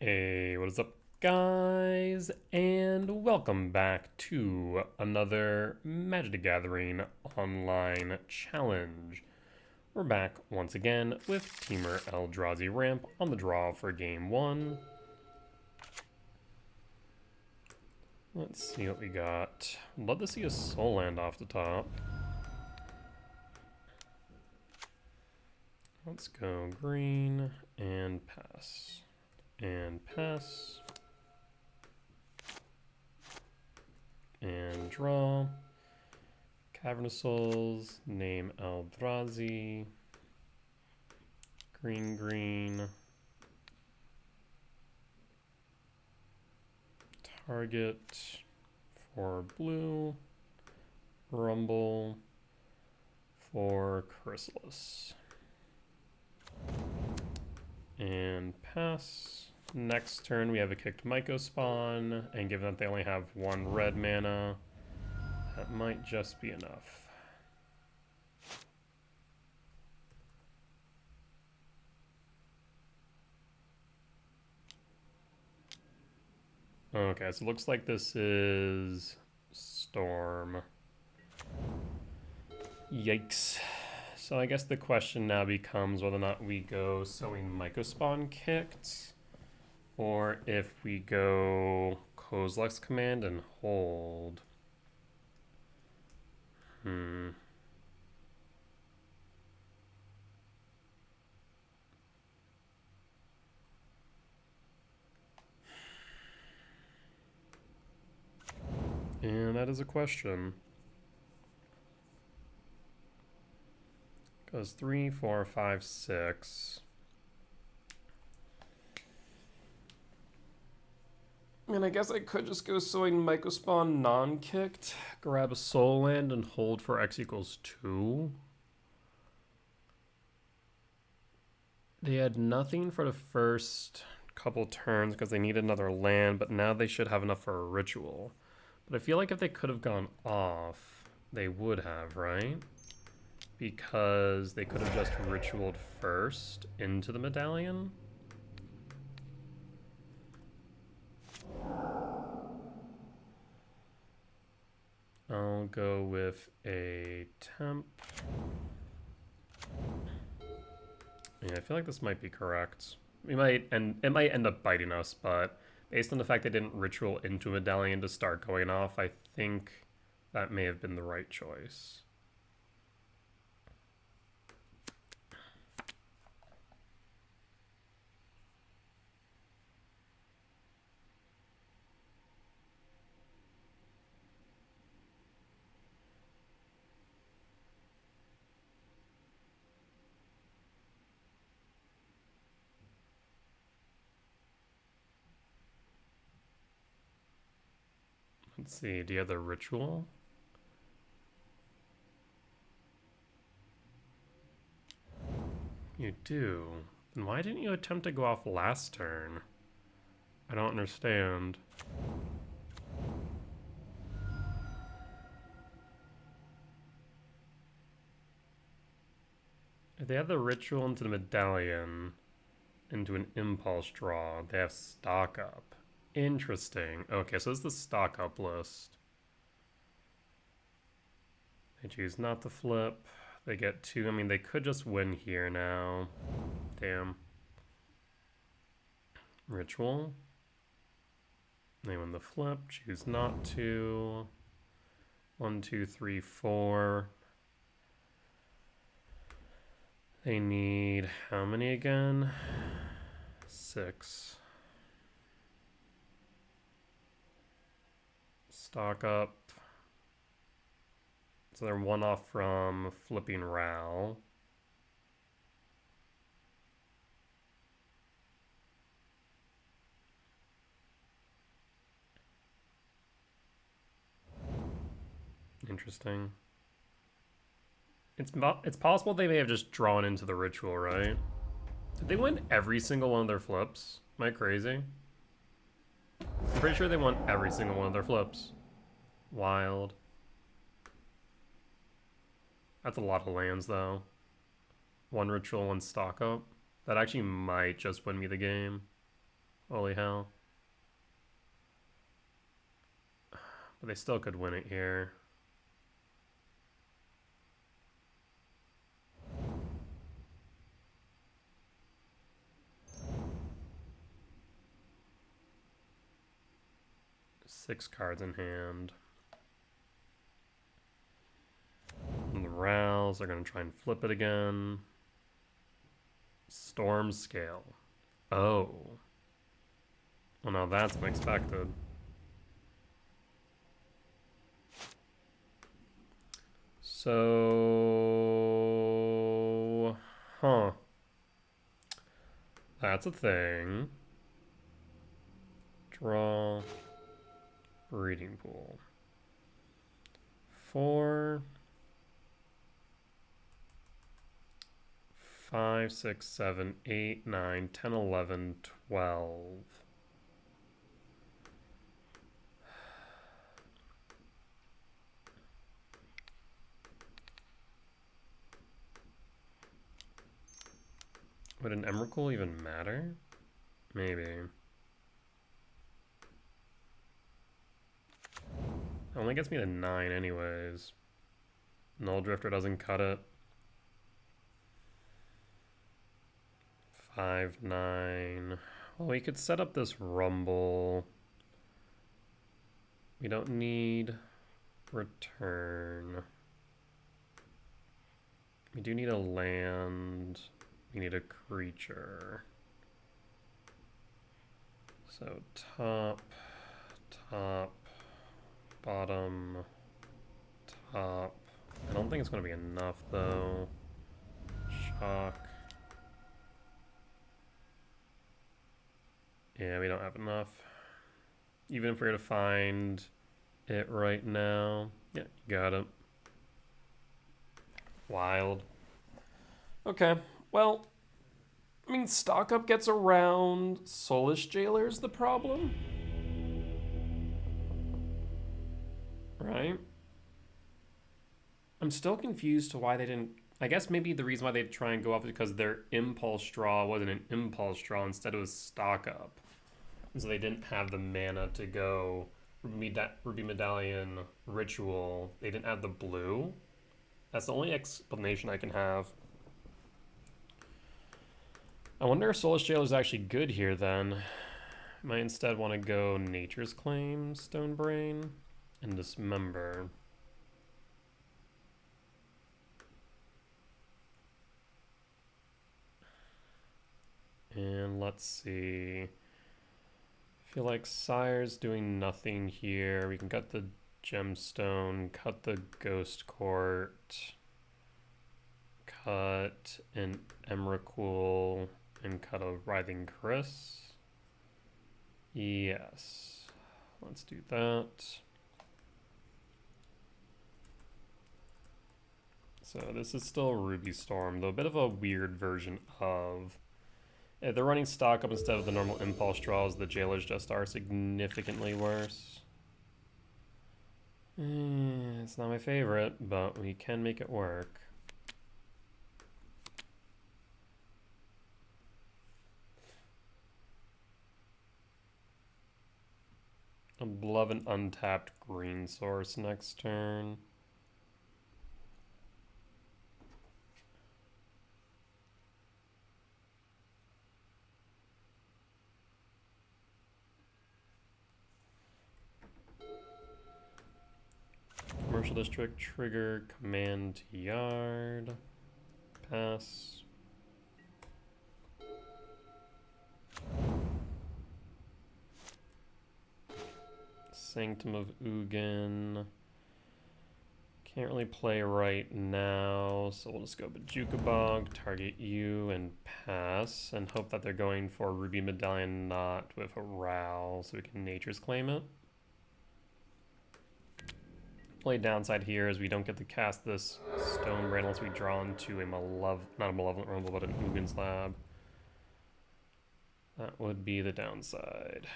Hey, what is up, guys? And welcome back to another Magic the Gathering online challenge. We're back once again with Temur Eldrazi Ramp on the draw for game one. Let's see what we got. Love to see a soul land off the top. Let's go green and pass. And pass. And draw. Cavernous Souls, name Eldrazi. Green, green. Target for blue. Rumble for Chrysalis. And pass. Next turn we have a kicked Myco spawn, and given that they only have one red mana, that might just be enough. Okay, so it looks like this is Storm. Yikes. So I guess the question now becomes whether or not we go Sowing Myco Spawn kicked, or if we go Kozilek's Command and hold. And that is a question. Goes 3, 4, 5, 6. And I guess I could just go Sowing Myco Spawn non-kicked, grab a soul land, and hold for X equals 2. They had nothing for the first couple turns because they needed another land, but now they should have enough for a ritual. But I feel like if they could have gone off, they would have, right? Because they could have just ritualed first into the medallion. I'll go with a temp. Yeah, I feel like this might be correct. It might end up biting us, but based on the fact they didn't ritual into a medallion to start going off, I think that may have been the right choice. Let's see, do you have the ritual? You do. Then why didn't you attempt to go off last turn? I don't understand. If they have the ritual into the medallion, into an impulse draw, they have stock up. Interesting. Okay, so this is the stock up list. They choose not to flip. They get 2. I mean, they could just win here now. Damn. Ritual. They win the flip. Choose not to. 1, 2, 3, 4. They need how many again? 6. Stock up. So they're 1 off from flipping Ral. Interesting. It's possible they may have just drawn into the ritual, right? Did they win every single one of their flips? Am I crazy? I'm pretty sure they won every single one of their flips. Wild. That's a lot of lands, though. 1 ritual, 1 stock up. That actually might just win me the game. Holy hell. But they still could win it here. Six cards in hand. And the Rouse are going to try and flip it again. Storm Scale. Oh. Well, now that's unexpected. So... Huh. That's a thing. Draw. Breeding Pool. 4... 5, 6, 7, 8, 9, 10, 11, 12. Would an Emrakul even matter? Maybe. It only gets me to 9 anyways. Null Drifter doesn't cut it. 5, 9. Well, we could set up this Rumble. We don't need return. We do need a land. We need a creature. So top, bottom, top. I don't think it's going to be enough though. Shock. Yeah, we don't have enough. Even if we were to find it right now. Yeah, you got it. Wild. Okay, well, I mean, stock up gets around. Soulless Jailer's the problem. Right? I'm still confused to why they didn't... I guess maybe the reason why they try and go off is because their Impulse Draw wasn't an Impulse Draw. Instead, it was stock up. And so they didn't have the mana to go Ruby Medallion Ritual. They didn't have the blue. That's the only explanation I can have. I wonder if Soulless Jailer is actually good here then. I might instead want to go Nature's Claim, Stonebrain, and Dismember. And let's see. I feel like Sire's doing nothing here. We can cut the Gemstone, cut the Ghost Court, cut an Emrakul, and cut a Writhing Chris. Yes. Let's do that. So this is still Ruby Storm, though a bit of a weird version of... If they're running stock up instead of the normal impulse draws, the jailers just are significantly worse. It's not my favorite, but we can make it work. I'd love an untapped green source next turn. Commercial District, trigger, command to yard, pass. Sanctum of Ugin. Can't really play right now, so we'll just go Bajuka Bog, target you, and pass, and hope that they're going for Ruby Medallion Knot with a Row, so we can Nature's Claim it. Only downside here is we don't get to cast this Stonebrain unless we draw into a not a Malevolent Rumble, but an Ugin Slab. That would be the downside.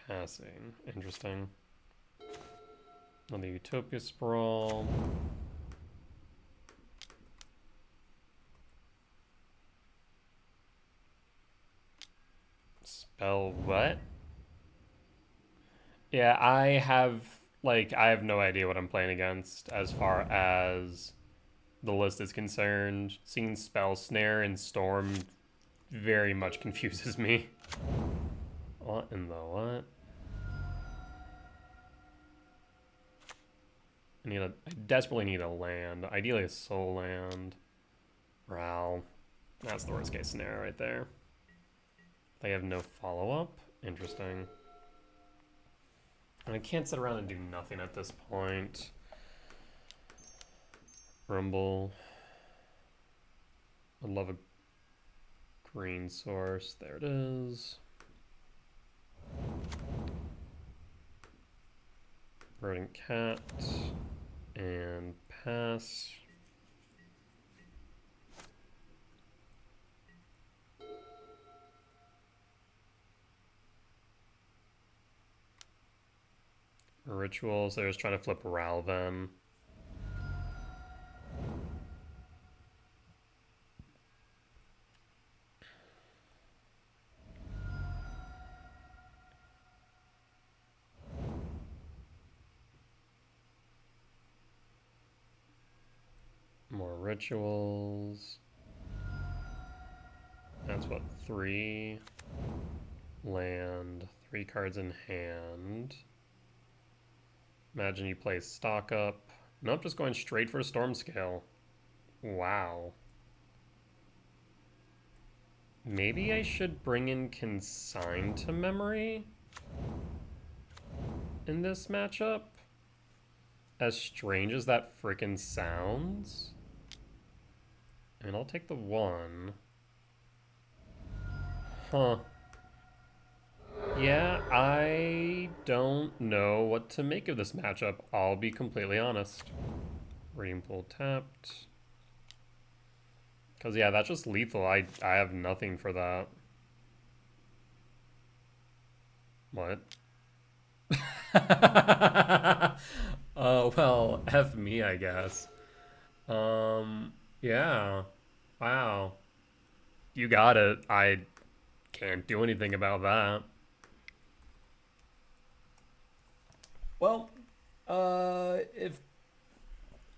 Passing. Interesting. Another Utopia Sprawl. Spell what? Yeah, I have no idea what I'm playing against as far as the list is concerned. Seeing Spell, Snare, and Storm very much confuses me. What in the what? I desperately need a land. Ideally a soul land. Ral. That's the worst case scenario right there. They have no follow-up? Interesting. And I can't sit around and do nothing at this point. Rumble. I'd love a green source. There it is. Rodent Cat. And pass. Rituals. They're just trying to flip Ral then. More rituals. That's what, 3 land, 3 cards in hand. Imagine you play stock up. Nope, just going straight for a storm scale. Wow. Maybe I should bring in Consign to Memory in this matchup? As strange as that frickin' sounds. And I'll take the 1. Huh. Yeah, I don't know what to make of this matchup. I'll be completely honest. Reading Pool tapped. Because, yeah, that's just lethal. I have nothing for that. What? Oh, well, F me, I guess. Yeah. Wow. You got it. I can't do anything about that. Well, if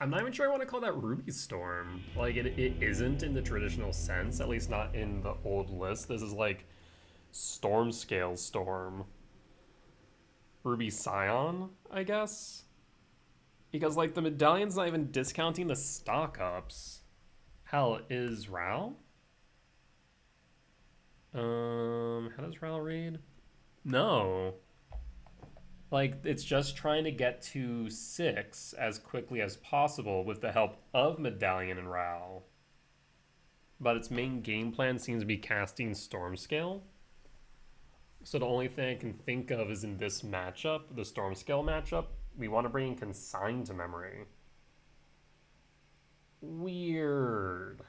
I'm not even sure I want to call that Ruby Storm. Like, it isn't in the traditional sense, at least not in the old list. This is like Storm Scale Storm. Ruby Scion, I guess? Because, like, the medallion's not even discounting the stock ups. Hell, is Ral? How does Ral read? No. Like, it's just trying to get to 6 as quickly as possible with the help of Medallion and Ral. But its main game plan seems to be casting Stormscale. So the only thing I can think of is in this matchup, the Stormscale matchup, we want to bring in Consign to Memory. Weird.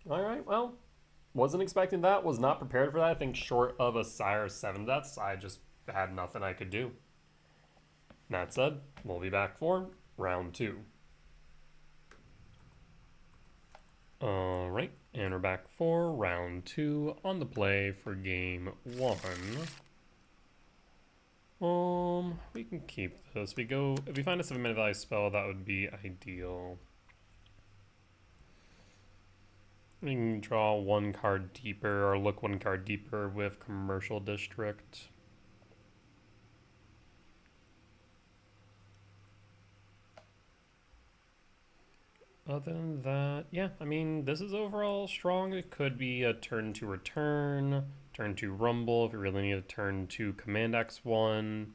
Alright, well, wasn't expecting that, was not prepared for that. I think short of a Sire 7 deaths, I just had nothing I could do. That said, we'll be back for round 2. Alright, and we're back for round 2 on the play for game 1. We can keep this. If we find a 7-minute value spell, that would be ideal. We can draw 1 card deeper or look 1 card deeper with Commercial District. Other than that, yeah, I mean, this is overall strong. It could be a turn to return, turn to rumble if you really need a turn to command X1.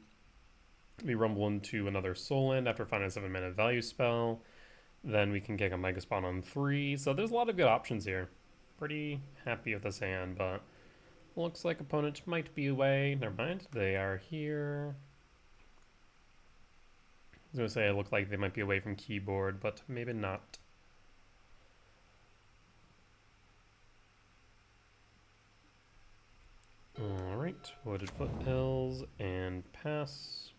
We rumble into another soul land after finding a 7-minute value spell. Then we can kick a Mega Spawn on 3. So there's a lot of good options here. Pretty happy with this hand, but looks like opponents might be away. Never mind, they are here. I was going to say it looked like they might be away from keyboard, but maybe not. Alright, Wooded Foothills and pass.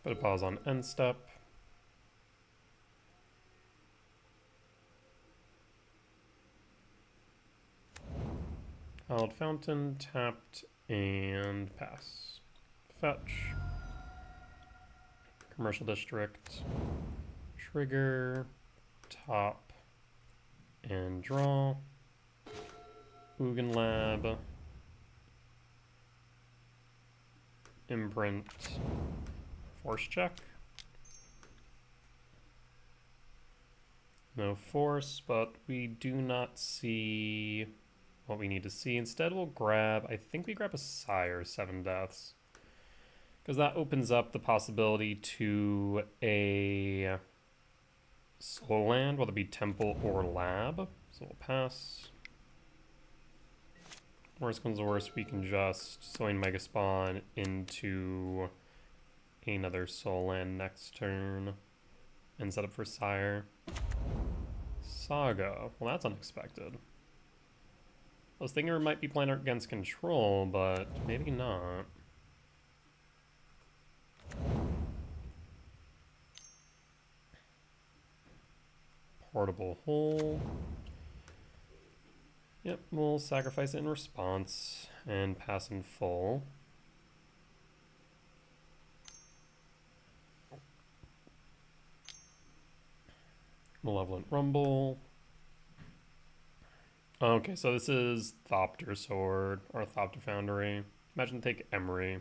Put a pause on end step. Hallowed Fountain, tapped, and pass. Fetch. Commercial District. Trigger. Top. And draw. Ugin Lab. Imprint. Force check. No force, but we do not see what we need to see. Instead, we'll grab, I think we grab a Sire, 7 Deaths. Because that opens up the possibility to a soul land, whether it be Temple or Lab. So we'll pass. Worst comes to worst, we can just Soin Mega Spawn into another soul land next turn and set up for Sire. Saga. Well, that's unexpected. I was thinking we might be playing against control, but maybe not. Portable hole. Yep, we'll sacrifice it in response and pass in full. Malevolent Rumble. Okay, so this is Thopter Sword, or Thopter Foundry. Imagine they take Emery.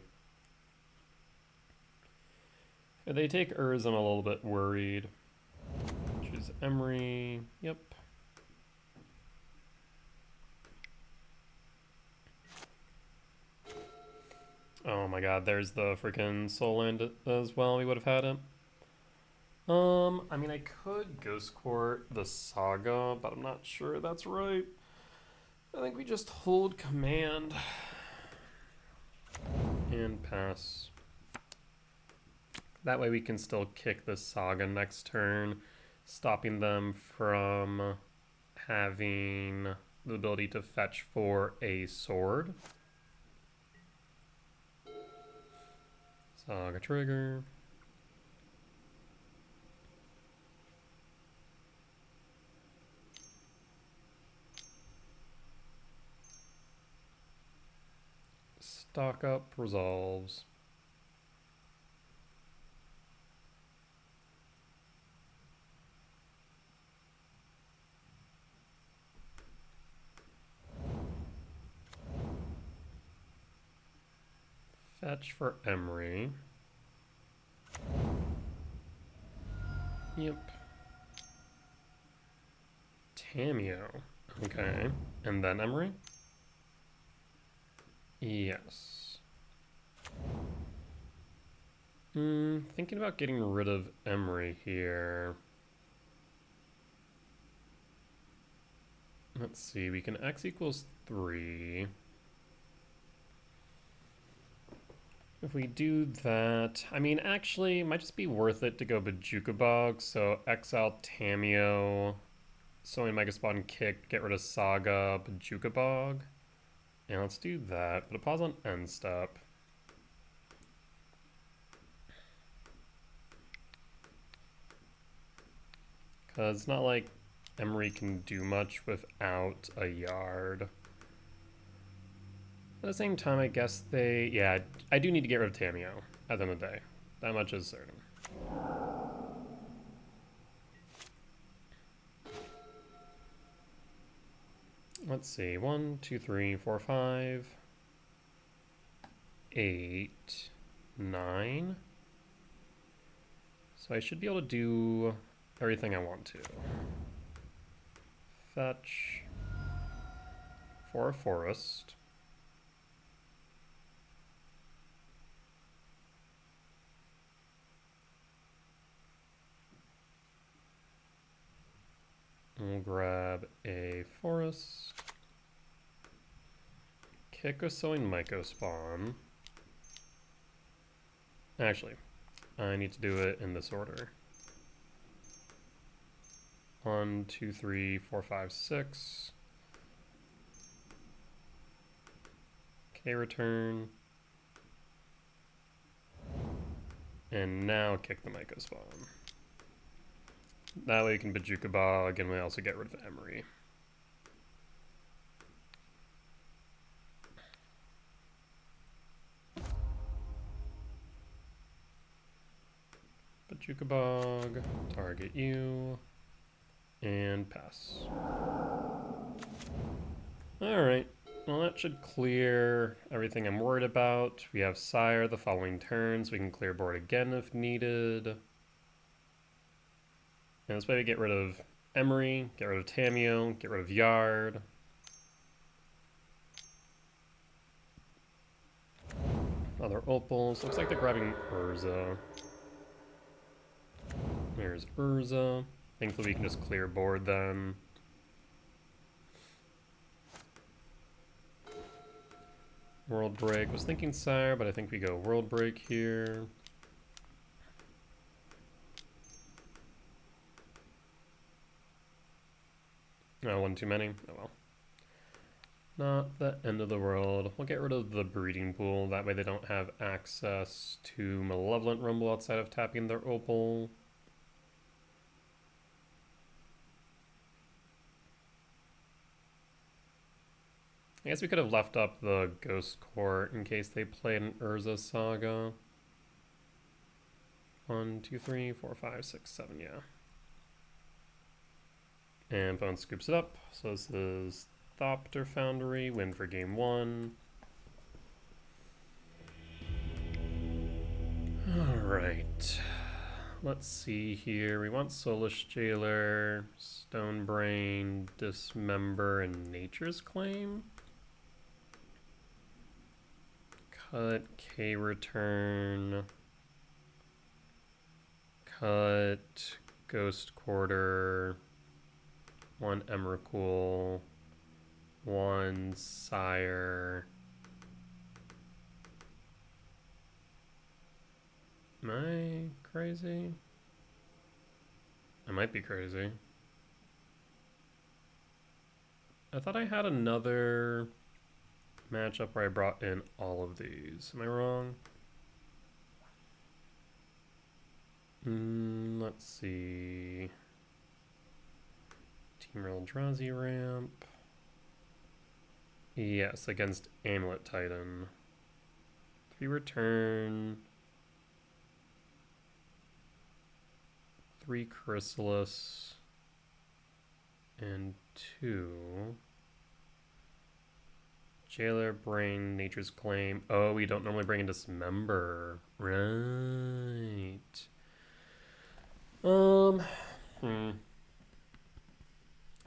If they take Urz, I'm a little bit worried. Choose Emery, yep. Oh my god, there's the freaking Soul Land as well, we would have had it. I mean, I could Ghost Court the Saga, but I'm not sure that's right. I think we just hold command and pass. That way we can still kick the Saga next turn, stopping them from having the ability to fetch for a sword. Saga trigger. Stock up resolves. Fetch for Emery. Yep. Tamio. Okay. And then Emery? Yes. Thinking about getting rid of Emery here. Let's see, we can X equals 3. If we do that, I mean, actually, it might just be worth it to go Bojuka Bog, so exile Tamio, Soin Mega Spawn kick, get rid of Saga, Bojuka Bog. And let's do that. Put a pause on end step. Because it's not like Emery can do much without a yard. At the same time, I guess they... Yeah, I do need to get rid of Tamio at the end of the day. That much is certain. Let's see. 1, 2, 3, 4, 5, 8, 9. So I should be able to do everything I want to. Fetch for a forest. We'll grab a forest. Kick a Sowing Myco Spawn. Actually, I need to do it in this order. 1, 2, 3, 4, 5, 6. K return. And now kick the Myco spawn. That way we can Bajuka Bog, and we also get rid of Emery. Bajuka Bog, target you, and pass. Alright, well that should clear everything I'm worried about. We have Sire the following turn, so we can clear board again if needed. And this way we get rid of Emery, get rid of Tamiyo, get rid of Yard. Other Opals. Looks like they're grabbing Urza. There's Urza. Thankfully we can just clear board then. World Break. Was thinking Sire, but I think we go World Break here. Oh, one too many. Oh well. Not the end of the world. We'll get rid of the breeding pool. That way they don't have access to Malevolent Rumble outside of tapping their Opal. I guess we could have left up the Ghost Court in case they played an Urza Saga. 1, 2, 3, 4, 5, 6, 7, yeah. And opponent scoops it up. So this is Thopter Foundry, win for game 1. Alright. Let's see here. We want Soulless Jailer, Stonebrain, Dismember, and Nature's Claim. Cut, K return. Cut, Ghost Quarter. 1 Emrakul. 1 Sire. Am I crazy? I might be crazy. I thought I had another matchup where I brought in all of these. Am I wrong? Let's see. Temur Eldrazi ramp. Yes, against Amulet Titan. 3 return. 3 Chrysalis. And 2. Jailer, Brain, Nature's Claim. Oh, we don't normally bring in Dismember. Right.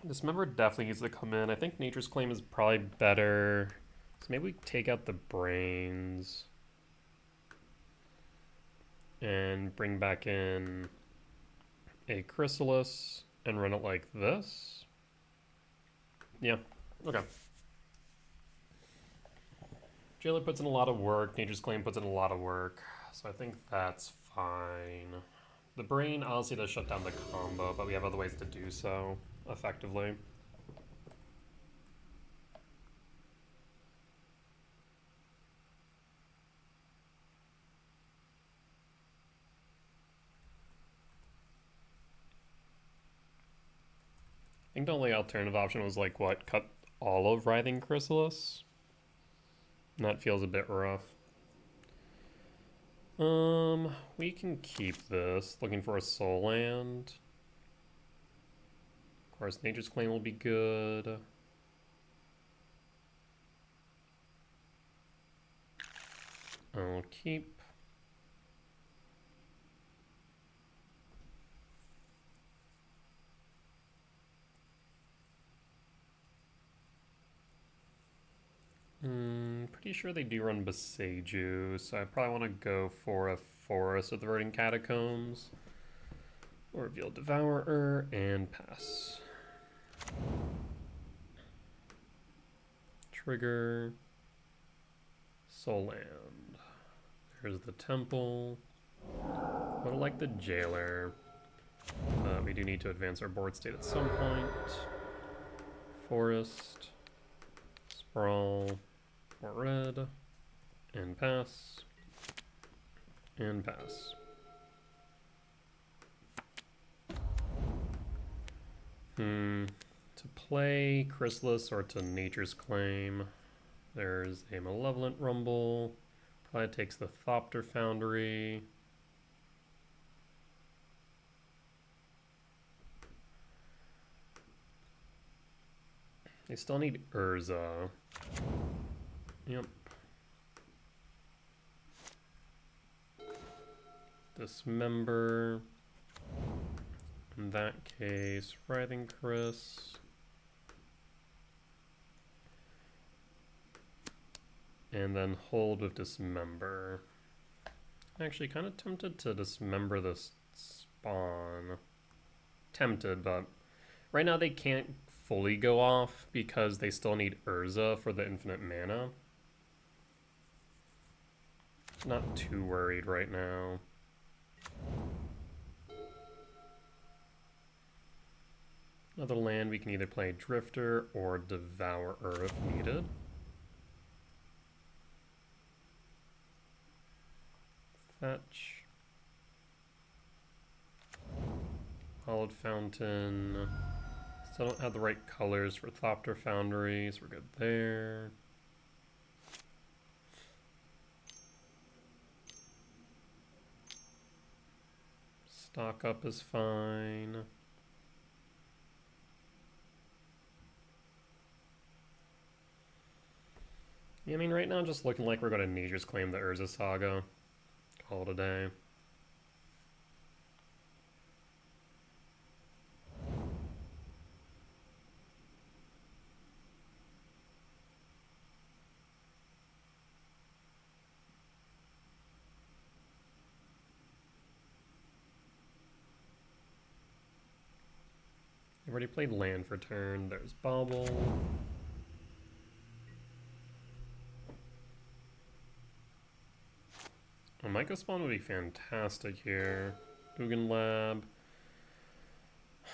Dismember definitely needs to come in. I think Nature's Claim is probably better. So maybe we take out the Brains. And bring back in a Chrysalis and run it like this. Yeah, okay. Jailer puts in a lot of work, Nature's Claim puts in a lot of work, so I think that's fine. The Brain honestly does shut down the combo, but we have other ways to do so effectively. I think the only alternative option was like, what, cut all of Writhing Chrysalis? That feels a bit rough. We can keep this. Looking for a soul land. Of course, Nature's Claim will be good. I'll keep. Pretty sure they do run Boseiju, so I probably want to go for a Forest of the Verdant Catacombs. Or Reveal Devourer and pass. Trigger. Soul Land. There's the Temple. I would like the Jailer. We do need to advance our board state at some point. Forest. Sprawl. For red. And pass. And pass. To play Chrysalis or to Nature's Claim, there's a Malevolent Rumble. Probably takes the Thopter Foundry. They still need Urza. Yep. Dismember. In that case, Writhing Chris. And then hold with Dismember. Actually, kind of tempted to Dismember this spawn. Tempted, but right now they can't fully go off because they still need Urza for the infinite mana. Not too worried right now. Another land, we can either play Drifter or Devourer if needed. Fetch. Hollowed Fountain. Still don't have the right colors for Thopter Foundry, so we're good there. Stock up is fine. Yeah, I mean, right now, just looking like we're going to Nature's Claim the Urza Saga. Call it a day. I've already played land for turn. There's Bauble. A Myco spawn would be fantastic here. Ugin Lab.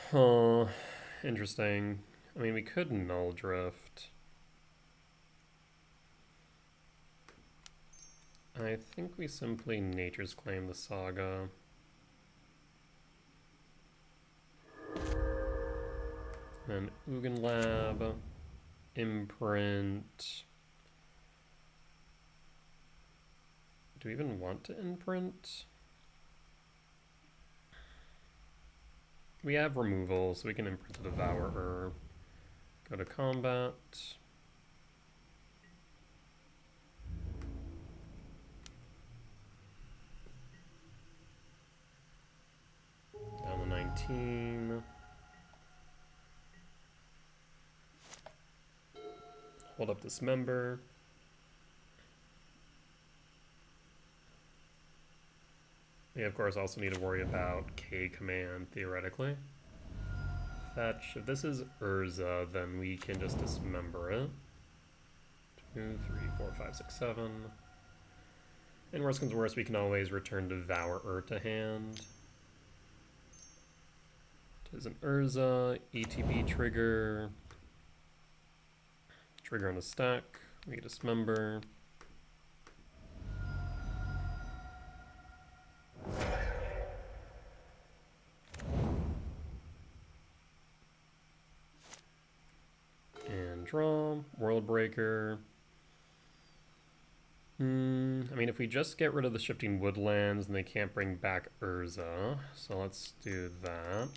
Huh. Interesting. I mean, we could Null Drift. I think we simply Nature's Claim the Saga. Then Ugin Lab. Imprint. Do we even want to imprint? We have removal, so we can imprint the Devourer. Go to combat. Down to 19. Hold up Dismember. We, of course, also need to worry about K command, theoretically. Fetch. If this is Urza, then we can just Dismember it. 2, 3, 4, 5, 6, 7. And worst comes worst, we can always return Devourer to hand. It is an Urza, ETB trigger. Trigger on the stack. We Dismember. And draw. World Breaker. I mean, if we just get rid of the Shifting Woodlands, then they can't bring back Urza. So let's do that.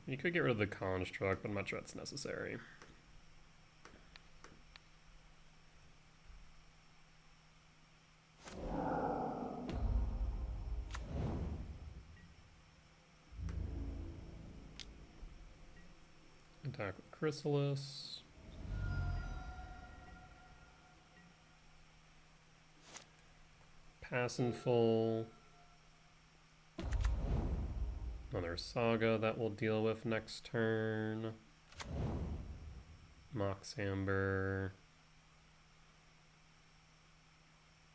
You could get rid of the Construct, but I'm not sure that's necessary. Attack with Chrysalis. Pass in full. Another Saga that we'll deal with next turn. Mox Amber.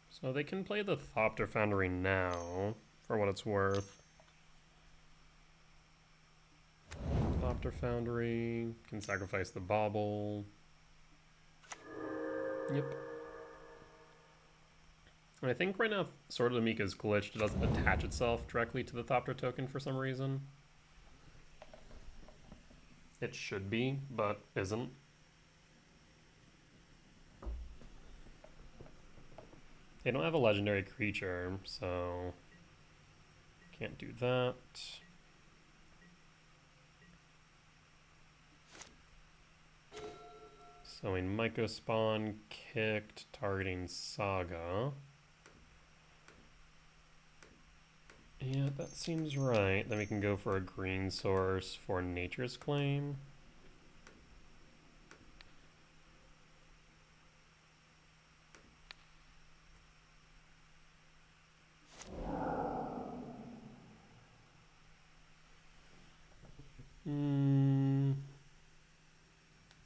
So they can play the Thopter Foundry now, for what it's worth. Thopter Foundry, can sacrifice the Bauble. Yep. And I think right now Sword of the Meek is glitched. It doesn't attach itself directly to the Thopter token for some reason. It should be, but isn't. They don't have a legendary creature, so can't do that. So in Myco Spawn, kicked, targeting Saga. Yeah, that seems right. Then we can go for a green source for Nature's Claim.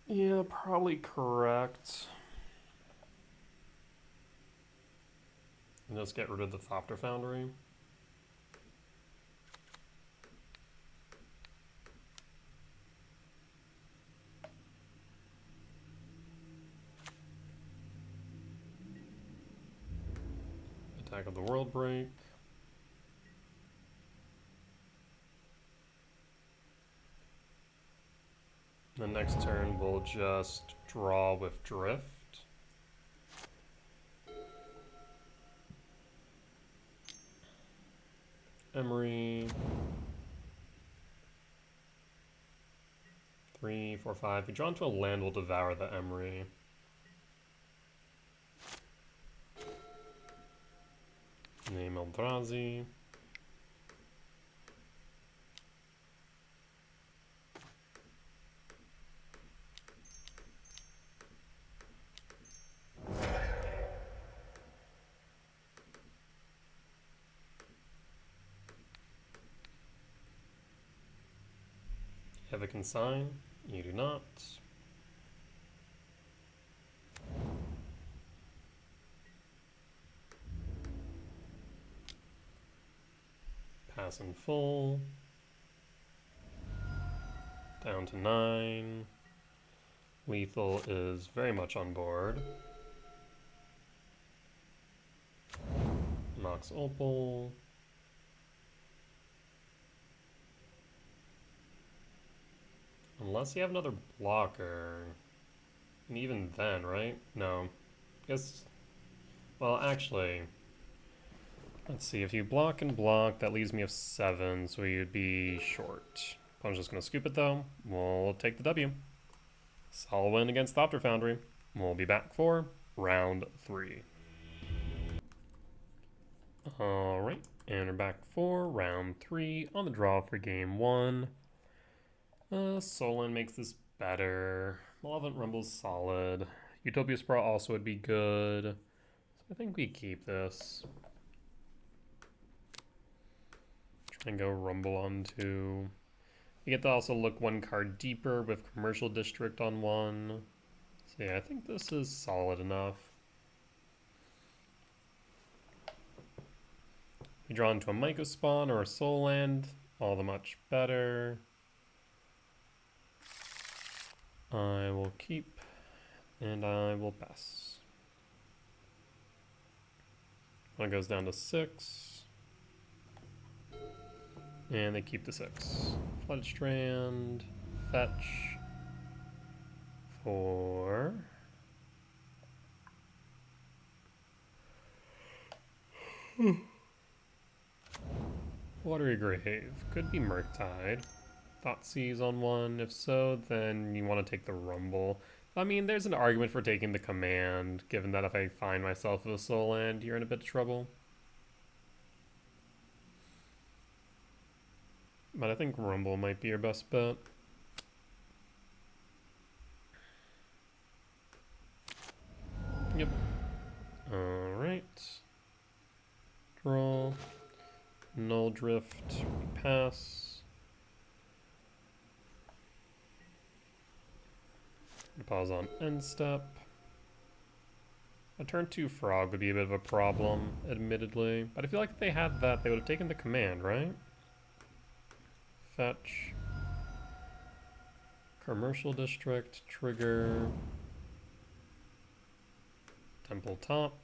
Yeah, probably correct. And just get rid of the Thopter Foundry. Attack of the World Break. The next turn we'll just draw with Drift. Emery. 3, 4, 5. If we draw into a land, we'll devour the Emery. Name Eldrazi. Have a consign? You do not. Pass in full. Down to 9. Lethal is very much on board. Nox Opal. Unless you have another blocker. And even then, right? No. Guess. Well, actually. Let's see. If you block and block, that leaves me with 7, so you'd be short. Opponent's just going to scoop it, though. We'll take the W. Solid win against Thopter Foundry. We'll be back for round 3. Alright. And we're back for round 3 on the draw for game 1. Solon makes this better. Malevolent Rumble's solid. Utopia Sprawl also would be good. So I think we keep this. Try and go Rumble on 2. You get to also look one card deeper with Commercial District on 1. So yeah, I think this is solid enough. You draw into a Myco Spawn or a Soul Land, all the much better. I will keep, and I will pass. One goes down to 6. And they keep the 6. Flooded Strand, fetch, 4. Watery Grave, could be Murktide. Thoughtseize on 1, if so, then you want to take the Rumble. I mean, there's an argument for taking the command, given that if I find myself with a Soul Land, you're in a bit of trouble. But I think Rumble might be your best bet. Yep. Alright. Draw. Null Drift. Pass. Pause on end step. A turn 2 Frog would be a bit of a problem, admittedly. But I feel like if they had that, they would have taken the command, right? Fetch. Commercial District, trigger. Temple Top.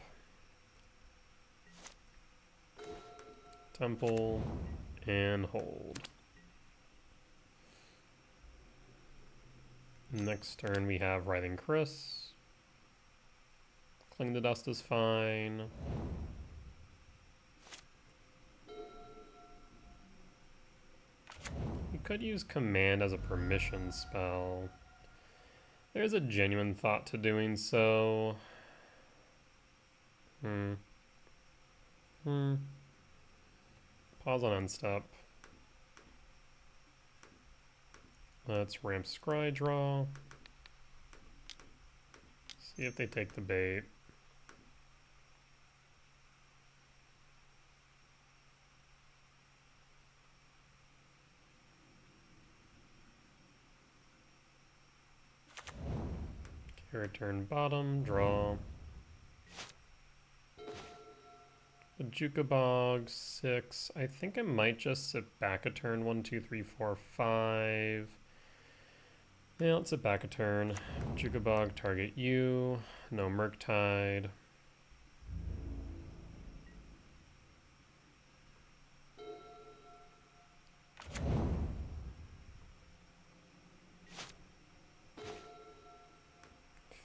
Temple and hold. Next turn we have Writhing Chris. Cling the Dust is fine. We could use Command as a permission spell. There's a genuine thought to doing so. Pause on end step. Let's ramp Scry draw. See if they take the bait. Return bottom, draw. The Jukabog, 6. I think I might just sit back a turn. 1, 2, 3, 4, 5. Yeah, let's sit back a turn. Jukabog, target you. No Murktide.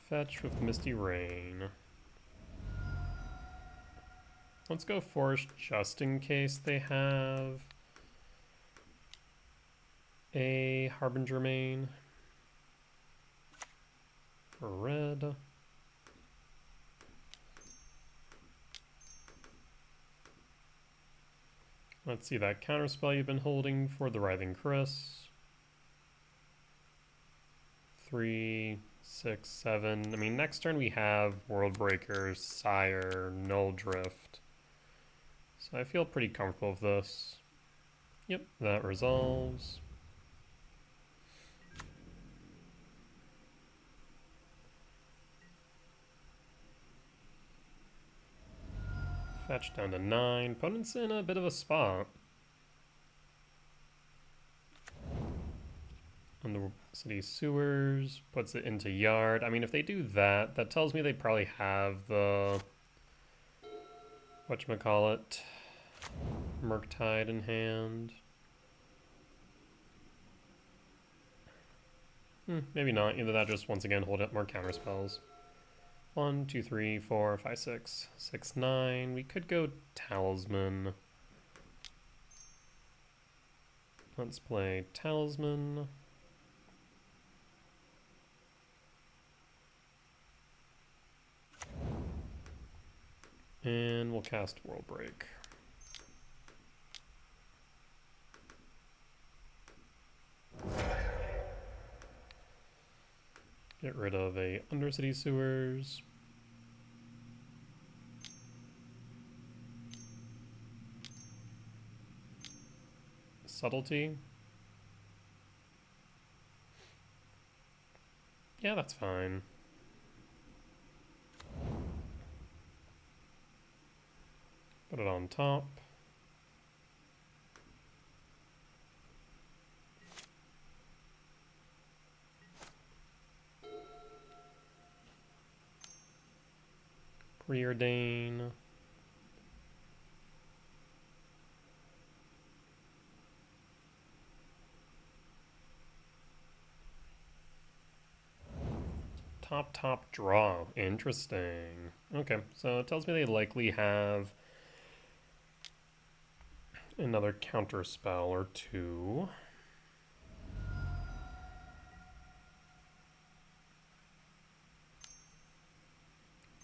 Fetch with Misty Rain. Let's go Forest just in case they have a Harbinger main for red. Let's see that counterspell you've been holding for the Writhing Chris. 3, 6, 7. I mean, next turn we have World Breakers, Sire, Null Drift. So I feel pretty comfortable with this. Yep, that resolves. Fetch down to 9. Opponent's in a bit of a spot. On the city sewers, puts it into yard. I mean, if they do that, that tells me they probably have the whatchamacallit, Murktide in hand. Maybe not. Either that, just once again hold up more counter spells. 1, 2, 3, 4, 5, 6, 6, 9. We could go Talisman. Let's play Talisman. And we'll cast World Break. Get rid of a Undercity Sewers. Subtlety. Yeah, that's fine. Put it on top. Preordain. Top draw. Interesting. Okay, so it tells me they likely have another counter spell or two.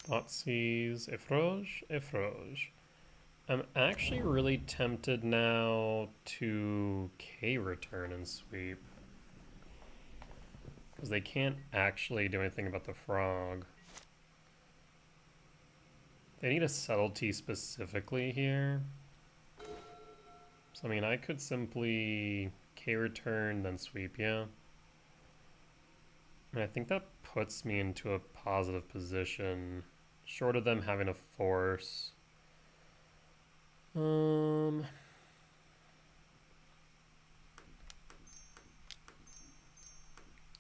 Thoughtseize, Effroge. I'm actually really tempted now to K-return and sweep. Because they can't actually do anything about the frog. They need a subtlety specifically here. So I mean, I could simply K-return, then sweep, yeah. And I think that puts me into a positive position, short of them having a force.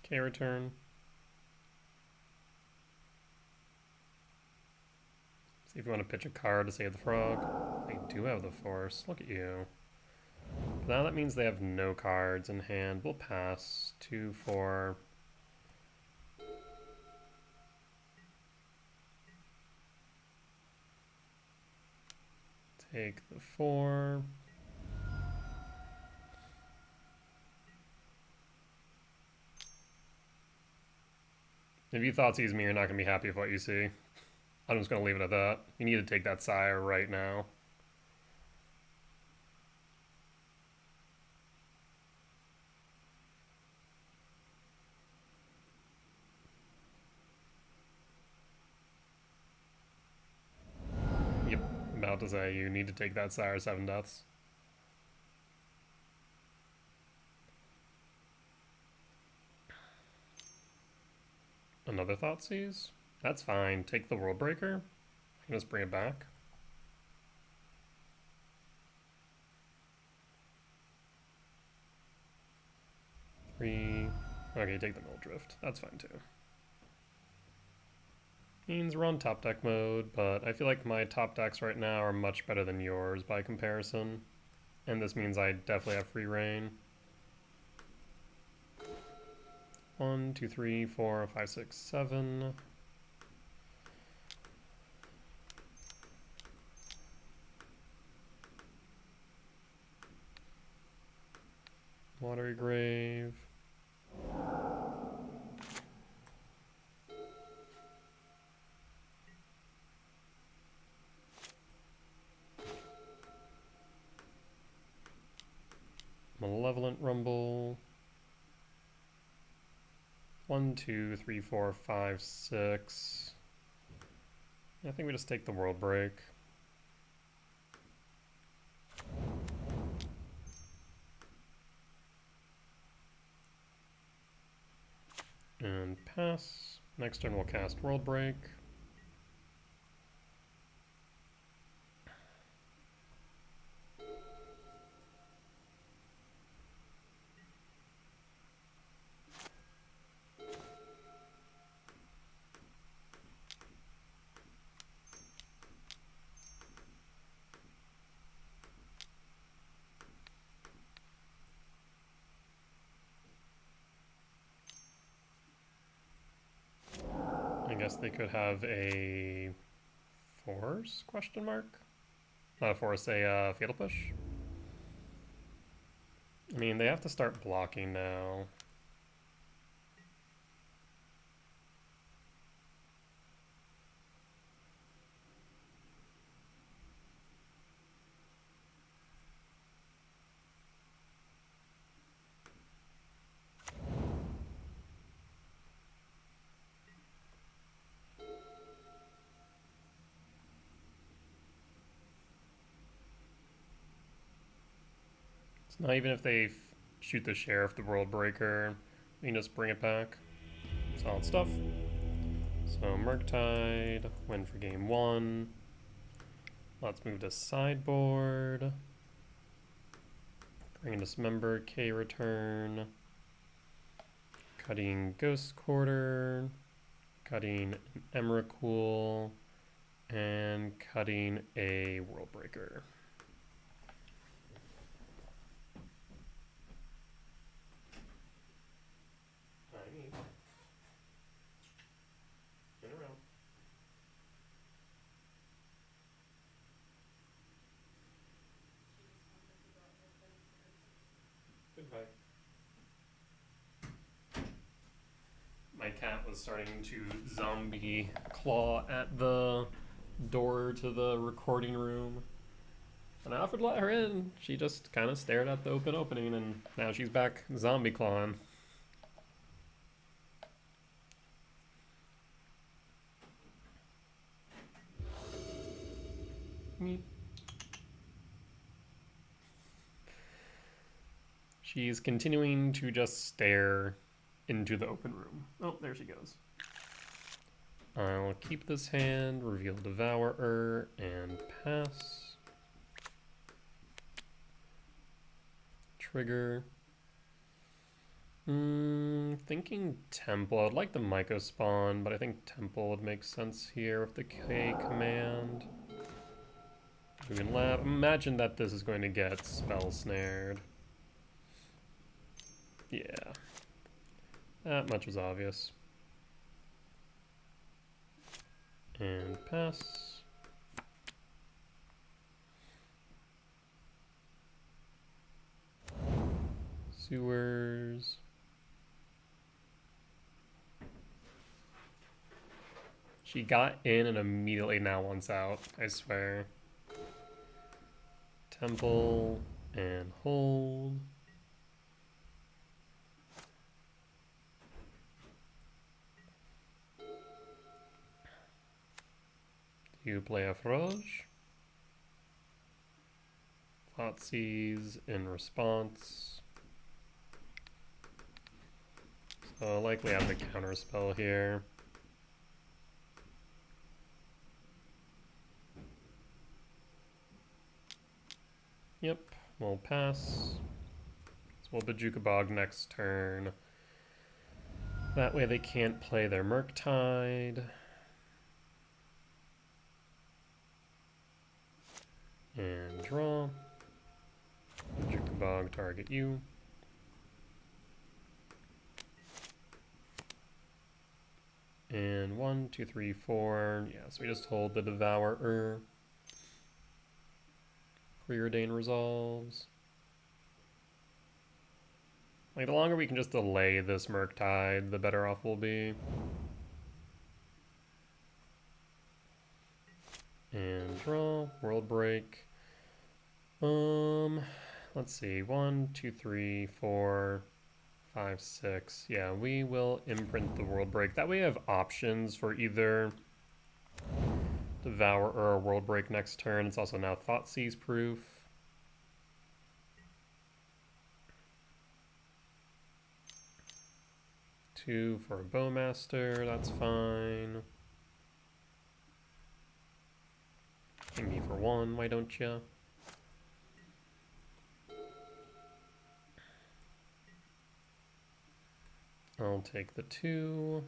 K-return. See if you want to pitch a card to save the frog. They do have the force. Look at you. Now that means they have no cards in hand. We'll pass. 2, 4. Take the 4. If you Thoughtseize me, you're not going to be happy with what you see. I'm just going to leave it at that. You need to take that sire right now. Yep, about to say you need to take that sire 7 deaths. Another Thoughtseize? That's fine. Take the World Breaker. I can just bring it back. Okay, take the Mill Drift. That's fine too. Means we're on top deck mode, but I feel like my top decks right now are much better than yours by comparison. And this means I definitely have free reign. 1, 2, 3, 4, 5, 6, 7. Watery Grave. Malevolent Rumble. 1, 2, 3, 4, 5, 6. I think we just take the World Break. And pass. Next turn we'll cast World Break. I guess they could have a force, question mark? Not a force, a Fatal Push. I mean, they have to start blocking now. So now even if they shoot the Sheriff, the World Breaker, we can just bring it back. Solid stuff. So Murktide, win for game 1. Let's move to sideboard. Bring in Dismembered, K return. Cutting Ghost Quarter. Cutting an Emrakul. And cutting a World Breaker. Goodbye. My cat was starting to zombie claw at the door to the recording room. And I offered to let her in. She just kind of stared at the opening, and now she's back zombie clawing. Me. She's continuing to just stare into the open room. Oh, there she goes. I'll keep this hand, reveal Devourer, and pass. Trigger. Thinking Temple. I'd like the Myco spawn, but I think Temple would make sense here with the K command. We can imagine that this is going to get spell snared. Yeah. That much was obvious. And pass. Sewers. She got in and immediately now wants out, I swear. Temple and hold. You play a Froge. Thoughtseize in response. So I'll likely have the counter spell here. Yep, we'll pass. So we'll Bojuka Bog next turn. That way they can't play their Murktide. And draw. Bojuka Bog, target you. And 1, 2, 3, 4. Yeah, so we just hold the Devourer. Preordain resolves. Like, the longer we can just delay this Murktide, the better off we'll be. And draw, world break. Let's see, 1, 2, 3, 4, 5, 6. Yeah, we will imprint the world break. That way I have options for either Devour or a world break next turn. It's also now Thoughtseize proof. Two for a Bowmaster, that's fine. Give me for 1, why don't ya? I'll take the 2.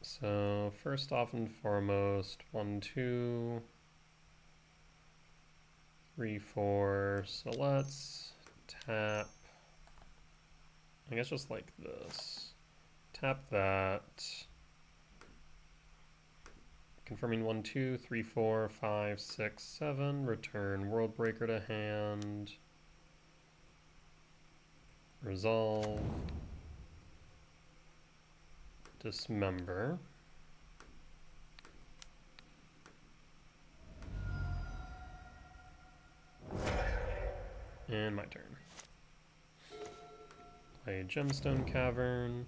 So first off and foremost, 1, 2, 3, 4. So let's tap. I guess just like this. Tap that. Confirming 1, 2, 3, 4, 5, 6, 7. Return World Breaker to hand. Resolve. Dismember. And my turn. Play Gemstone Cavern.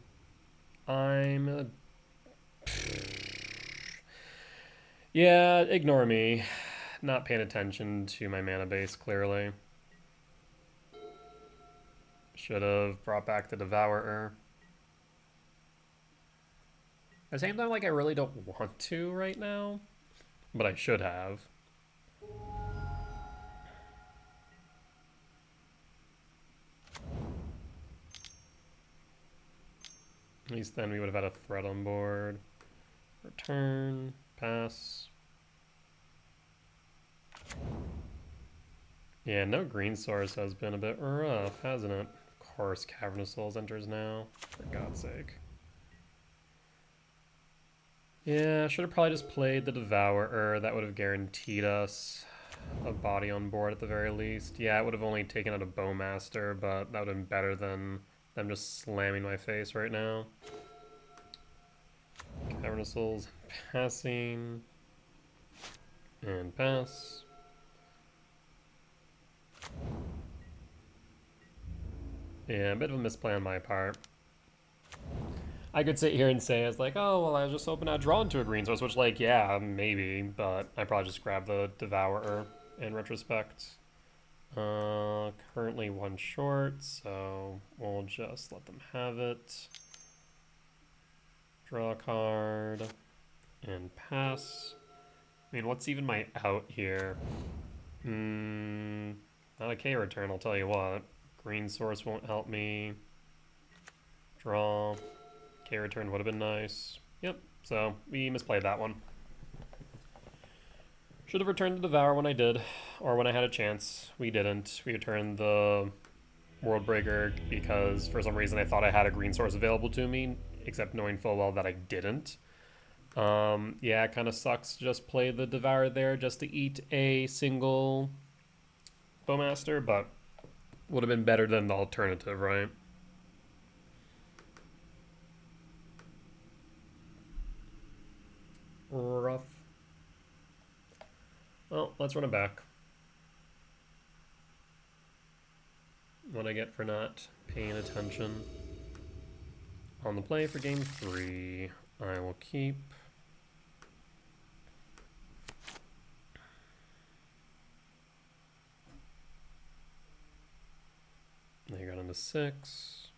Yeah, ignore me. Not paying attention to my mana base, clearly. Should have brought back the Devourer. At the same time, like, I really don't want to right now, but I should have. At least then we would have had a threat on board. Return, pass. Yeah, no green source has been a bit rough, hasn't it? Of course, Cavernous Souls enters now, for God's sake. Yeah, I should have probably just played the Devourer. That would have guaranteed us a body on board at the very least. Yeah, it would have only taken out a Bowmaster, but that would have been better than them just slamming my face right now. Cavernous Souls passing. And pass. Yeah, a bit of a misplay on my part. I could sit here and say it's like, oh, well, I was just hoping I'd draw into a green source, which, like, yeah, maybe, but I probably just grabbed the Devourer in retrospect. Currently 1 short, so we'll just let them have it. Draw a card. And pass. I mean, what's even my out here? Not a K return, I'll tell you what. Green source won't help me. Draw. K return would have been nice. Yep, so we misplayed that one. Should have returned the Devour when I did, or when I had a chance. We didn't. We returned the World Breaker because for some reason I thought I had a green source available to me, except knowing full well that I didn't. Yeah, it kind of sucks to just play the Devour there just to eat a single Bowmaster, but would have been better than the alternative, right? Rough. Well, let's run it back. What I get for not paying attention. On the play for game 3, I will keep. They got into 6.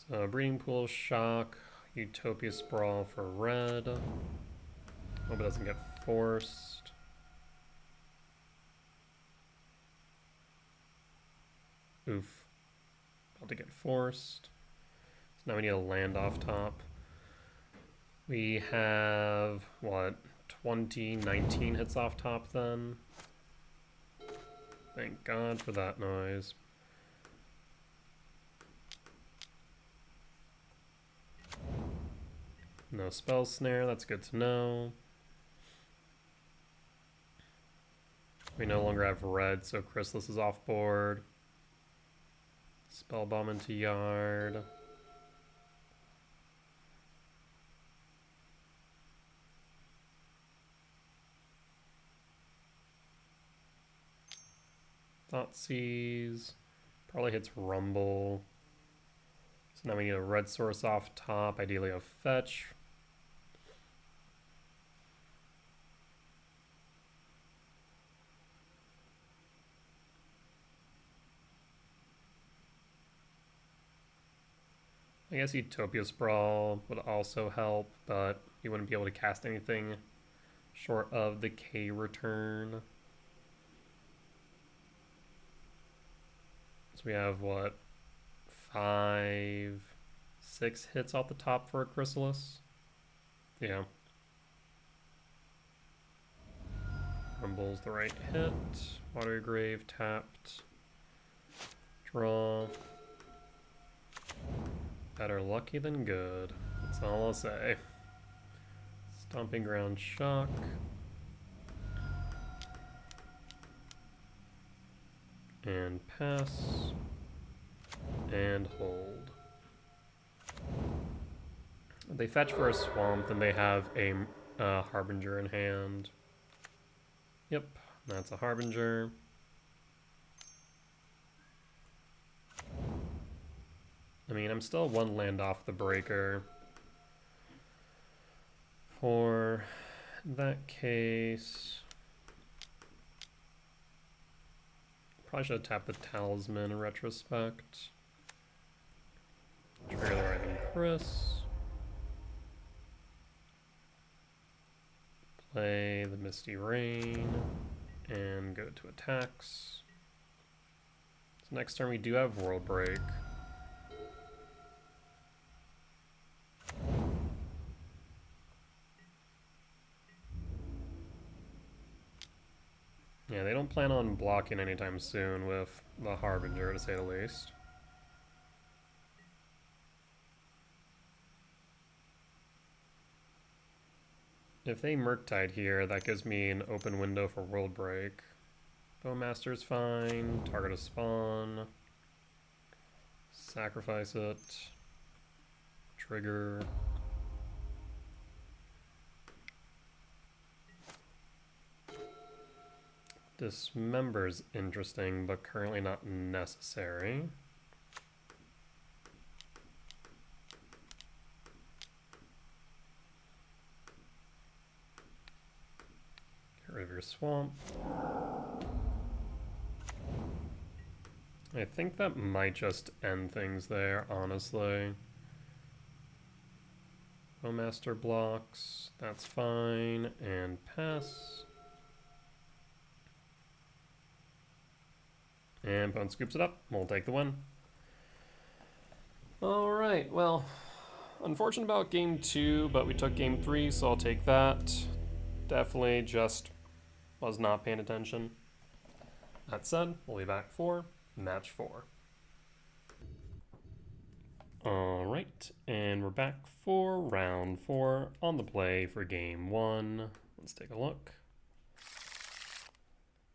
So Breeding Pool, Shock, Utopia Sprawl for red. Hope it doesn't get forced. Oof. About to get forced. So now we need a land off top. We have, what, 19 hits off top then? Thank God for that noise. No spell snare, that's good to know. We no longer have red, so Chrysalis is off board. Spell bomb into yard. Thoughtseize. Probably hits Rumble. So now we need a red source off top, ideally a fetch. I guess Utopia Sprawl would also help, but you wouldn't be able to cast anything short of the K return. So we have, what, 5, 6 hits off the top for a Chrysalis? Yeah. Rumble's the right hit. Watery Grave tapped. Draw. Better lucky than good. That's all I'll say. Stomping Ground Shock. And pass. And hold. They fetch for a swamp, then they have a Harbinger in hand. Yep, that's a Harbinger. I mean, I'm still one land off the breaker. For that case, probably should have tapped the Talisman in retrospect. Trigger the Rising Chris. Play the Misty Rain and go to attacks. So next turn we do have World Break. Yeah, they don't plan on blocking anytime soon with the Harbinger, to say the least. If they Murktide here, that gives me an open window for World Break. Bowmaster's fine. Target a spawn. Sacrifice it. Trigger. Dismember's interesting, but currently not necessary. Get rid of your swamp. I think that might just end things there, honestly. Master blocks, that's fine, and pass. And opponent scoops it up, we'll take the win. Alright, well, unfortunate about game 2, but we took game 3, so I'll take that. Definitely just was not paying attention. That said, we'll be back for match 4. Alright, and we're back for round 4 on the play for game 1. Let's take a look.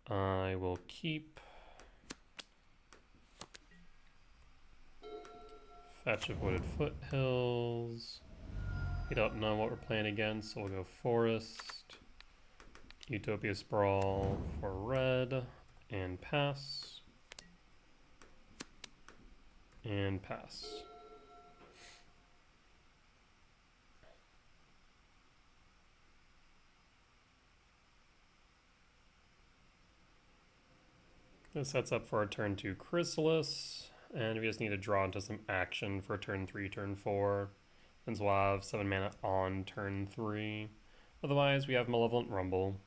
I will keep Fetch of Wooded Foothills. We don't know what we're playing against, so we'll go Forest. Utopia Sprawl for red, and pass. And pass. This sets up for a turn 2 Chrysalis, and we just need to draw into some action for turn 3, turn 4, since we'll have 7 mana on turn 3. Otherwise, we have Malevolent Rumble.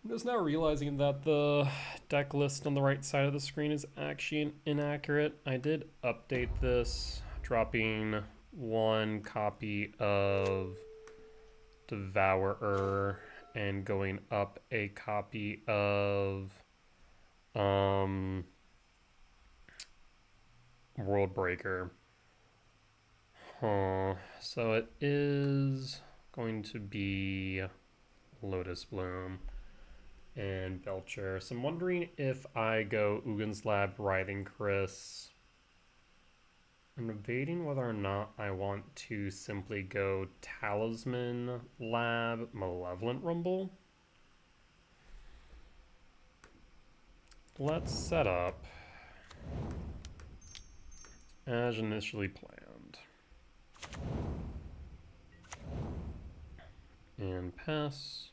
I'm just now realizing that the deck list on the right side of the screen is actually inaccurate. I did update this, dropping 1 copy of Devourer and going up a copy of Worldbreaker. So it is going to be Lotus Bloom and Belcher. So I'm wondering if I go Ugin's Lab, Writhing Chris. I'm debating whether or not I want to simply go Talisman Lab, Malevolent Rumble. Let's set up as initially planned. And pass.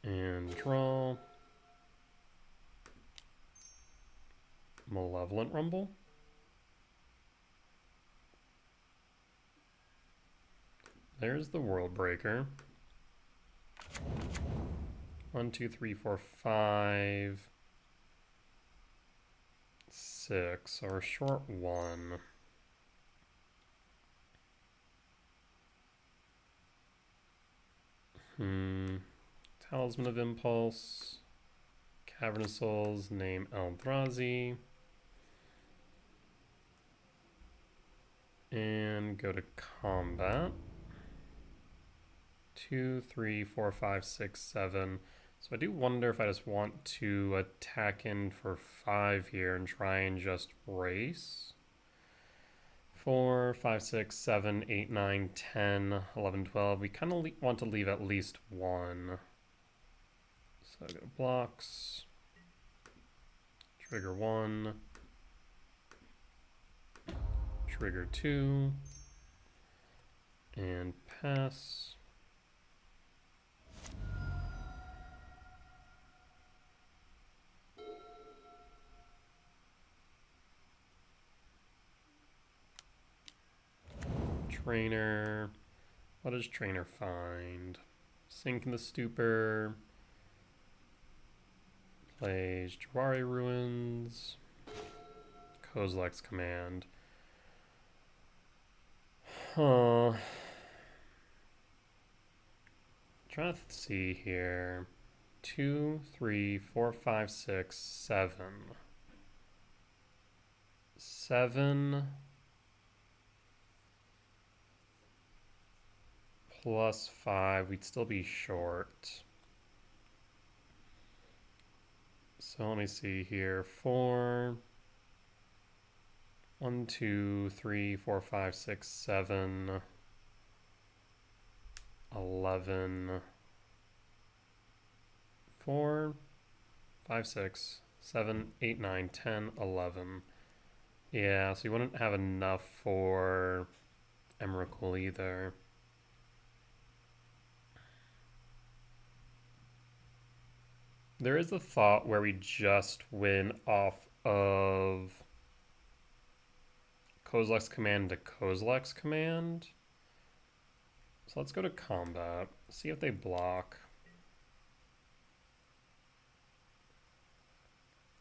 And draw. Malevolent Rumble. There's the Worldbreaker. 1, 2, 3, 4, 5, 6. So we're short 1. Talisman of Impulse. Cavernous Souls, name Eldrazi. And go to combat. 2, 3, 4, 5, 6, 7. So I do wonder if I just want to attack in for 5 here and try and just race. 4, 5, 6, 7, 8, 9, 10, 11, 12. We kind of want to leave at least 1. So go to blocks. Trigger 1. Trigger 2. And pass. Trainer. What does Trainer find? Sink in the Stupor. Plays Jawari Ruins. Kozilek's Command. Trying to see here. 2, 3, 4, 5, 6, 7. 7 plus 5, we'd still be short. So let me see here. 4, 1, 2, 3, 4, 5, 6, 7, 11, 4, 5, 6, 7, 8, 9, 10, 11. Yeah, so you wouldn't have enough for Emrakul either. There is a thought where we just win off of Kozilek's command to Kozilek's command. So let's go to combat, see if they block.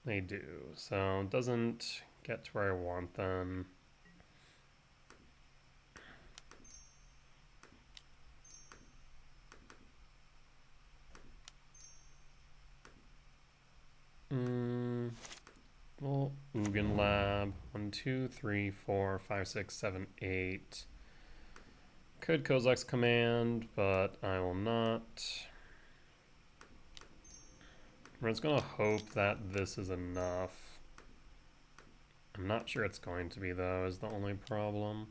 They do, so it doesn't get to where I want them. Well, Ugin Lab. 1, 2, 3, 4, 5, 6, 7, 8. Could Kozilek's command, but I will not. We're just gonna hope that this is enough. I'm not sure it's going to be, though, is the only problem.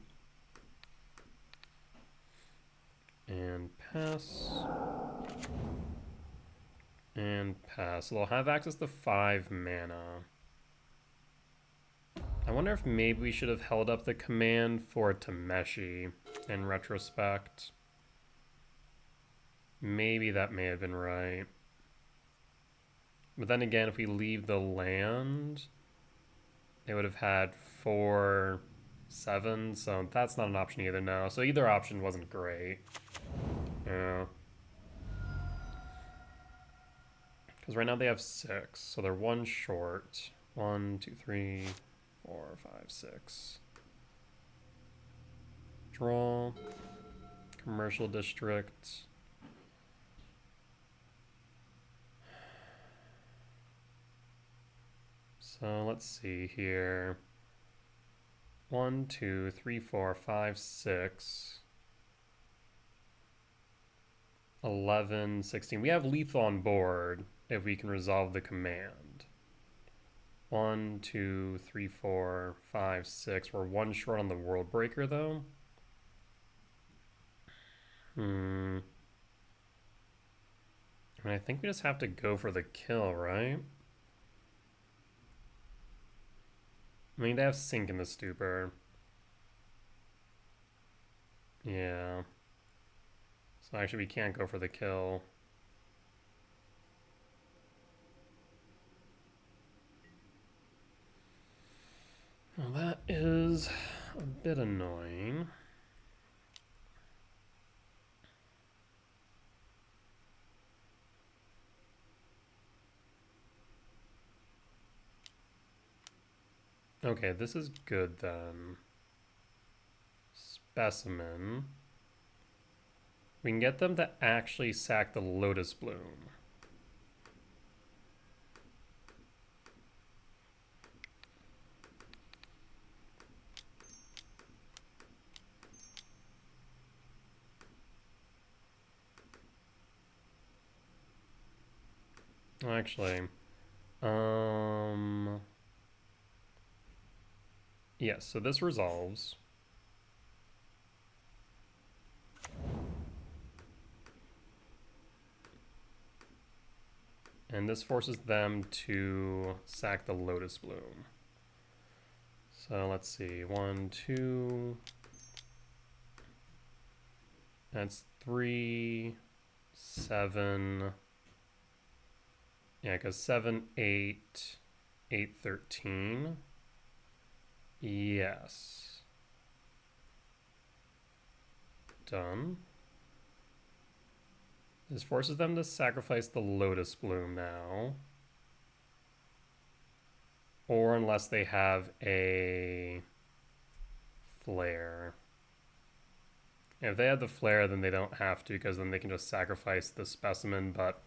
And pass. And pass. So they'll have access to 5 mana. I wonder if maybe we should have held up the command for Tameshi in retrospect. Maybe that may have been right. But then again, if we leave the land, they would have had 4, 7, so that's not an option either now. So either option wasn't great. Yeah. Because right now they have 6, so they're 1 short. 1, 2, 3, 4, 5, 6. Draw. Commercial district. So let's see here. 1, 2, 3, 4, 5, 6. 11, 16. We have lethal on board if we can resolve the command. 1, 2, 3, 4, 5, 6. We're 1 short on the World Breaker, though. I mean, I think we just have to go for the kill, right? I mean, they have Sink in the Stupor. Yeah. So actually, we can't go for the kill. Well, that is a bit annoying. Okay, this is good then. Specimen. We can get them to actually sack the Lotus Bloom. Actually, yes, so this resolves. And this forces them to sack the Lotus Bloom. So let's see, 1, 2, that's 3, 7, yeah, because 7, 8, 8, 13. Yes. Done. This forces them to sacrifice the Lotus Bloom now. Or unless they have a Flare. If they have the Flare, then they don't have to, because then they can just sacrifice the Specimen, but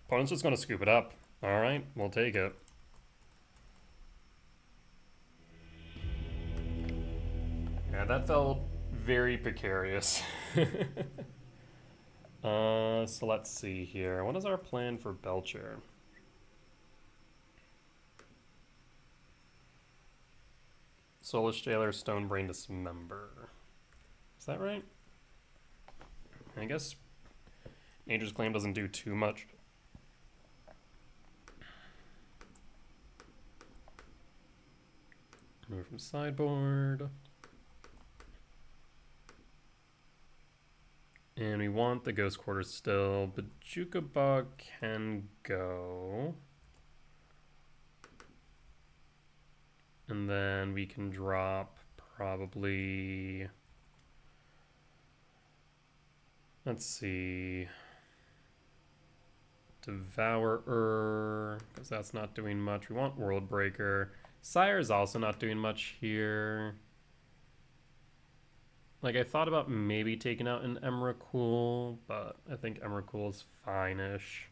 opponent's just going to scoop it up. Alright, we'll take it. Yeah, that felt very precarious. So let's see here. What is our plan for Blecher? Soulless Jailer, Stonebrain, Dismember. Is that right? I guess Nature's Claim doesn't do too much. Remove from sideboard. And we want the Ghost Quarter still. Bajuka Bog can go. And then we can drop probably... Let's see... Devourer, because that's not doing much. We want World Breaker. Sire is also not doing much here. Like, I thought about maybe taking out an Emrakul, but I think Emrakul is fine-ish.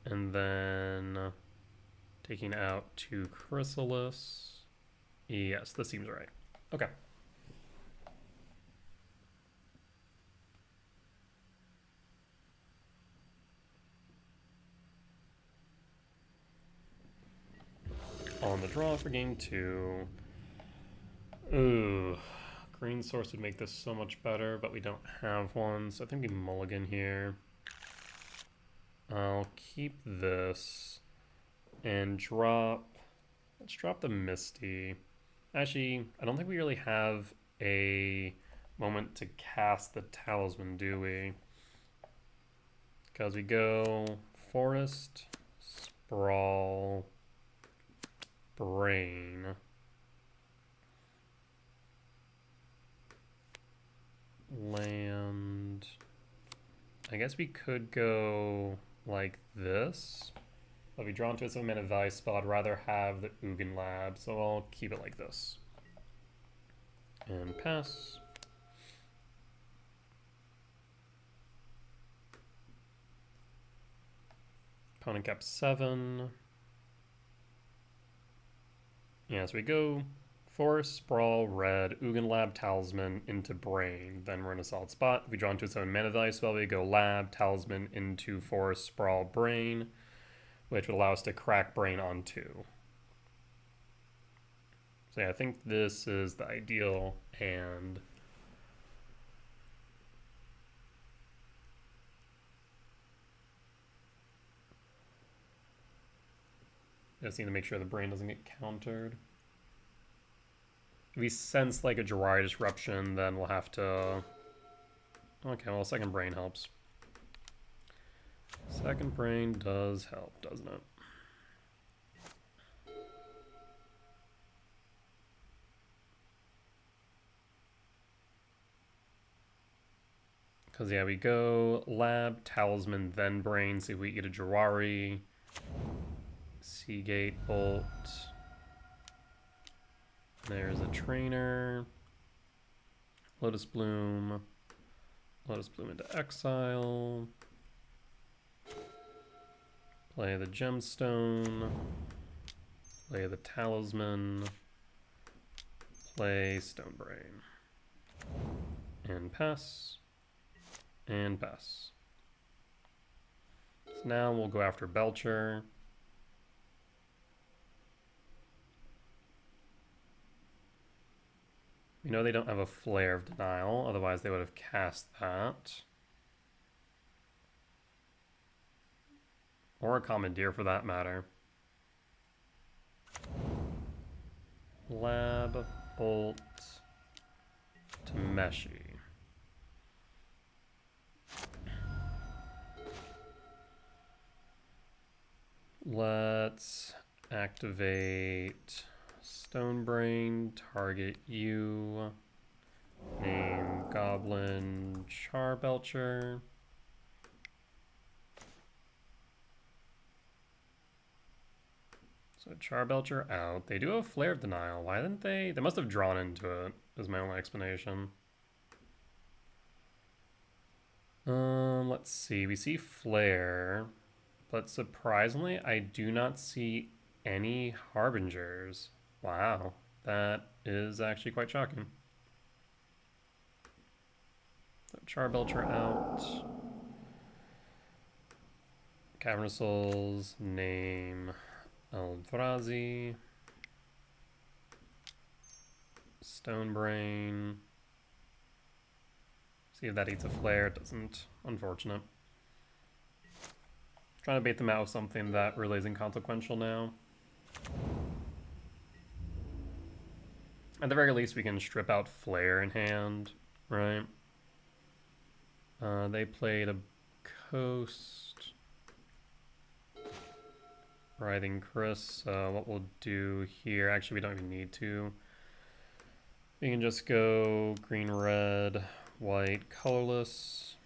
And then taking out 2 Chrysalis. Yes, this seems right. Okay. On the draw for game 2. Ooh. Green source would make this so much better, but we don't have one, so I think we mulligan here. I'll keep this and drop... Let's drop the Misty. Actually, I don't think we really have a moment to cast the Talisman, do we? Because we go Forest, Sprawl, Brain. Land. I guess we could go like this. But if we draw into a 7-mana value spell, I'd rather have the Ugin Lab, so I'll keep it like this. And pass. Opponent cap 7. Yeah, so we go Forest, Sprawl, Red, Ugin Lab, Talisman into Brain. Then we're in a solid spot. If we draw into a 7-mana value spell, we go Lab, Talisman into Forest, Sprawl, Brain, which would allow us to crack Brain on 2. So yeah, I think this is the ideal, and I just need to make sure the Brain doesn't get countered. If we sense like a Dry Disruption, then we'll have to... Okay, well, second Brain helps. Second Brain does help, doesn't it? Because, yeah, we go Lab, Talisman, then Brain, see if we get a Jawari. Seagate, Bolt. There's a Trainer. Lotus Bloom. Lotus Bloom into exile. Play the Gemstone. Play the Talisman. Play Stonebrain. And pass. And pass. So now we'll go after Belcher. We know they don't have a Flare of Denial, otherwise they would have cast that. Or a Commandeer for that matter. Lab, Bolt, Tameshi. Let's activate Stonebrain, target you, name Goblin Charbelcher. So Charbelcher out. They do have Flare of Denial. Why didn't they? They must have drawn into it, is my only explanation. Let's see. We see Flare, but surprisingly, I do not see any Harbingers. Wow, that is actually quite shocking. So Charbelcher out. Cavernous Souls, name Eldrazi. Stonebrain. See if that eats a Flare. It doesn't. Unfortunate. Trying to bait them out with something that really is inconsequential now. At the very least, we can strip out Flare in hand, right? They played a Coast. Writhing Chris. What we'll do here, actually we don't even need to. We can just go green, red, white, colorless.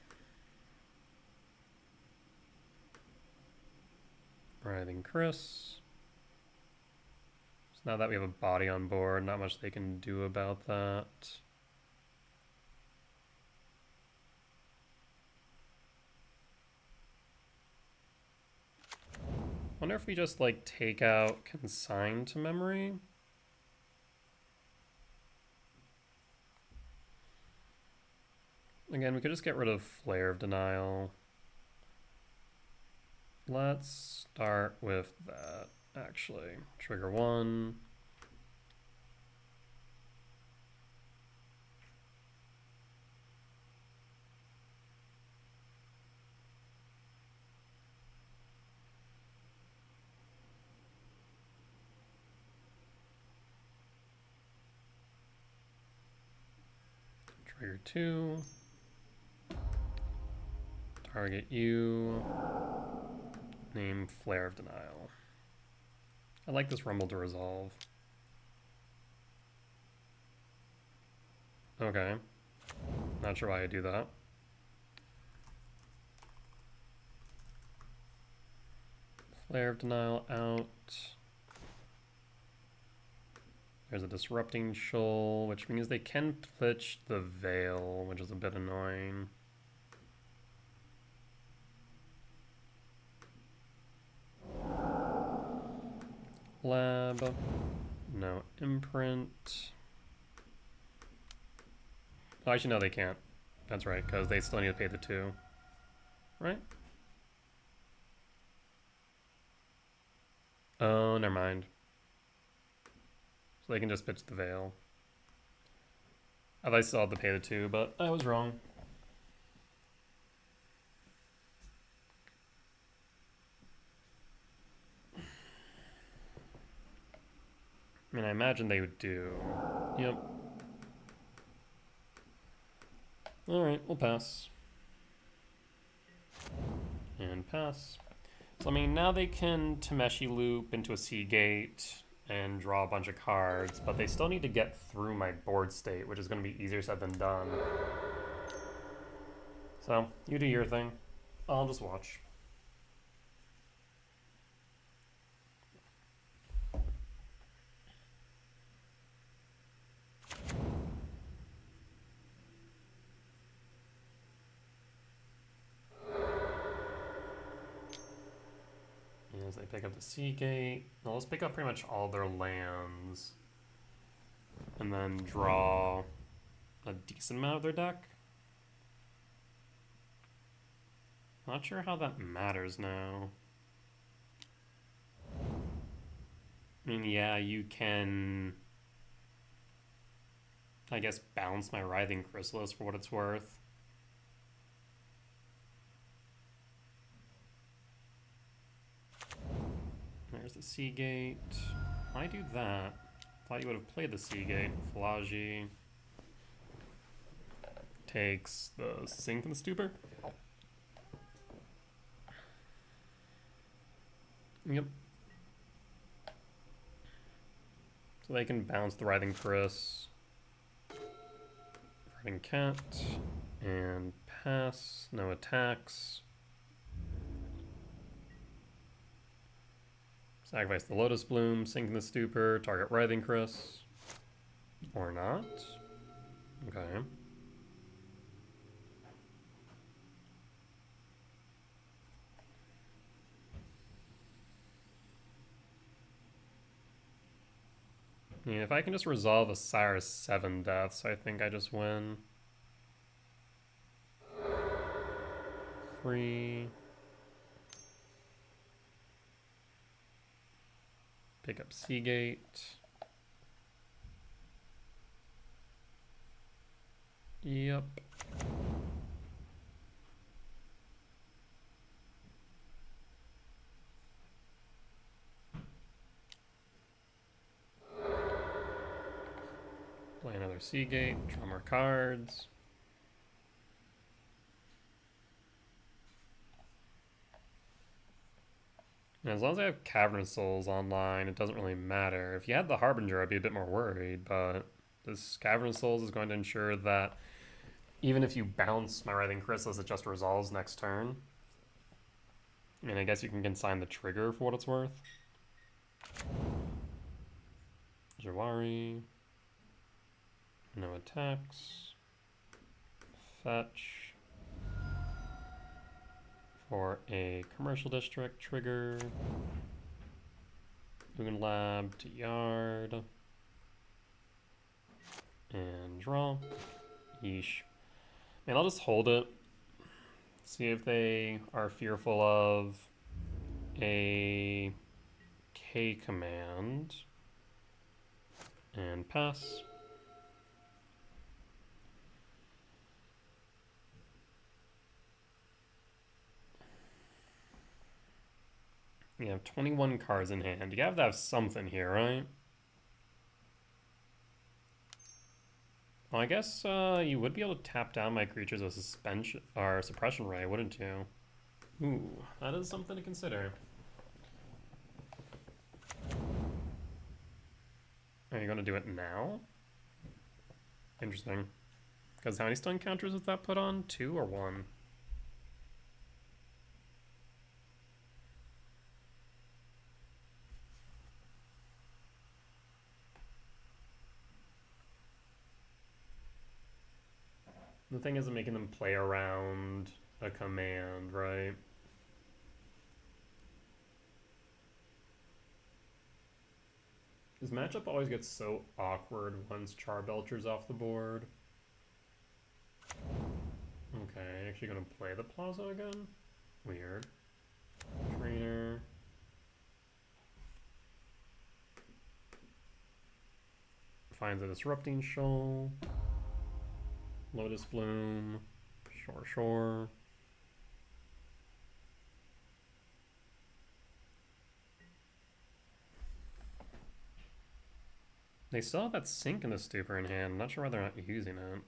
Writhing Chris. So now that we have a body on board, not much they can do about that. Wonder if we just like take out Consign to Memory. Again, we could just get rid of Flare of Denial. Let's start with that, actually. Trigger 1. Trigger 2. Target you. Name Flare of Denial. I like this Rumble to resolve. Okay. Not sure why I do that. Flare of Denial out. There's a Disrupting Shoal, which means they can pitch the Veil, which is a bit annoying. Lab. No imprint. Oh, actually, no, they can't. That's right, because they still need to pay the 2. Right? Oh, never mind. So they can just pitch the Veil. I thought I still had to pay the 2, but I was wrong. I mean, I imagine they would do. Yep. Alright, we'll pass. And pass. So, I mean, now they can Tameshi loop into a Seagate and draw a bunch of cards, but they still need to get through my board state, which is going to be easier said than done. So, you do your thing. I'll just watch. As they pick up the Seagate, well, let's pick up pretty much all their lands and then draw a decent amount of their deck. Not sure how that matters now. I mean, yeah, you can, I guess, bounce my Writhing Chrysalis for what it's worth. There's the Seagate. Why do that? Thought you would have played the Seagate. Flaji takes the Sink and the Stupor. Yep. So they can bounce the Writhing Chris, Writhing Cat, and pass. No attacks. Sacrifice the Lotus Bloom, Sink in the Stupor, target Writhing Chris. Or not. Okay. Yeah, if I can just resolve a Cyrus 7 deaths, I think I just win. 3. Pick up Seagate. Yep. Another Seagate, draw more cards. And as long as I have Cavernous Souls online, it doesn't really matter. If you had the Harbinger, I'd be a bit more worried, but this Cavernous Souls is going to ensure that even if you bounce my Writhing Chrysalis, it just resolves next turn. And I guess you can consign the trigger for what it's worth. Jawari. No attacks. Fetch. For a commercial district trigger. Ugin Lab to Yard. And draw. Yeesh. And I'll just hold it. See if they are fearful of a K command. And pass. You have 21 cards in hand. You have to have something here, right? Well, I guess you would be able to tap down my creatures with suspension or suppression ray, wouldn't you? Ooh, that is something to consider. Are you going to do it now? Interesting. Because how many stun counters does that put on? 2 or 1? The thing isn't making them play around a command, right? This matchup always gets so awkward once Charbelcher's off the board. Okay, actually gonna play the Plaza again? Weird. Trainer. Finds a Disrupting Shoal. Lotus Bloom. Sure. They still have that Sink in the Stupor in hand. I'm not sure why they're not using it.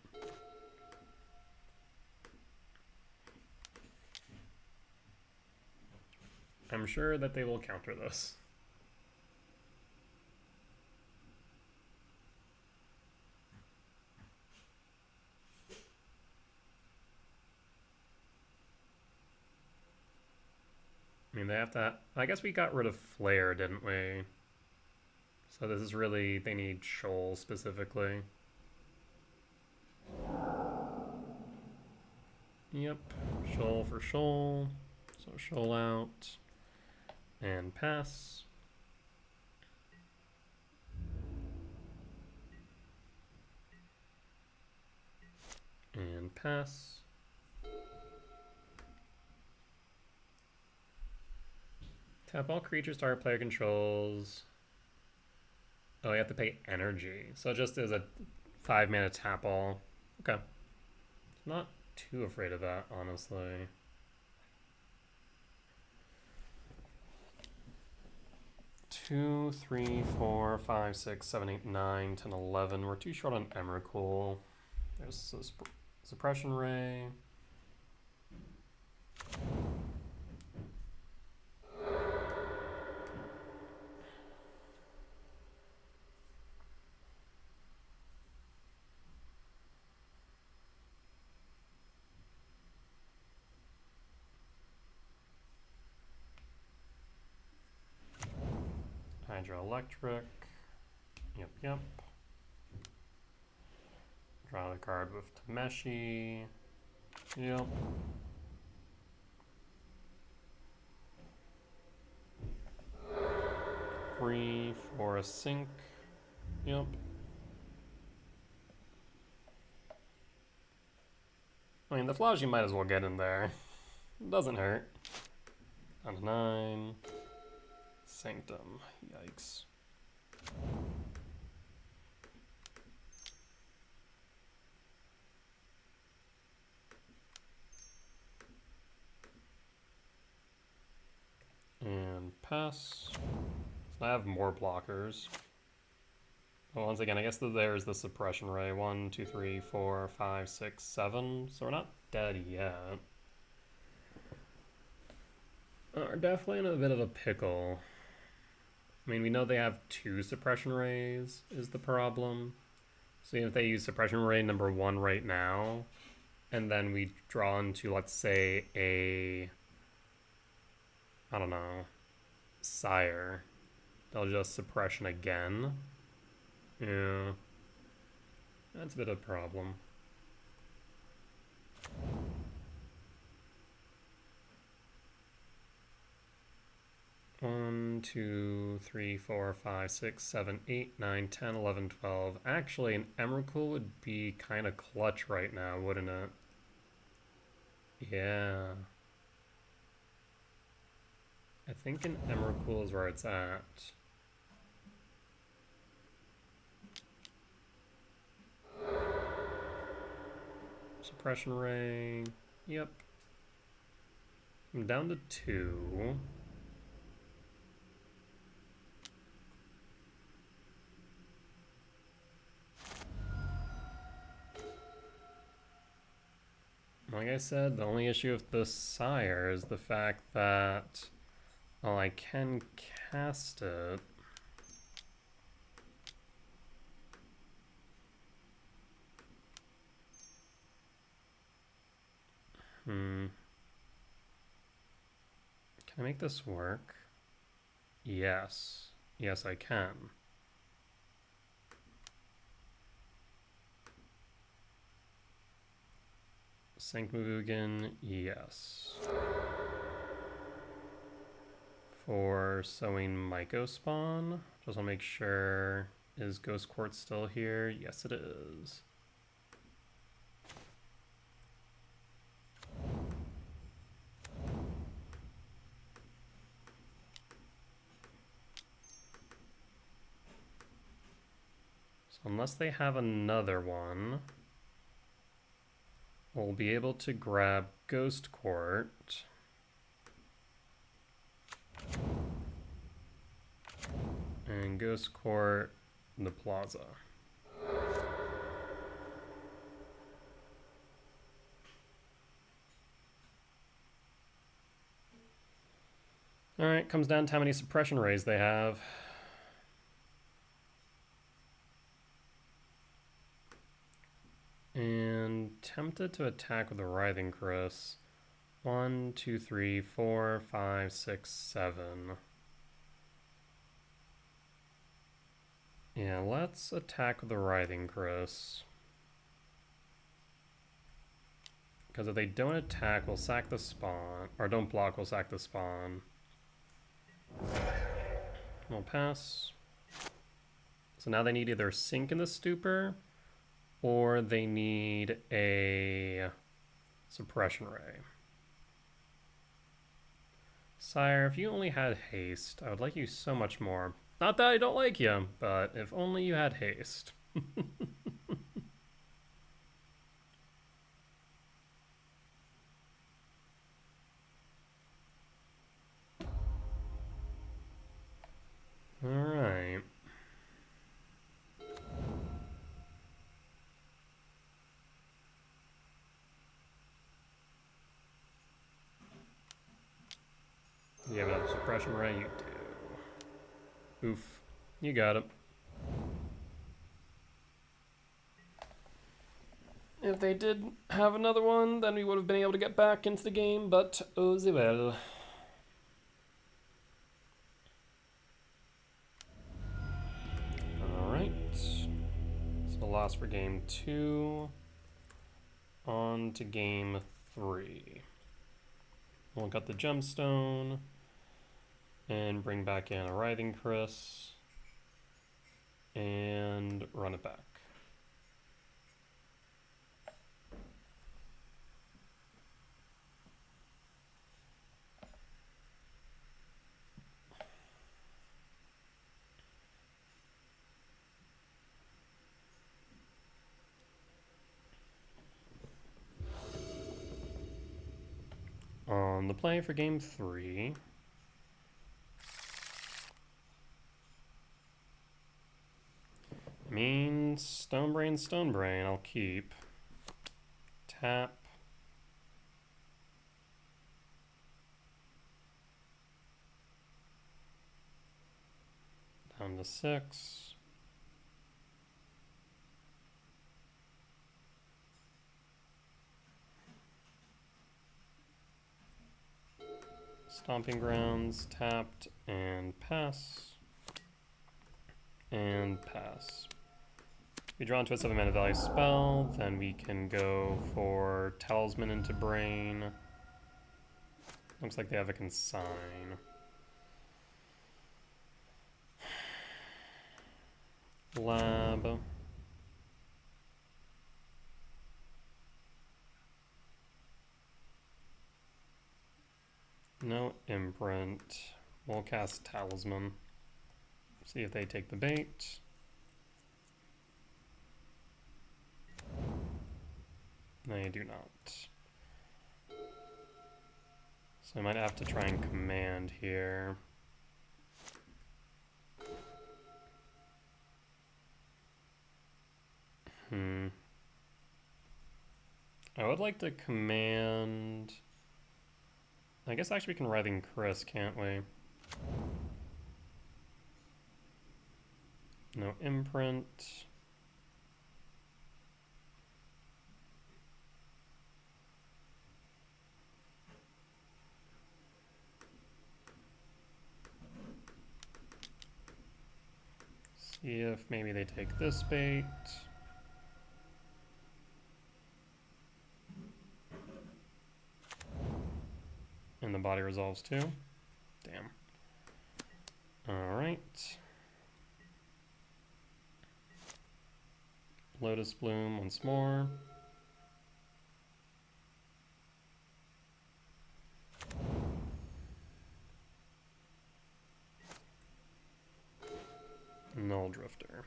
I'm sure that they will counter this. I mean, they have to... I guess we got rid of Flare, didn't we? So this is really... They need Shoal specifically. Yep. Shoal for Shoal. So Shoal out. And pass. And pass. Tap all creatures target player controls. Oh, you have to pay energy. So it just is a 5-mana tap all. Okay. Not too afraid of that, honestly. Two, 3, 4, 5, 6, 7, 8, 9, 10, 11. We're too short on Emrakul. There's Suppression Ray. Hydroelectric. Yep. Draw the card with Tameshi. Yep. Free for a Sink. Yep. I mean, the Flash you might as well get in there. It doesn't hurt. On 9. Sanctum. Yikes. And pass. So I have more blockers. Well, once again, I guess there's the suppression ray. 1, 2, 3, 4, 5, 6, 7. So we're not dead yet. We're definitely in a bit of a pickle. I mean, we know they have 2 suppression rays is the problem. So if they use suppression ray number 1 right now, and then we draw into, let's say, I don't know, Sire, they'll just suppression again. Yeah, that's a bit of a problem. One, 2, 3, 4, 5, 6, 7, 8, 9, 10, 11, 12. Actually, an Emrakul would be kind of clutch right now, wouldn't it? Yeah. I think an Emrakul is where it's at. Suppression ray. Yep. I'm down to 2. Like I said, the only issue with the Sire is the fact that, well, I can cast it. Can I make this work? Yes. Yes, I can. Sankmavugan, yes. For sowing Mycospawn, just want to make sure, is Ghost Quartz still here? Yes, it is. So unless they have another one, we'll be able to grab Ghost Quartz. And Ghost Court, the Plaza. Alright, comes down to how many suppression rays they have. And tempted to attack with a Writhing Chris. 1, 2, 3, 4, 5, 6, 7. Yeah, let's attack with the Writhing Chris. Because if they don't attack, we'll sack the spawn. Or don't block, we'll sack the spawn. We'll pass. So now they need either Sink in the Stupor, or they need a Suppression Ray. Sire, if you only had haste, I would like you so much more. Not that I don't like you, but if only you had haste. Alright. You have another suppression ray? You do. Oof. You got it. If they did have another one, then we would have been able to get back into the game, but oh they well. Alright. So loss for game 2. On to game 3. We'll cut the gemstone and bring back in a Writhing Chris and run it back. On the play for game 3. I mean, Stone Brain, I'll keep. Tap. Down to 6. Stomping Grounds, tapped, and pass. And pass. We draw into a 7-mana value spell, then we can go for Talisman into Brain. Looks like they have a Consign. Lab. No imprint. We'll cast Talisman. See if they take the bait. They do not. So I might have to try and command here. I would like to command... I guess actually we can Writhing Chris, can't we? No imprint. See if maybe they take this bait. And the body resolves too. Damn. Alright. Lotus Bloom once more. Null Drifter.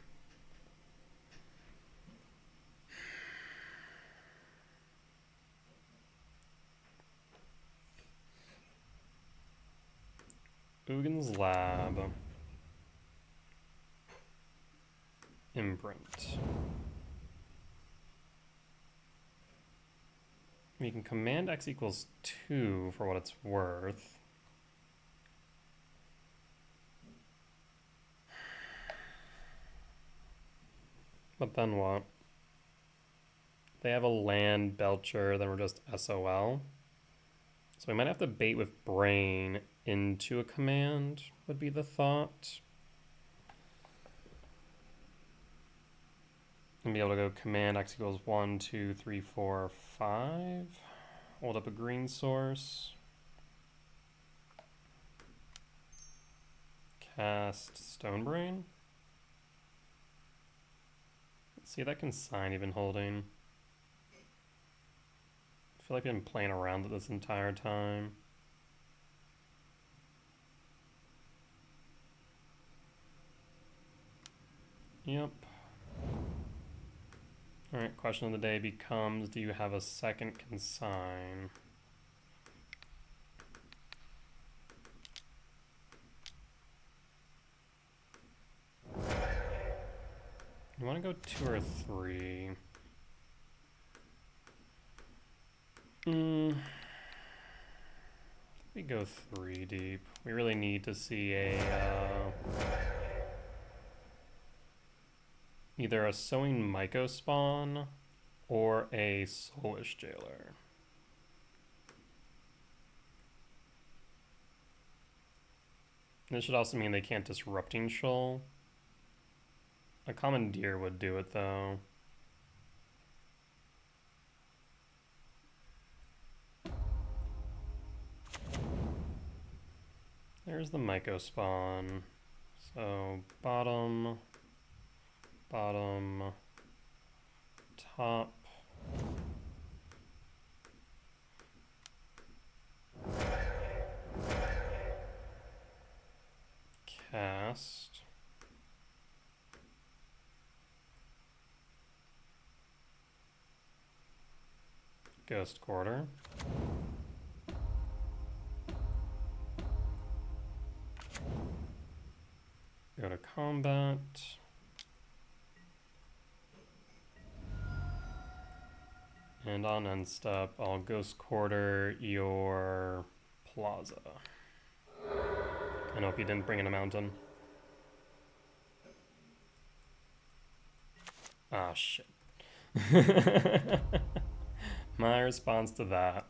Ugin's Lab. Imprint. We can command X equals 2 for what it's worth. But then what? They have a land Belcher, then we're just SOL. So we might have to bait with Brain into a command, would be the thought. And be able to go command X equals 1, 2, 3, 4, 5. Hold up a green source. Cast Stonebrain. Let's see if that Consign even holding. I feel like I've been playing around with this entire time. Yep. Alright, question of the day becomes, do you have a second Consign? You want to go 2 or 3? We go 3 deep. We really need to see a either a Sowing Myco spawn or a Soulish Jailer. This should also mean they can't Disrupting Shoal. A Commandeer would do it though. There's the Myco spawn. So bottom, top. Cast. Ghost Quarter. Go to combat. And on end step, I'll Ghost Quarter your Plaza. I hope you didn't bring in a mountain. Ah, shit. My response to that.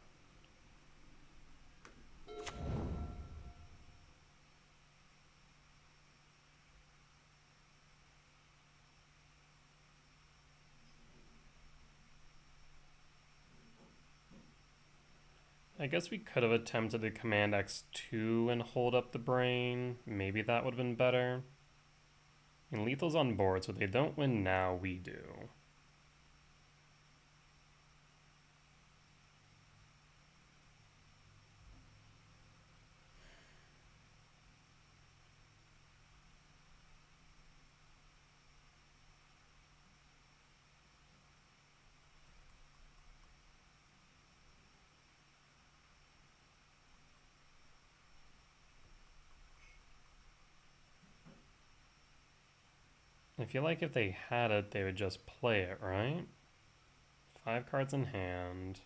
I guess we could have attempted to command X2 and hold up the brain. Maybe that would have been better. And lethal's on board, so they don't win now, we do. I feel like if they had it, they would just play it, right? 5 cards in hand.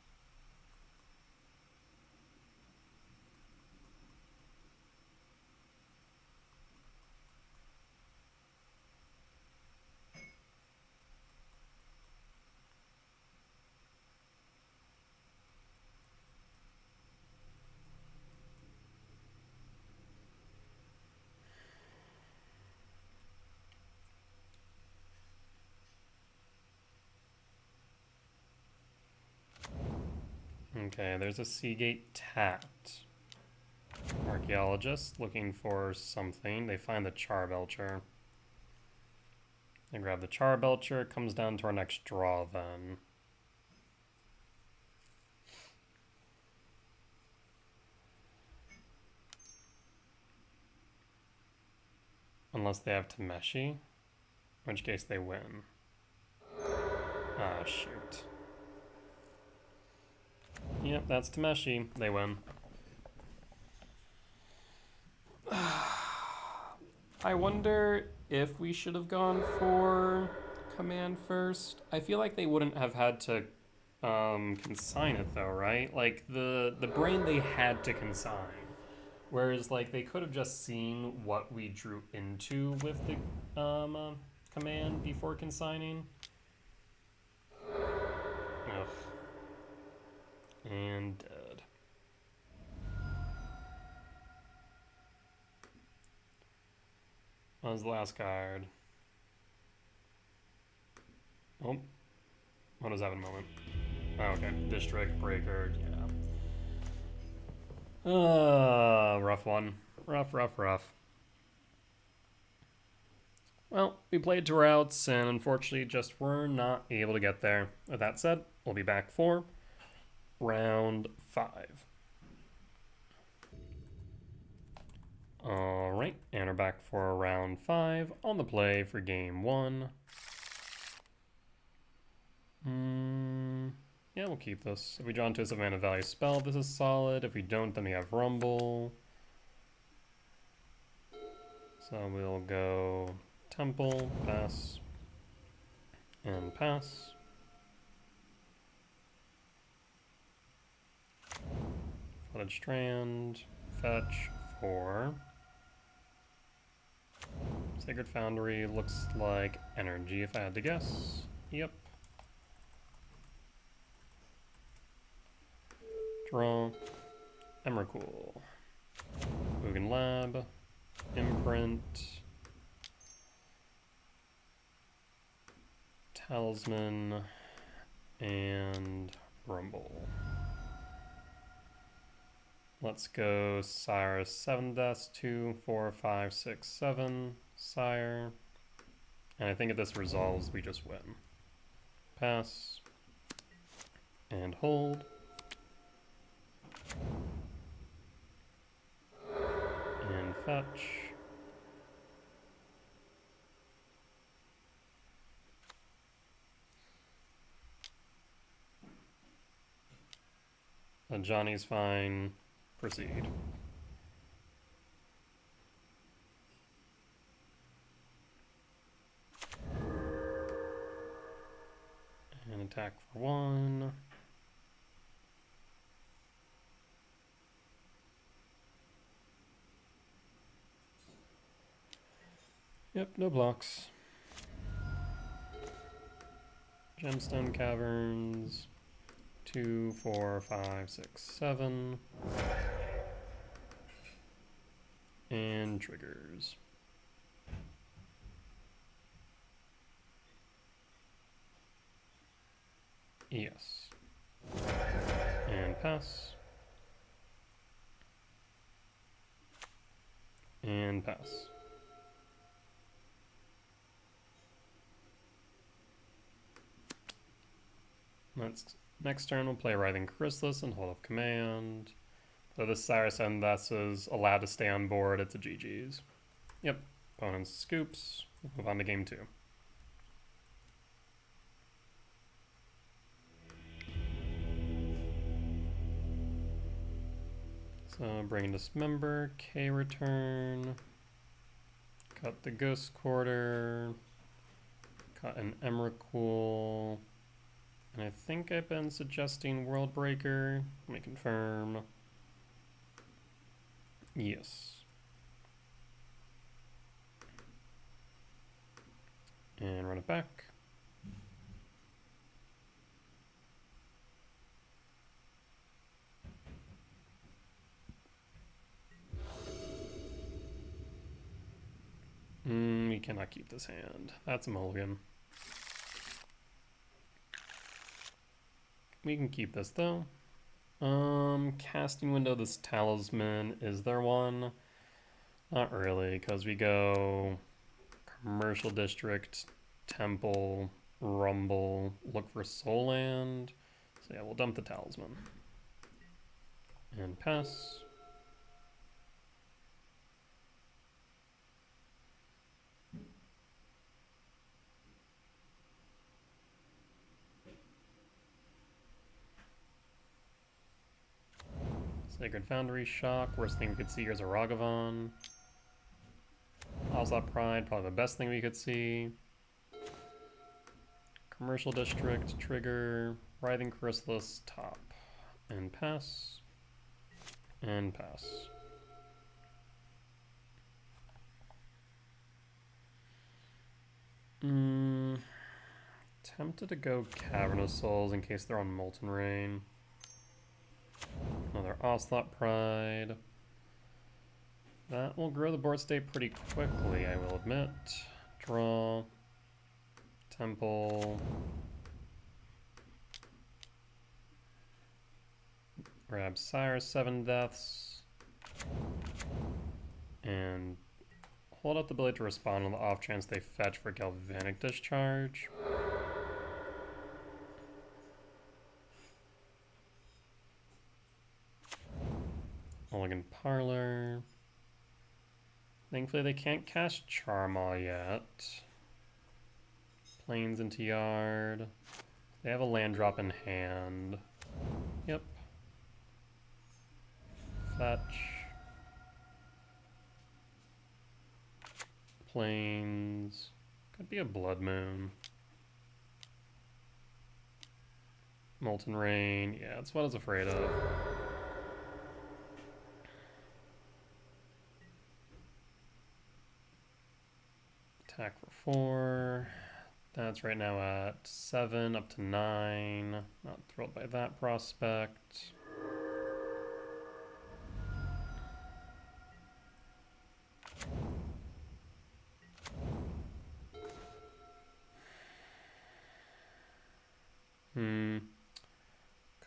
Okay, there's a Seagate Tat. Archaeologist looking for something. They find the Charbelcher. They grab the Charbelcher. It comes down to our next draw then. Unless they have Tameshi, in which case they win. Ah, shoot. Yep, that's Tameshi. They win. I wonder if we should have gone for command first. I feel like they wouldn't have had to consign it though, right? Like the brain they had to consign. Whereas like they could have just seen what we drew into with the command before consigning. Ugh. And dead. That was the last card. Oh. What does that in a moment? Oh, okay. District, Breaker, yeah. Rough one. Rough. Well, we played 2 routes, and unfortunately just were not able to get there. With that said, we'll be back for round 5. Alright, and we're back for round 5 on the play for game 1. Yeah, we'll keep this. If we draw into a 7-mana value spell, this is solid. If we don't, then we have Rumble. So we'll go Temple, pass, and pass. Flooded Strand, fetch 4. Sacred Foundry looks like energy if I had to guess. Yep. Draw. Emrakul. Ugin Lab. Imprint. Talisman. And Rumble. Let's go Sire 7 deaths, 2, 4, 5, 6, 7. Sire. And I think if this resolves, we just win. Pass. And hold. And fetch. Johnny's fine. Proceed. And attack for 1. Yep, no blocks. Gemstone Caverns. 2, 4, 5, 6, 7. And triggers. Yes. And pass. And pass. Next turn we'll play Writhing Chrysalis and hold up command. So this Cyrus and this is allowed to stay on board, it's a GG's. Yep, opponent's scoops. We'll move on to game 2. So bring in Dismember, K return, cut the Ghost Quarter, cut an Emrakul, and I think I've been suggesting World Breaker. Let me confirm. Yes. And run it back. We cannot keep this hand. That's a mulligan. We can keep this though. Casting window, this talisman, is there one? Not really, because we go Commercial District, Temple, Rumble, look for Soul Land. So yeah, we'll dump the talisman. And pass. Sacred Foundry, Shock. Worst thing we could see here is a Ragavan. Alzop Pride, probably the best thing we could see. Commercial District, trigger. Writhing Chrysalis, top. And pass. And pass. Tempted to go Cavernous Souls in case they're on Molten Rain. Another Ocelot Pride. That will grow the board state pretty quickly, I will admit. Draw. Temple. Grab Sire, 7 deaths. And hold up the ability to respond on the off chance they fetch for Galvanic Discharge. Mulligan Parlor. Thankfully they can't cast Charmaw yet. Plains into yard. They have a land drop in hand. Yep. Fetch. Plains. Could be a Blood Moon. Molten Rain. Yeah, that's what I was afraid of. Attack for 4. That's right now at 7, up to 9. Not thrilled by that prospect.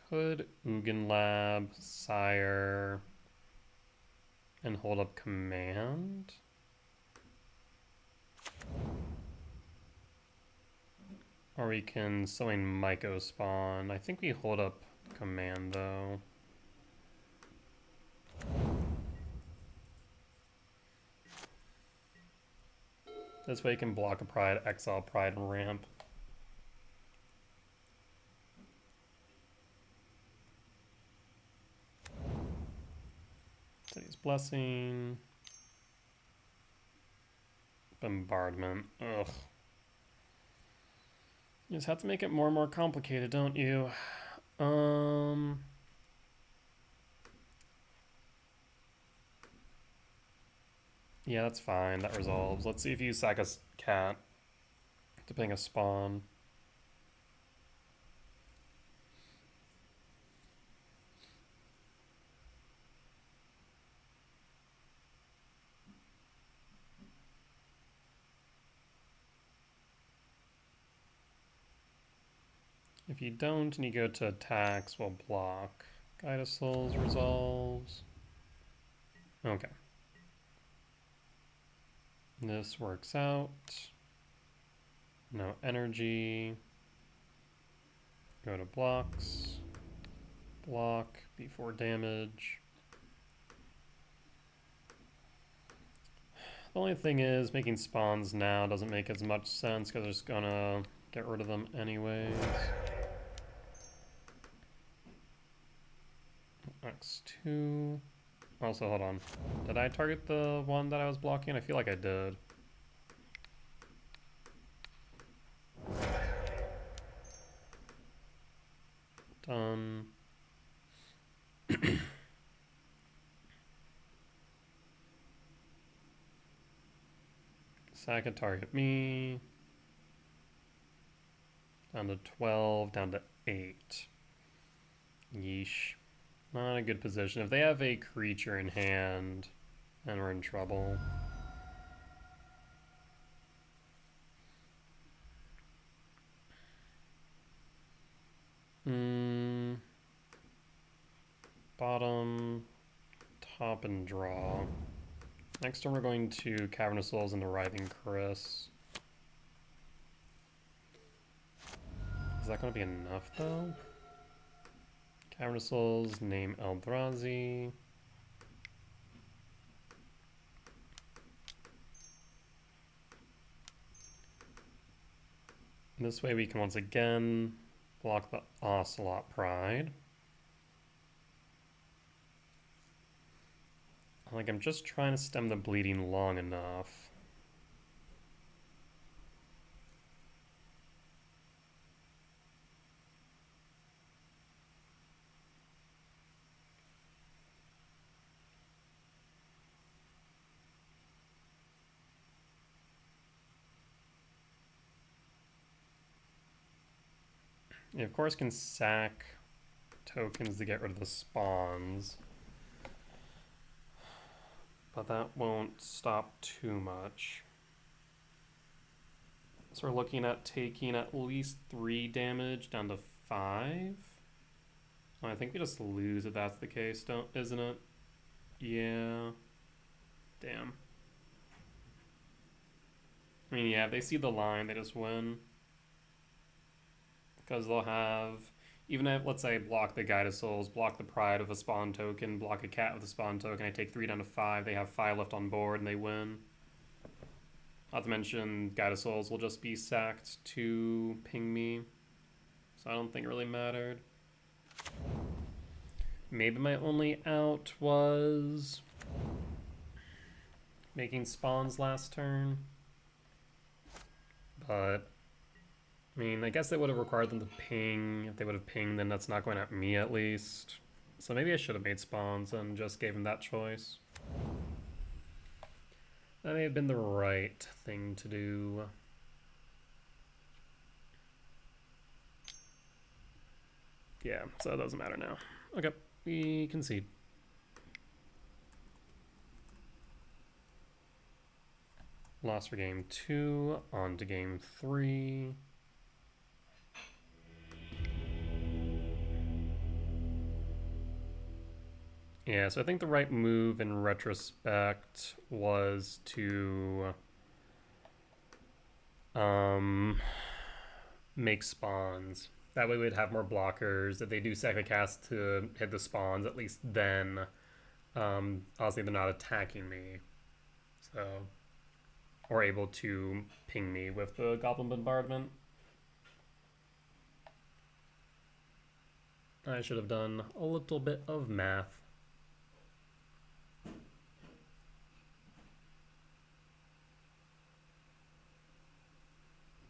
Could Ugin Lab, Sire, and hold up command? Or we can Sowing Myco spawn. I think we hold up command though. This way you can block a Pride, exile Pride, and ramp. City's Blessing. Bombardment. Ugh. You just have to make it more and more complicated, don't you? Yeah, that's fine. That resolves. Let's see if you sack a cat to ping a spawn. If you don't and you go to attacks, we'll block. Guide of Souls resolves. Okay. This works out. No energy. Go to blocks. Block, B4 damage. The only thing is, making spawns now doesn't make as much sense because they're just gonna get rid of them anyways. X2. Also, hold on. Did I target the one that I was blocking? I feel like I did. Done. Sack could target me. Down to 12, down to 8. Yeesh. Not a good position. If they have a creature in hand, then we're in trouble. Bottom, top, and draw. Next turn we're going to Cavern of Souls into Writhing Chris. Is that going to be enough, though? Cavern of Souls, name Eldrazi. This way we can once again block the Ocelot Pride. Like, I'm just trying to stem the bleeding long enough. You, of course, can sack tokens to get rid of the spawns. But that won't stop too much. So we're looking at taking at least 3 damage down to 5. Oh, I think we just lose if that's the case, isn't it? Yeah. Damn. I mean, yeah, if they see the line, they just win. Because they'll have, even if, let's say, block the Guide of Souls, block the Pride with a spawn token, block a cat with a spawn token, I take 3 down to 5, they have 5 left on board, and they win. Not to mention, Guide of Souls will just be sacked to ping me, so I don't think it really mattered. Maybe my only out was making spawns last turn, but I mean, I guess they would have required them to ping. If they would have pinged, then that's not going at me at least. So maybe I should have made spawns and just gave him that choice. That may have been the right thing to do. Yeah, so it doesn't matter now. Okay, we concede. Lost for game 2, on to game 3. Yeah, so I think the right move in retrospect was to make spawns. That way we'd have more blockers. If they do second cast to hit the spawns, at least then, obviously they're not attacking me. So, or able to ping me with the Goblin Bombardment. I should have done a little bit of math.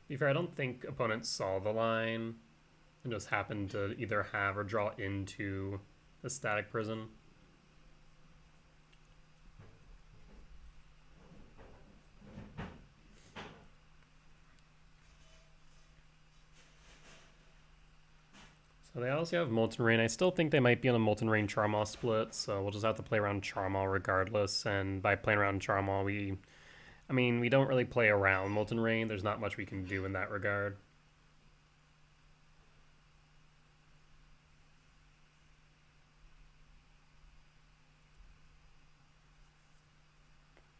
To be fair, I don't think opponents saw the line and just happened to either have or draw into the Static Prison. So they also have Molten Rain. I still think they might be on a Molten Rain Charmaw split, so we'll just have to play around Charmaw regardless. And by playing around Charmaw, we don't really play around Molten Rain. There's not much we can do in that regard.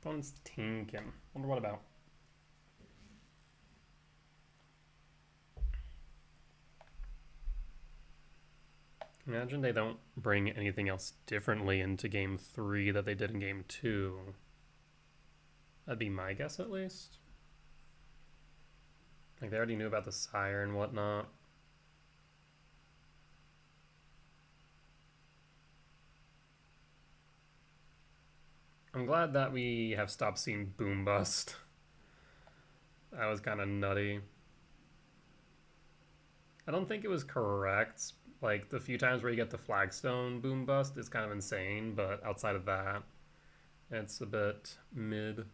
Opponent's Tinkin. Wonder what about. Imagine they don't bring anything else differently into game 3 that they did in game 2. That'd be my guess, at least. Like, they already knew about the Sire and whatnot. I'm glad that we have stopped seeing Boom Bust. That was kind of nutty. I don't think it was correct. Like, the few times where you get the Flagstone Boom Bust is kind of insane, but outside of that, it's a bit mid.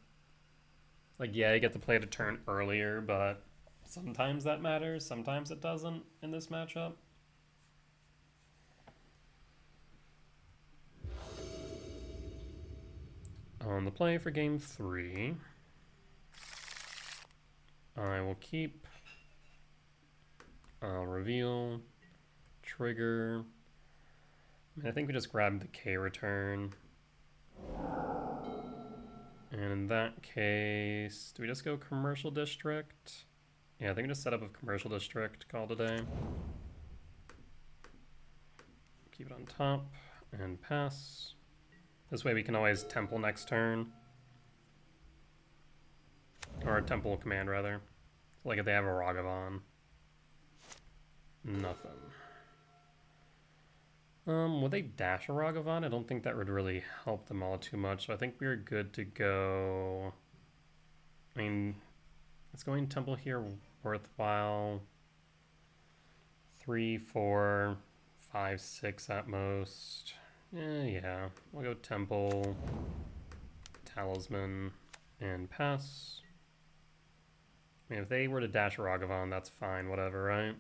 Like, yeah, you get to play it a turn earlier, but sometimes that matters, sometimes it doesn't in this matchup. On the play for game 3, I will keep, I'll reveal, trigger. I think we just grabbed the K return. And in that case, do we just go Commercial District? Yeah, I think we just set up a Commercial District, call today. Keep it on top and pass. This way we can always Temple next turn. Or Temple Command, rather. Like if they have a Ragavan. Nothing. Would they dash a Ragavan? I don't think that would really help them all too much, so I think we're good to go. I mean, is going Temple here worthwhile? 3, 4, 5, 6 at most. Yeah. We'll go Temple, Talisman, and pass. I mean, if they were to dash a Ragavan, that's fine, whatever, right?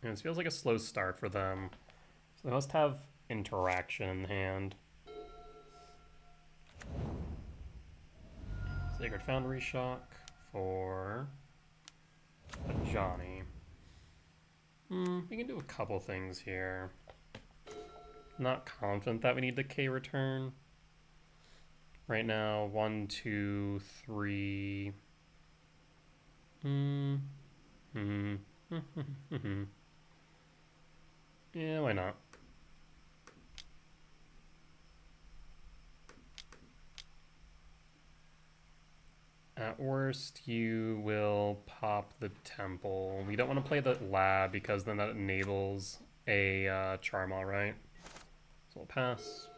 And this feels like a slow start for them. So they must have interaction in hand. Sacred Foundry Shock for a Johnny. We can do a couple things here. Not confident that we need the K return. Right now, 1, 2, 3. Yeah, why not? At worst, you will pop the Temple. We don't want to play the Lab because then that enables a Charmaw, right? So we'll pass.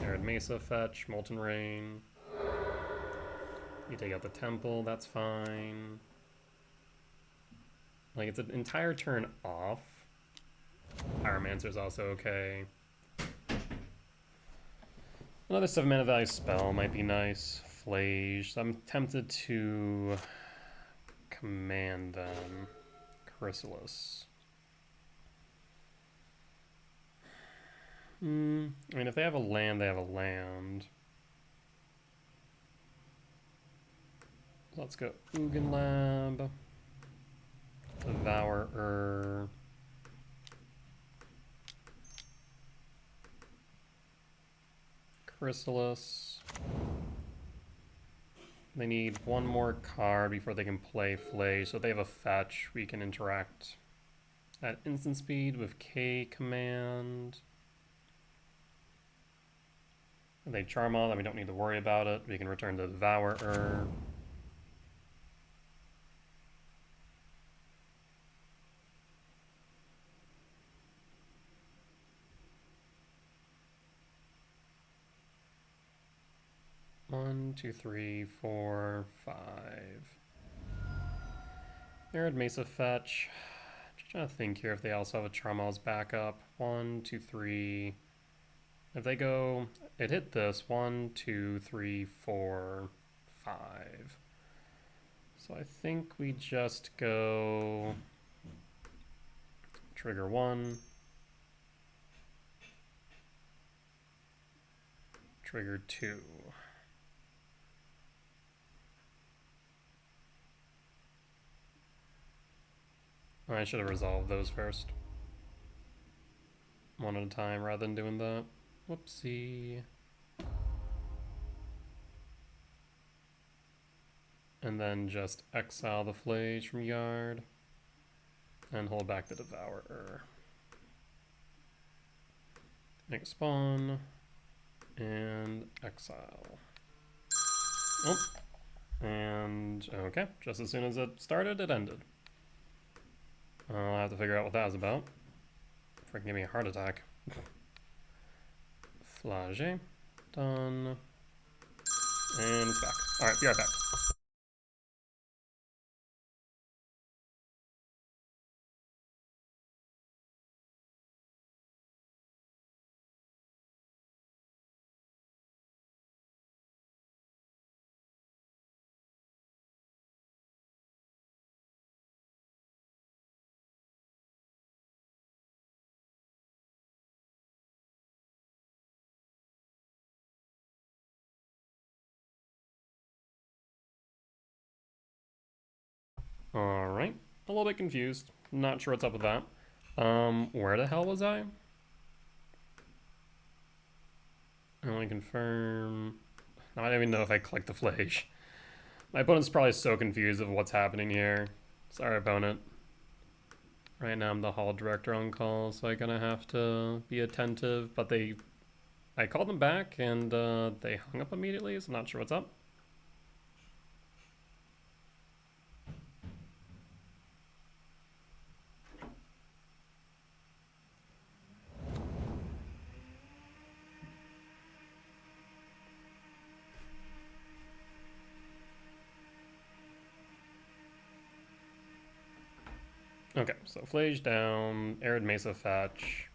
Arid Mesa fetch, Molten Rain. You take out the Temple, that's fine. Like, it's an entire turn off. Pyromancer's also okay. Another 7-mana value spell might be nice. Flage. So I'm tempted to command them. Chrysalis. I mean, if they have a land, they have a land. Let's go Ugin Lab. Devourer. Chrysalis. They need one more card before they can play Flage. So if they have a fetch, we can interact at instant speed with K command. If they Charmaw, then we don't need to worry about it. We can return the Devourer. One, two, three, four, 5. Arid Mesa fetch. Just trying to think here if they also have a Charmaw's backup. 1, 2, 3. If they go, it hit this 1, 2, 3, 4, 5. So I think we just go trigger 1, trigger 2. I should have resolved those first. One at a time rather than doing that. Whoopsie. And then just exile the Flage from yard and hold back the Devourer. Make spawn and exile. Oh, and okay, just as soon as it started, it ended. I'll have to figure out what that was about. Freaking give me a heart attack. Flage, done. And it's back. Alright, be right back. Alright, a little bit confused. Not sure what's up with that. Where the hell was I? I only confirm. Now I don't even know if I clicked the Flage. My opponent's probably so confused of what's happening here. Sorry, opponent. Right now I'm the hall director on call, so I'm gonna have to be attentive. But I called them back and they hung up immediately, so I'm not sure what's up. Okay, so Flage down, Arid Mesa fetch.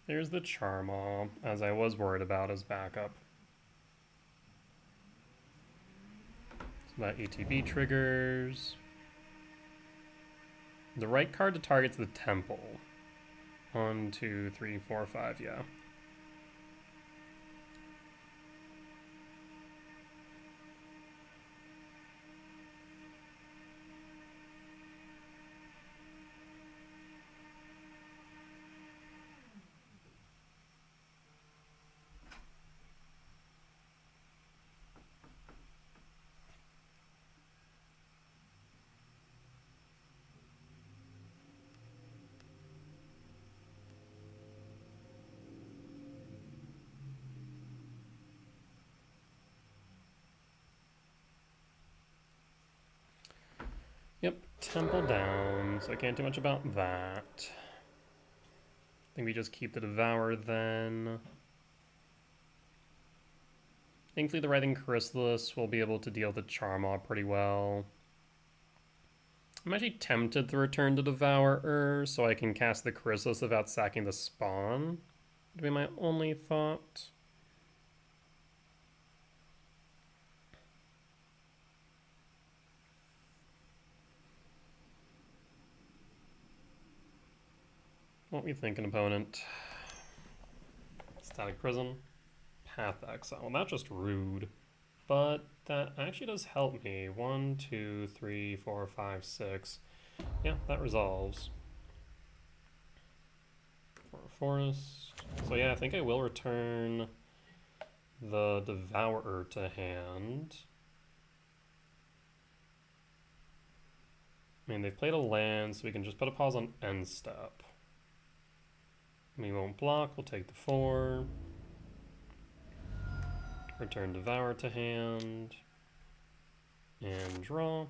There's the Charmaw, as I was worried about as backup. So that ETB triggers. The right card to target's the Temple. 1, 2, 3, 4, 5, yeah. Yep, Temple down, so I can't do much about that. I think we just keep the Devour then. Thankfully the Writhing Chrysalis will be able to deal with the Charmaw pretty well. I'm actually tempted to return to Devourer so I can cast the Chrysalis without sacking the spawn. Would be my only thought. What are you thinking, opponent? Static Prison. Path Exile. Well, that's just rude. But that actually does help me. 1, 2, 3, 4, 5, 6. Yeah, that resolves. For a forest. So yeah, I think I will return the Devourer to hand. I mean, they've played a land, so we can just put a pause on end step. We won't block, we'll take the 4. Return Devour to hand. And draw.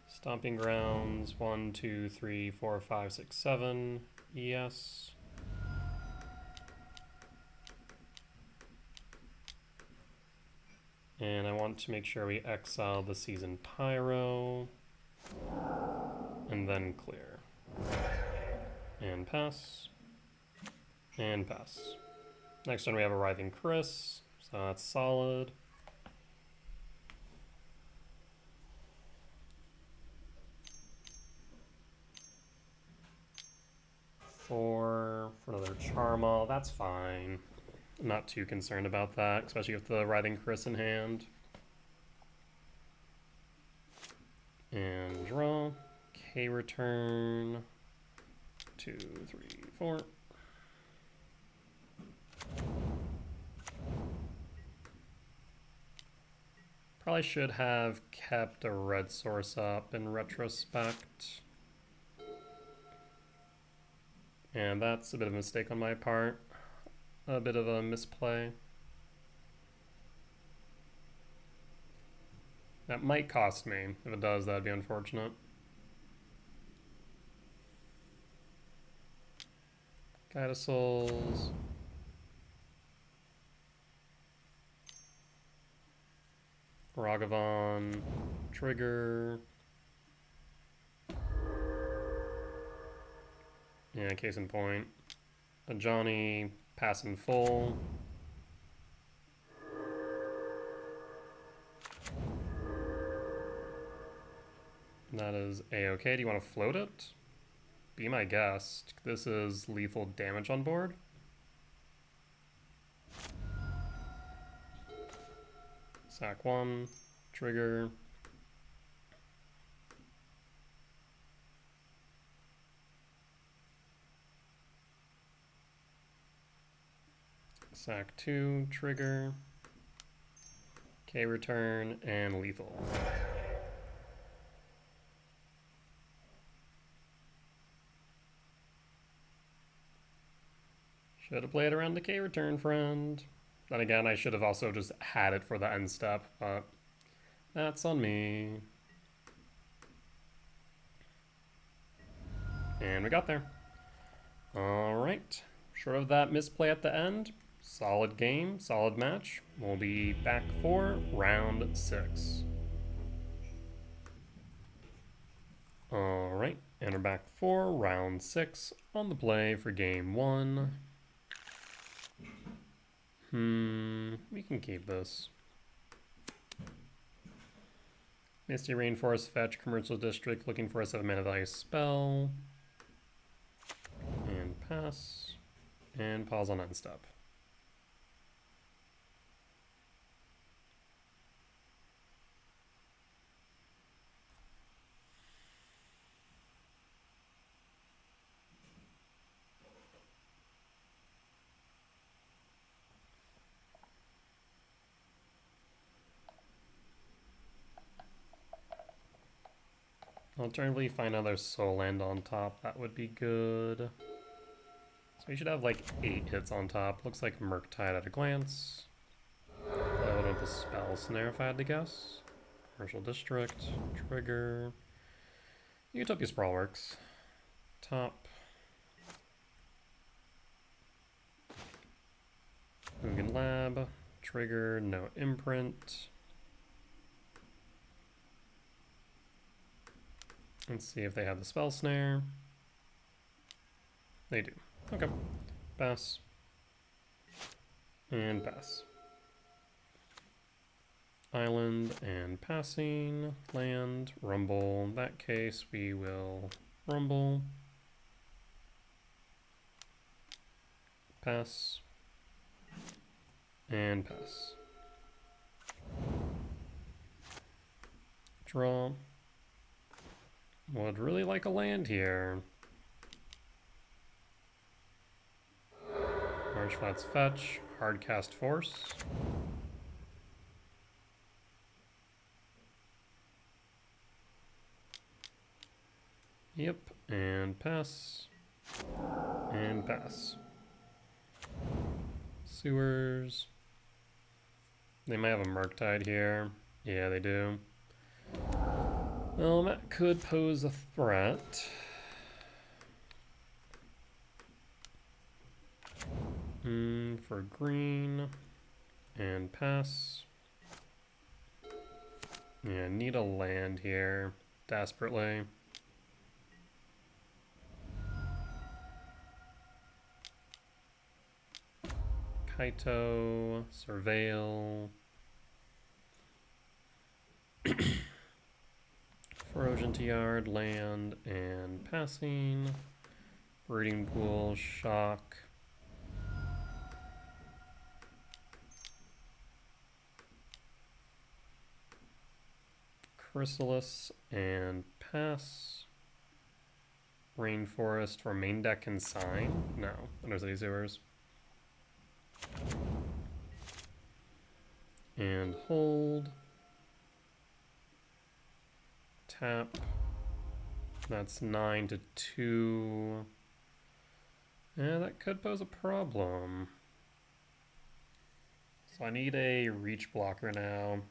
Stomping Grounds, 1, 2, 3, 4, 5, 6, 7. Yes. And I want to make sure we exile the Seasoned Pyro. And then clear. And pass. And pass. Next turn we have a Writhing Chris, so that's solid. Four for another Charmal, that's fine. I'm not too concerned about that, especially with the Writhing Chris in hand. And draw. K return. 2, 3, 4. Probably should have kept a red source up in retrospect. And that's a bit of a mistake on my part. A bit of a misplay. That might cost me. If it does, that'd be unfortunate. Guide of Souls. Ragavan. Trigger. Yeah, case in point. A Johnny, pass in full. That is A-okay. Do you want to float it? Be my guest. This is lethal damage on board. Sack 1, trigger. Sack 2, trigger. K return, and lethal. Should have played around the K return, friend. Then again, I should have also just had it for the end step, but that's on me. And we got there. All right. Short of that misplay at the end, solid game, solid match. We'll be back for round 6. All right, and we're back for round 6 on the play for game 1. We can keep this. Misty Rainforest, fetch, Commercial District, looking for a 7-mana value spell. And pass. And pause on end step. Alternatively, find another soul land on top. That would be good. So we should have like 8 hits on top. Looks like Murktide at a glance. That would have the spell snare if I had to guess. Commercial District, trigger. Utopia Sprawl works. Top. Ugin Lab, trigger, no imprint. Let's see if they have the spell snare. They do. Okay. Pass. And pass. Island and passing. Land. Rumble. In that case, we will rumble. Pass. And pass. Draw. Would really like a land here. Orange Flats fetch, hard cast force. Yep, and pass. And pass. Sewers. They might have a Murktide here. Yeah, they do. Well, that could pose a threat. For green and pass. Yeah, need a land here, desperately. Kaito, Surveil. Erosion to yard, land, and passing. Breeding pool, shock. Chrysalis and pass. Rainforest for main deck and sign? No, Eldrazi sewers. And hold. Tap. That's 9 to 2. Yeah, that could pose a problem. So I need a reach blocker now.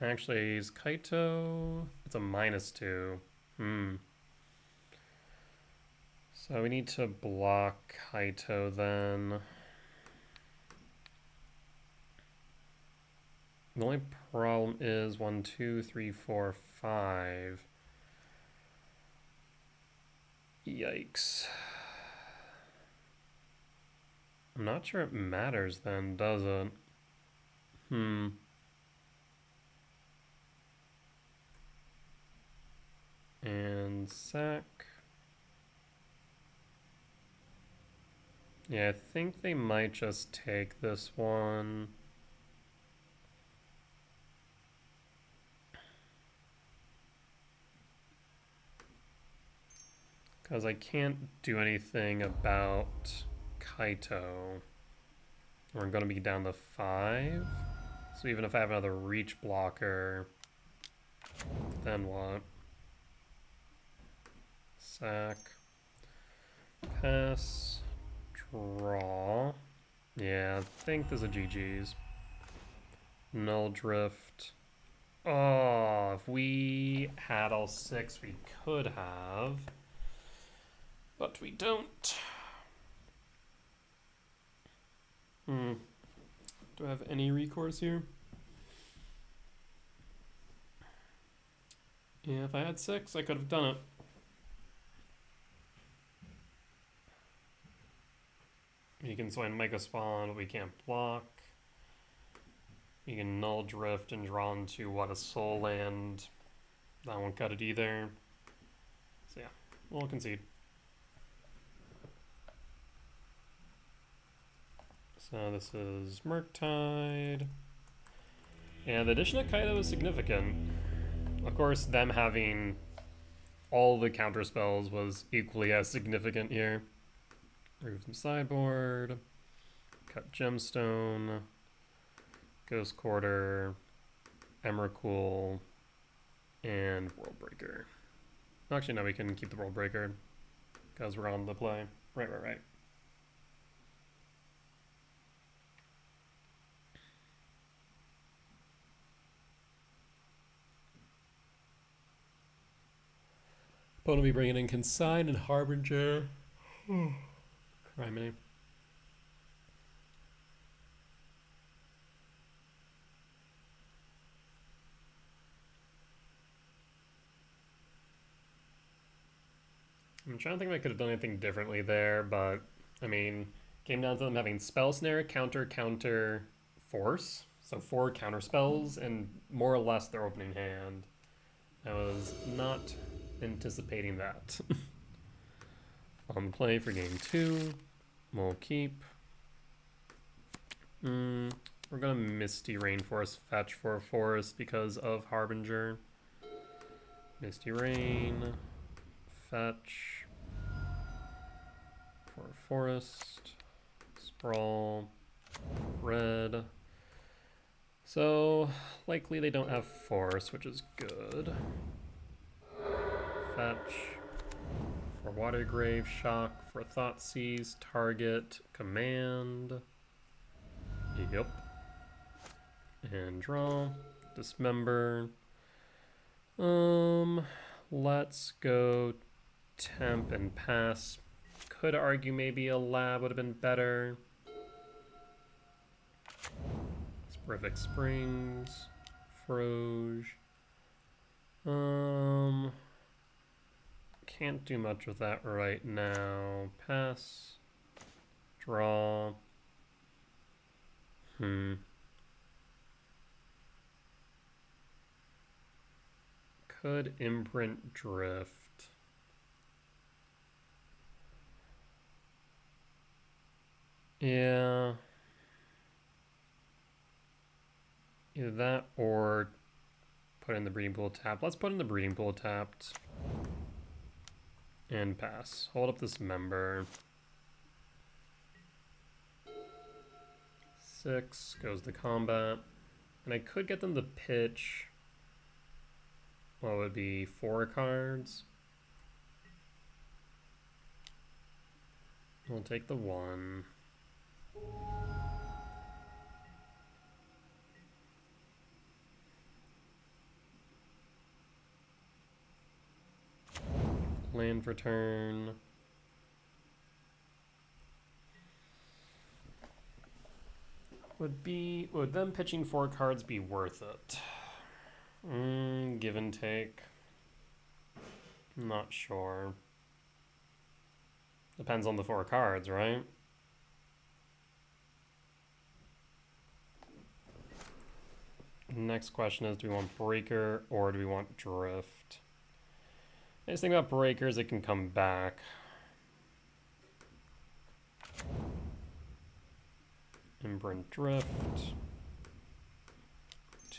Actually, is Kaito? It's a -2. So we need to block Kaito then. The only problem is 1, 2, 3, 4, 5. Yikes. I'm not sure it matters then, does it? And sack. Yeah, I think they might just take this one. Because I can't do anything about Kaito. We're going to be down to 5. So even if I have another reach blocker, then what? Sack. Pass. Draw. Yeah, I think there's a GG's. Null Drift. Oh, if we had all 6, we could have. But we don't. Do I have any recourse here? Yeah, if I had 6, I could have done it. You can swing Mega Spawn, but we can't block. You can Null Drift and draw into, what, a Soul Land. That won't cut it either. So yeah, we'll concede. So this is Murktide. And the addition of Kaito is significant. Of course, them having all the counter spells was equally as significant here. Remove some sideboard. Cut Gemstone. Ghost Quarter. Emrakul. And Worldbreaker. Actually, no, we can keep the Worldbreaker because we're on the play. Right. Opponent will be bringing in Consign and Harbinger. Criminy. I'm trying to think if I could have done anything differently there, but I mean, came down to them having Spell Snare, Counter, Force. So 4 counter spells and more or less their opening hand. I was not anticipating that. On play for game 2. We'll keep. We're gonna Misty Rainforest fetch for a forest because of Harbinger. Misty Rain. Fetch. For a forest. Sprawl. Red. So likely they don't have force, which is good. Fetch. For Watergrave, shock. For Thoughtseize, target, command. Yep. And draw. Dismember. Let's go temp and pass. Could argue maybe a lab would have been better. Sperific Springs. Froge. Can't do much with that right now. Pass. Draw. Could imprint Drift. Yeah. Either that or put in the breeding pool tapped. Let's put in the breeding pool tapped. And pass. Hold up this member. 6 goes to combat. And I could get them to pitch. What would be 4 cards? We'll take the 1. Land for turn. Would them pitching 4 cards be worth it? Give and take. Not sure. Depends on the 4 cards, right? Next question is, do we want Breaker or do we want Drift? I just think about Breakers, it can come back. Imprint Drift.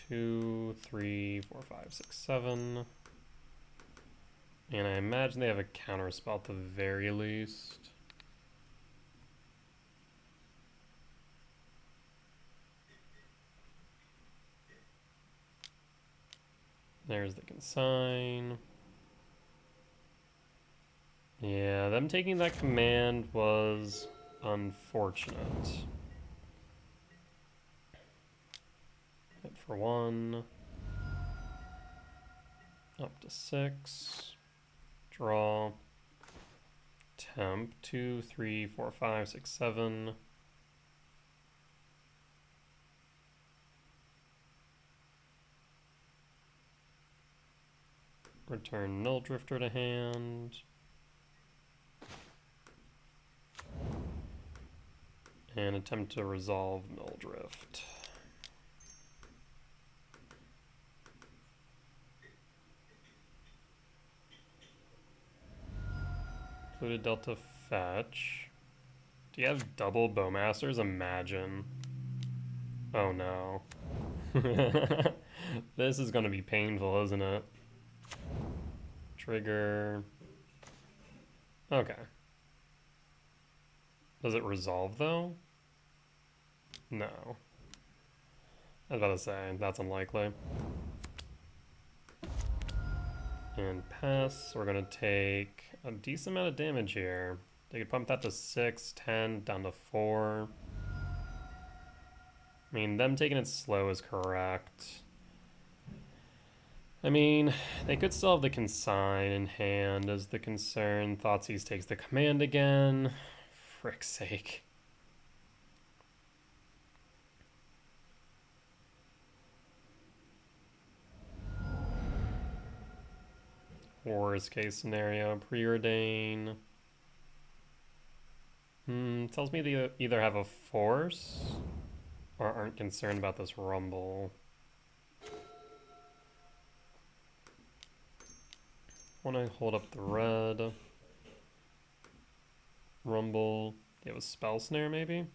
2, 3, 4, 5, 6, 7. And I imagine they have a counter spell at the very least. There's the consign. Yeah, them taking that command was unfortunate. Hit for 1. Up to 6. Draw. Temp. 2, 3, 4, 5, 6, 7. Return Null Drifter to hand. And attempt to resolve Null Drift. Included Delta Fetch. Do you have double Bowmasters? Imagine. Oh no. This is going to be painful, isn't it? Trigger. Okay. Does it resolve though? No. I was about to say, that's unlikely. And pass, we're gonna take a decent amount of damage here. They could pump that to 6, 10, down to 4. I mean, them taking it slow is correct. I mean, they could still have the consign in hand as the concern. Thoughtseize takes the command again. Frick's sake. Worst case scenario, preordain. Tells me they either have a force or aren't concerned about this rumble. Want to hold up the red. Rumble. It was Spell Snare maybe?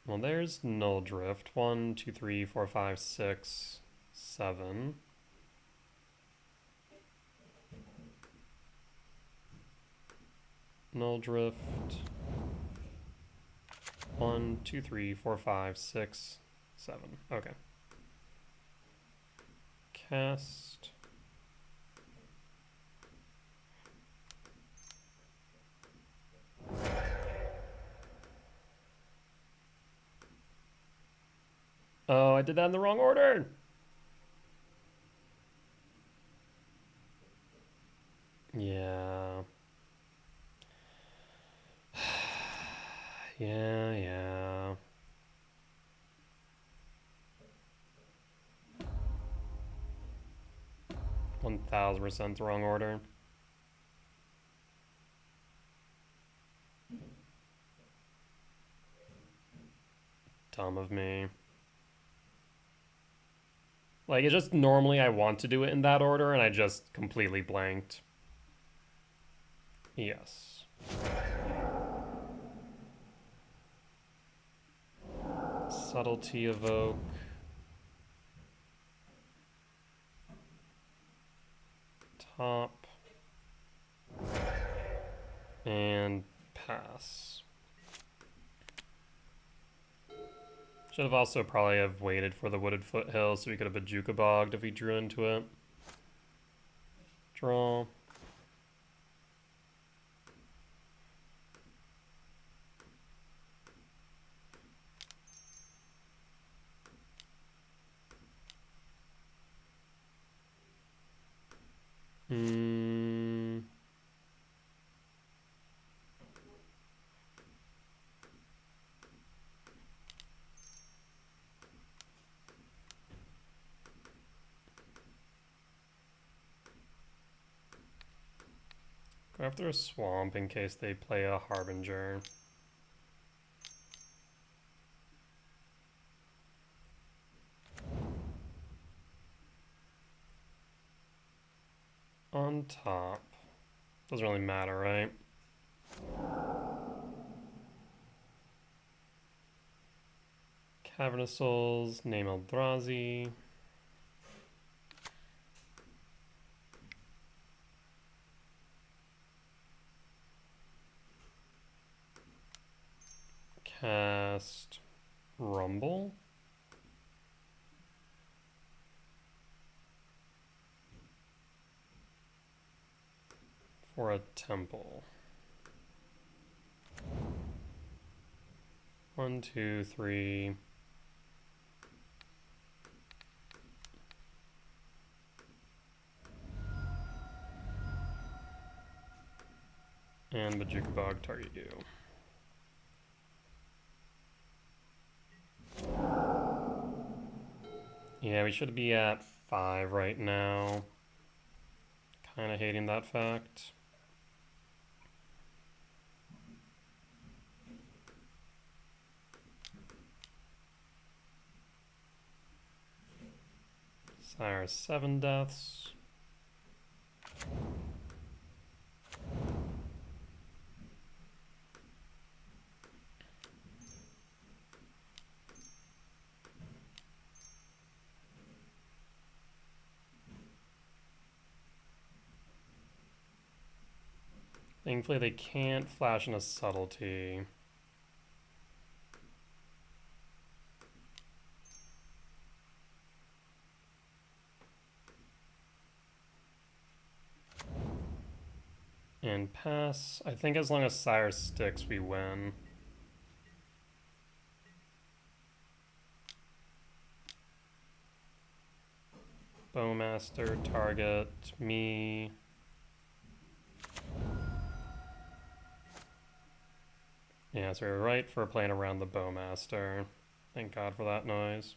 Well, there's Null Drift. 1, 2, 3, 4, 5, 6, 7. Null Drift. 1, 2, 3, 4, 5, 6, 7. Okay. Cast. Oh, I did that in the wrong order. Yeah. Yeah. 1000% the wrong order. Dumb of me. Like, it's just normally I want to do it in that order, and I just completely blanked. Yes. Subtlety evoke. Top. And pass. Should have also probably have waited for the wooded foothill so we could have Bajuka bogged if we drew into it. Draw. Go after a swamp in case they play a Harbinger. On top. Doesn't really matter, right? Cavernous Souls, name Eldrazi. Cast Rumble. For a temple. 1, 2, 3. And Bajuka Bog target you. Yeah, we should be at 5 right now. Kind of hating that fact. Sire 7 deaths. Thankfully they can't flash in a subtlety. And pass. I think as long as Sire sticks, we win. Bowmaster, target, me. Yeah, so we were right for playing around the Bowmaster. Thank God for that noise.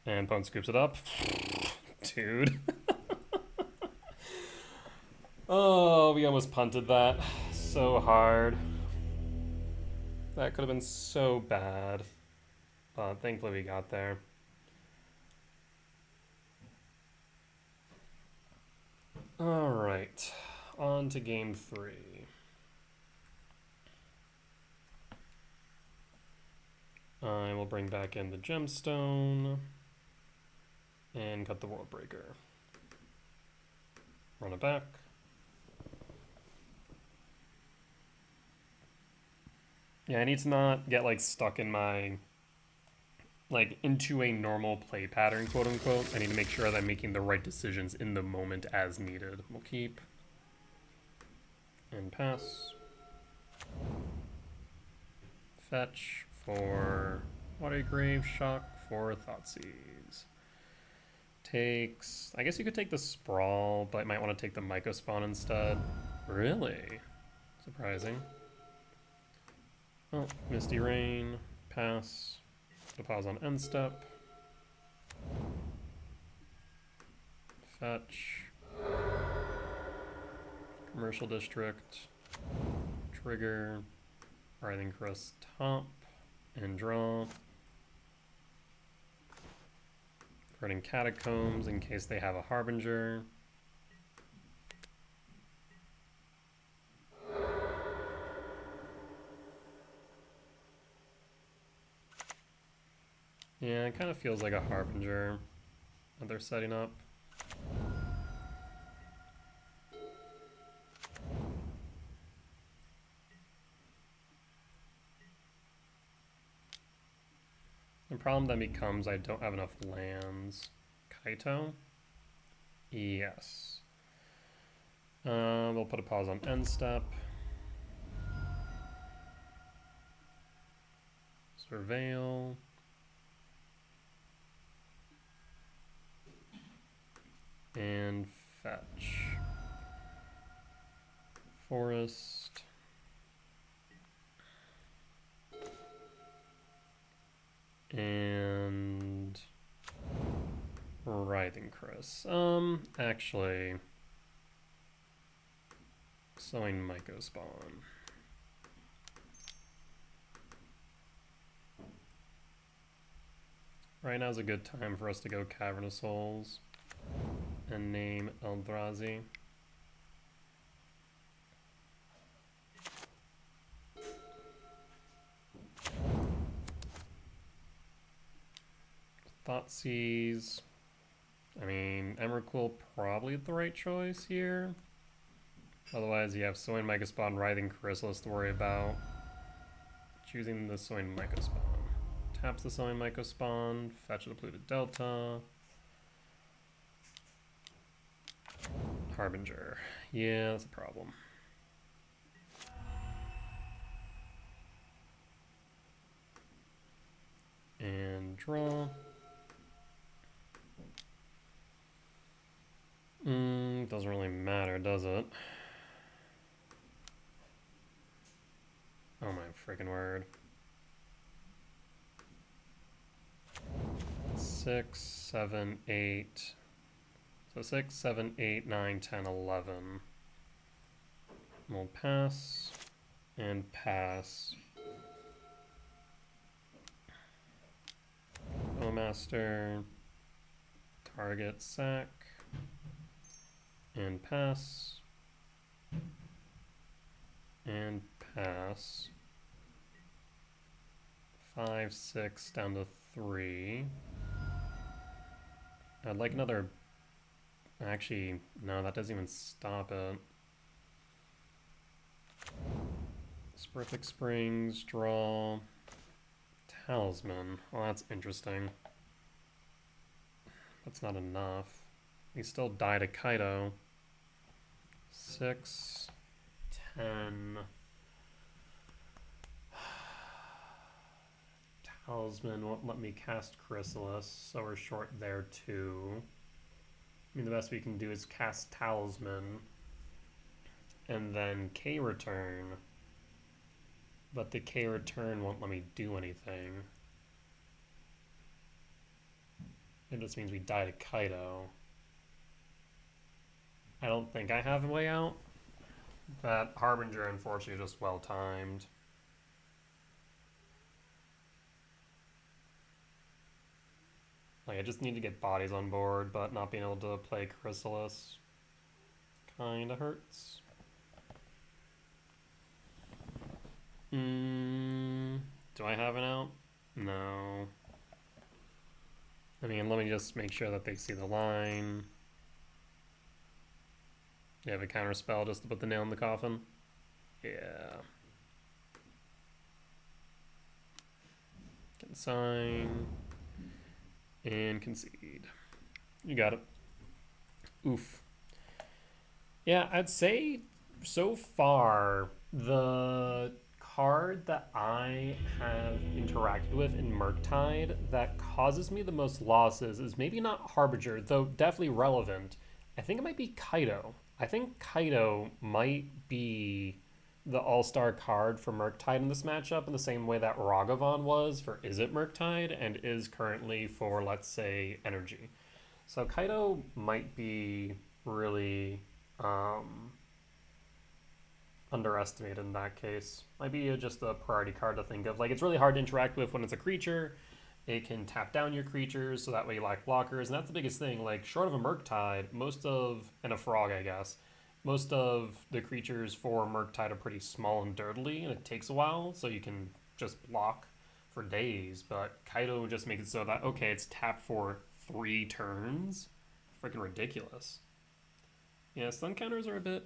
And Pwn scoops it up. Dude. Oh, we almost punted that so hard. That could have been so bad. But thankfully we got there. Alright, on to game 3. I will bring back in the gemstone and cut the world breaker. Run it back. Yeah, I need to not get like stuck in my into a normal play pattern, quote unquote. I need to make sure that I'm making the right decisions in the moment as needed. We'll keep and pass. Fetch for Watery Grave, shock for Thoughtseize. Takes, I guess you could take the Sprawl, but I might want to take the Myco Spawn instead. Really? Surprising. Oh, Misty Rain, pass. Pause on end step. Fetch. Commercial District. Trigger. Writhing Crest top. And draw. Running Catacombs in case they have a Harbinger. Yeah, it kind of feels like a Harbinger that they're setting up. The problem then becomes I don't have enough lands. Kaito? Yes. We'll put a pause on end step. Surveil. And fetch. Forest. And Writhing Chris. Actually, Sowing Mycospawn. Right now is a good time for us to go Cavernous Souls and name Eldrazi. Thoughtseize. I mean, Emrakul probably the right choice here. Otherwise, you have Sowing Mycospawn, Writhing Chrysalis to worry about. Choosing the Sowing Mycospawn. Taps the Sowing Mycospawn, fetch the Polluted Delta. Harbinger. Yeah, that's a problem. And draw. Doesn't really matter, does it? Oh my freaking word. 6, 7, 8. So 6, 7, 8, 9, 10, 11. We'll pass and pass. Master. Target sack. And pass. And pass. 5, 6 down to 3. I'd like another. Actually, no, that doesn't even stop it. Sprithic Springs, draw. Talisman. Well, that's interesting. That's not enough. We still die to Kaito. 6, 10. Talisman won't let me cast Chrysalis, so we're short there too. I mean, the best we can do is cast Talisman and then K return. But the K return won't let me do anything. It just means we die to Kaito. I don't think I have a way out. That Harbinger, unfortunately, is just well timed. Like, I just need to get bodies on board, but not being able to play Chrysalis kinda hurts. Do I have an out? No. I mean, let me just make sure that they see the line. You have a counter spell just to put the nail in the coffin? Yeah. Consign. And concede. You got it. Oof. Yeah, I'd say so far the card that I have interacted with in Murktide that causes me the most losses is maybe not Harbinger, though definitely relevant. I think it might be Kaito. I think Kaito might be the all-star card for Murktide in this matchup in the same way that Ragavan was for Is It Murktide and is currently for, let's say, Energy. So Kaido might be really underestimated in that case. Might be just a priority card to think of. Like, it's really hard to interact with when it's a creature. It can tap down your creatures, so that way you lack blockers, and that's the biggest thing. Like, short of a Murktide, and a frog, I guess, most of the creatures for Murktide are pretty small and dirtily, and it takes a while, so you can just block for days. But Kaido just makes it so that, okay, it's tapped for 3 turns. Freaking ridiculous. Yeah, stun counters are a bit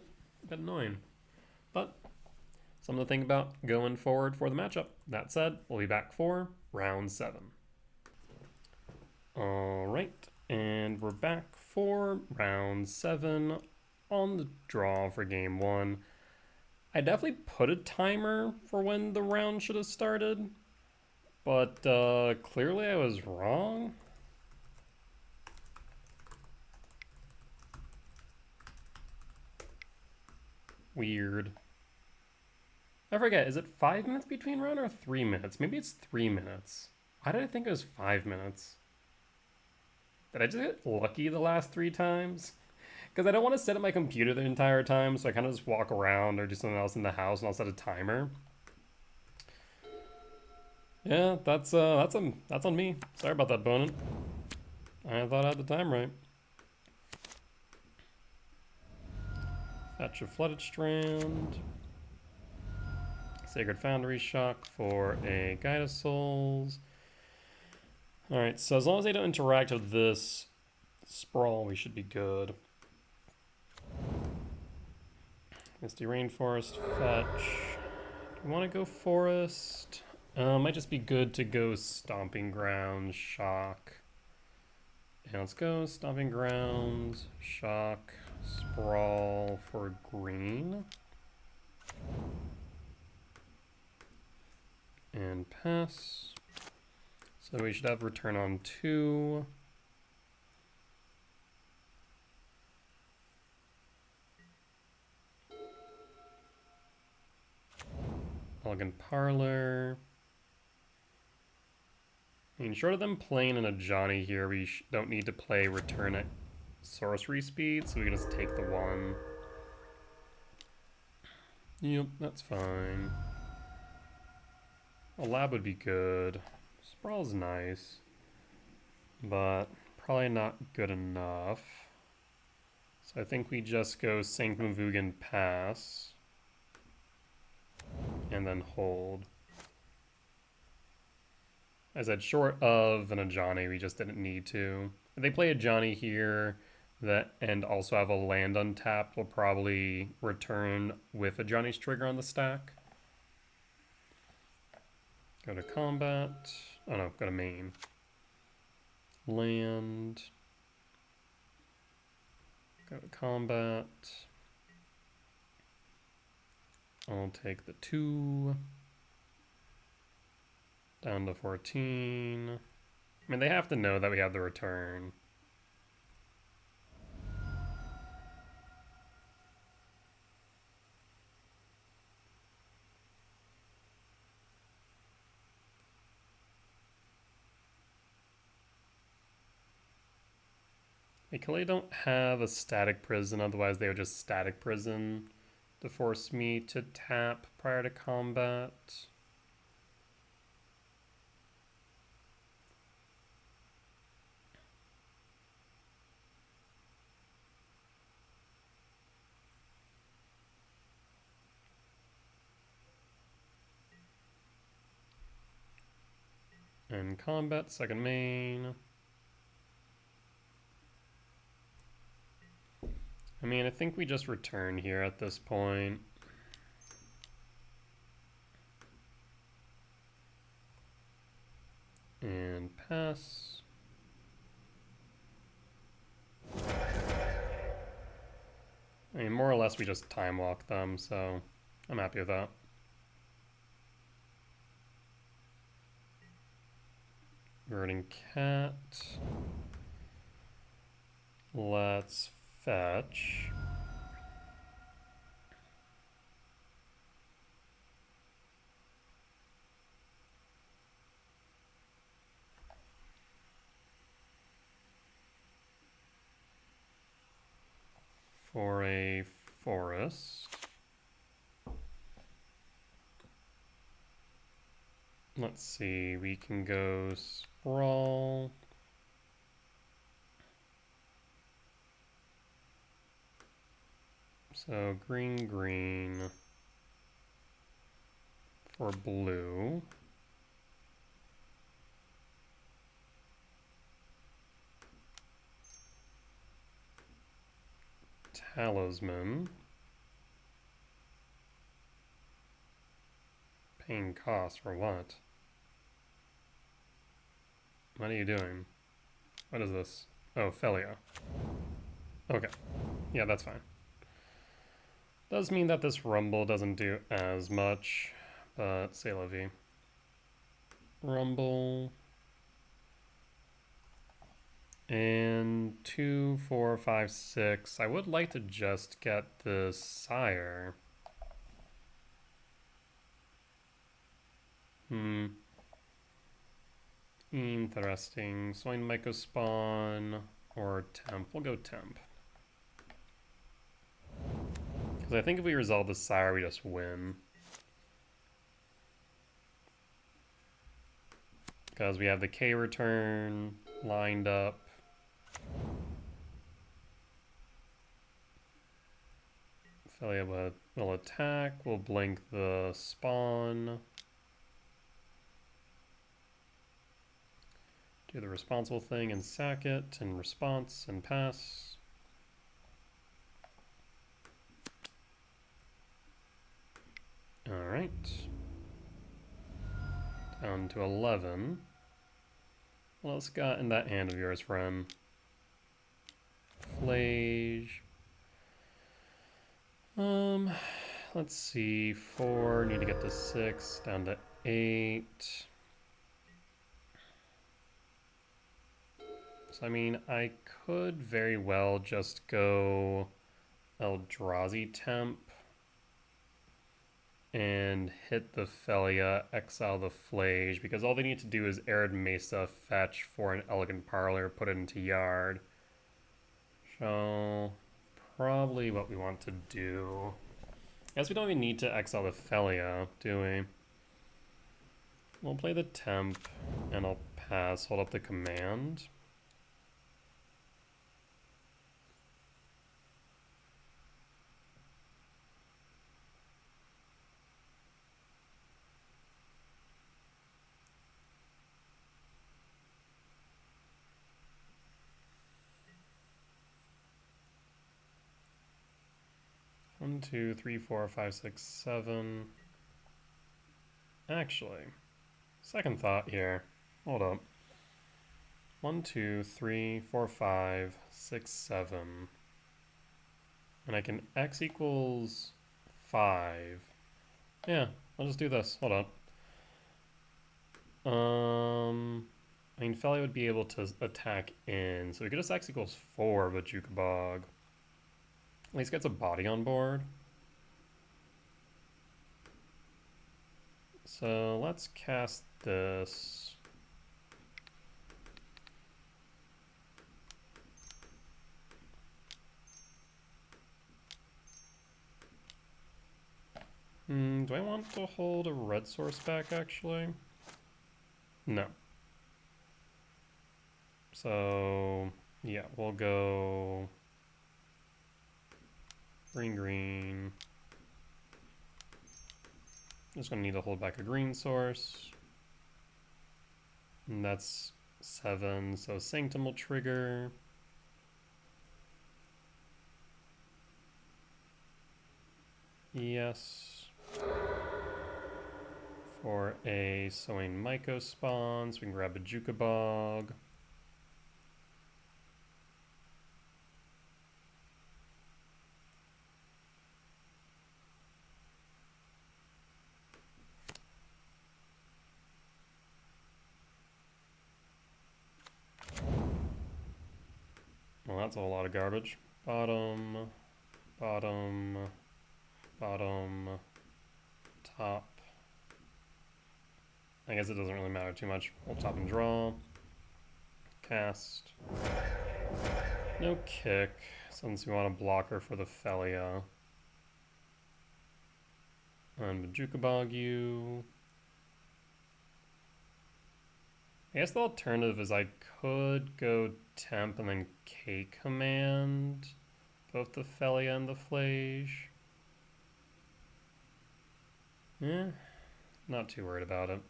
annoying. But something to think about going forward for the matchup. That said, we'll be back for round 7. All right, and we're back for round 7 on the draw for game 1. I definitely put a timer for when the round should have started, but clearly I was wrong. Weird. I forget, is it 5 minutes between round or 3 minutes? Maybe it's 3 minutes. Why did I think it was 5 minutes? Did I just get lucky the last 3 times? Because I don't want to sit at my computer the entire time, so I kind of just walk around or do something else in the house and I'll set a timer. Yeah, that's on me. Sorry about that, opponent. I thought I had the time right. Fetch a Flooded Strand. Sacred Foundry Shock for a Guide of Souls. Alright, so as long as they don't interact with this Sprawl, we should be good. Misty Rainforest, fetch. Do we want to go Forest? Might just be good to go Stomping Grounds, Shock. And let's go Stomping Grounds, Shock, Sprawl for green. And pass. So we should have return on 2. Elegant Parlor. I mean, short of them playing an Ajani here, we don't need to play return at sorcery speed, so we can just take the 1. Yep, that's fine. A lab would be good. Sprawl's nice, but probably not good enough. So I think we just go Sanctum Vugan pass, and then hold. As I said, short of an Ajani, we just didn't need to. If they play Ajani here and also have a land untapped, we'll probably return with Ajani's trigger on the stack. Go to combat. Oh no, go to main. Land. Go to combat. I'll take the 2. Down to 14. I mean, they have to know that we have the return. They clearly don't have a static prison, otherwise they would just static prison to force me to tap prior to combat. And combat, second main. I mean, I think we just return here at this point. And pass. I mean, more or less we just time walk them, so I'm happy with that. Verdant Cat. Let's fetch. for a forest. Let's see, we can go sprawl. So green, green for blue. Talisman. Paying cost for what? What are you doing? What is this? Oh, Felia. Okay. Yeah, that's fine. Does mean that this Rumble doesn't do as much, but c'est la vie. Rumble. And 2, 4, 5, 6. I would like to just get the Sire. Interesting. Swine Myco Spawn or Temp. We'll go Temp. Because I think if we resolve the Sire, we just win. Because we have the K return lined up. Felia will attack. We'll blink the spawn. Do the responsible thing and sack it in response and pass. Alright. Down to 11. What else got in that hand of yours, friend? Flage. Let's see. 4, need to get to 6, down to 8. So, I mean, I could very well just go Eldrazi Temp and hit the Felia, exile the Flage, because all they need to do is Arid Mesa, fetch for an Elegant Parlor, put it into Yard. So, probably what we want to do. I guess we don't even need to exile the Felia, do we? We'll play the Temp, and I'll pass, hold up the command. One, 2, 3, 4, 5, 6, 7. Actually, second thought here. Hold up. 1, 2, 3, 4, 5, 6, 7. And I can X equals 5. Yeah, I'll just do this. Hold up. I mean, Felia would be able to attack in, so we could just X equals 4, but Jukabog. At least gets a body on board. So let's cast this. Do I want to hold a red source back, actually? No. So, yeah, we'll go green, green. Just gonna need to hold back a green source. And that's 7, so Sanctum will trigger. Yes. For a Sowing Myco spawn, so we can grab a Jukabog. Well, that's a whole lot of garbage. Bottom, bottom, bottom, top. I guess it doesn't really matter too much. We'll top and draw. Cast. No kick, since we want a blocker for the Felia. And Majukabog you. I guess the alternative is I could go temp and then K command both the Felia and the Flage. Not too worried about it.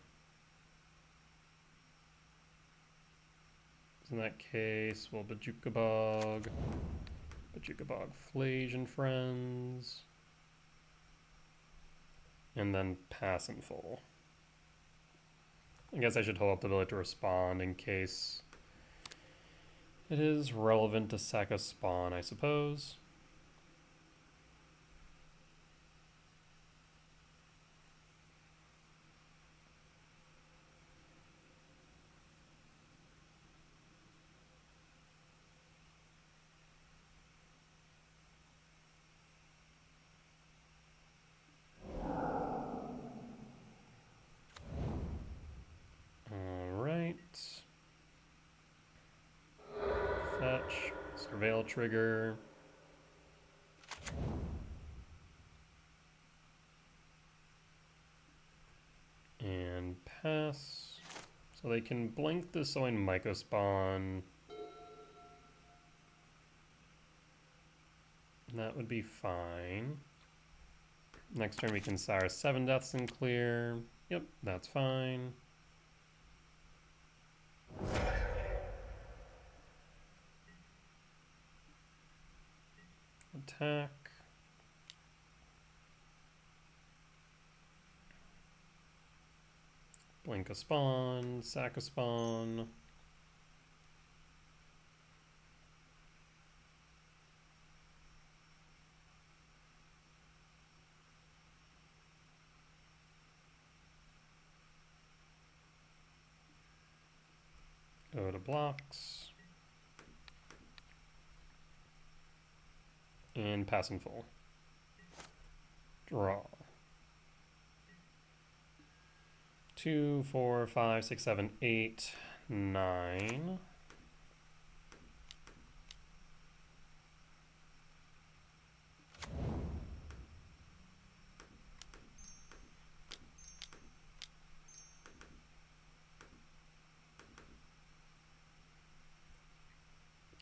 In that case, we'll Bajukabog, Flage and friends, and then pass in full. I guess I should hold up the ability to respond in case it is relevant to sack a spawn, I suppose. Fetch, surveil trigger. And pass. So they can blink the Sowing Mycospawn. That would be fine. Next turn we can sire 7 deaths and clear. Yep, that's fine. Attack. Blink a spawn, sack a spawn. Go to blocks. And pass in full. Draw. 2, 4, 5, 6, 7, 8, 9.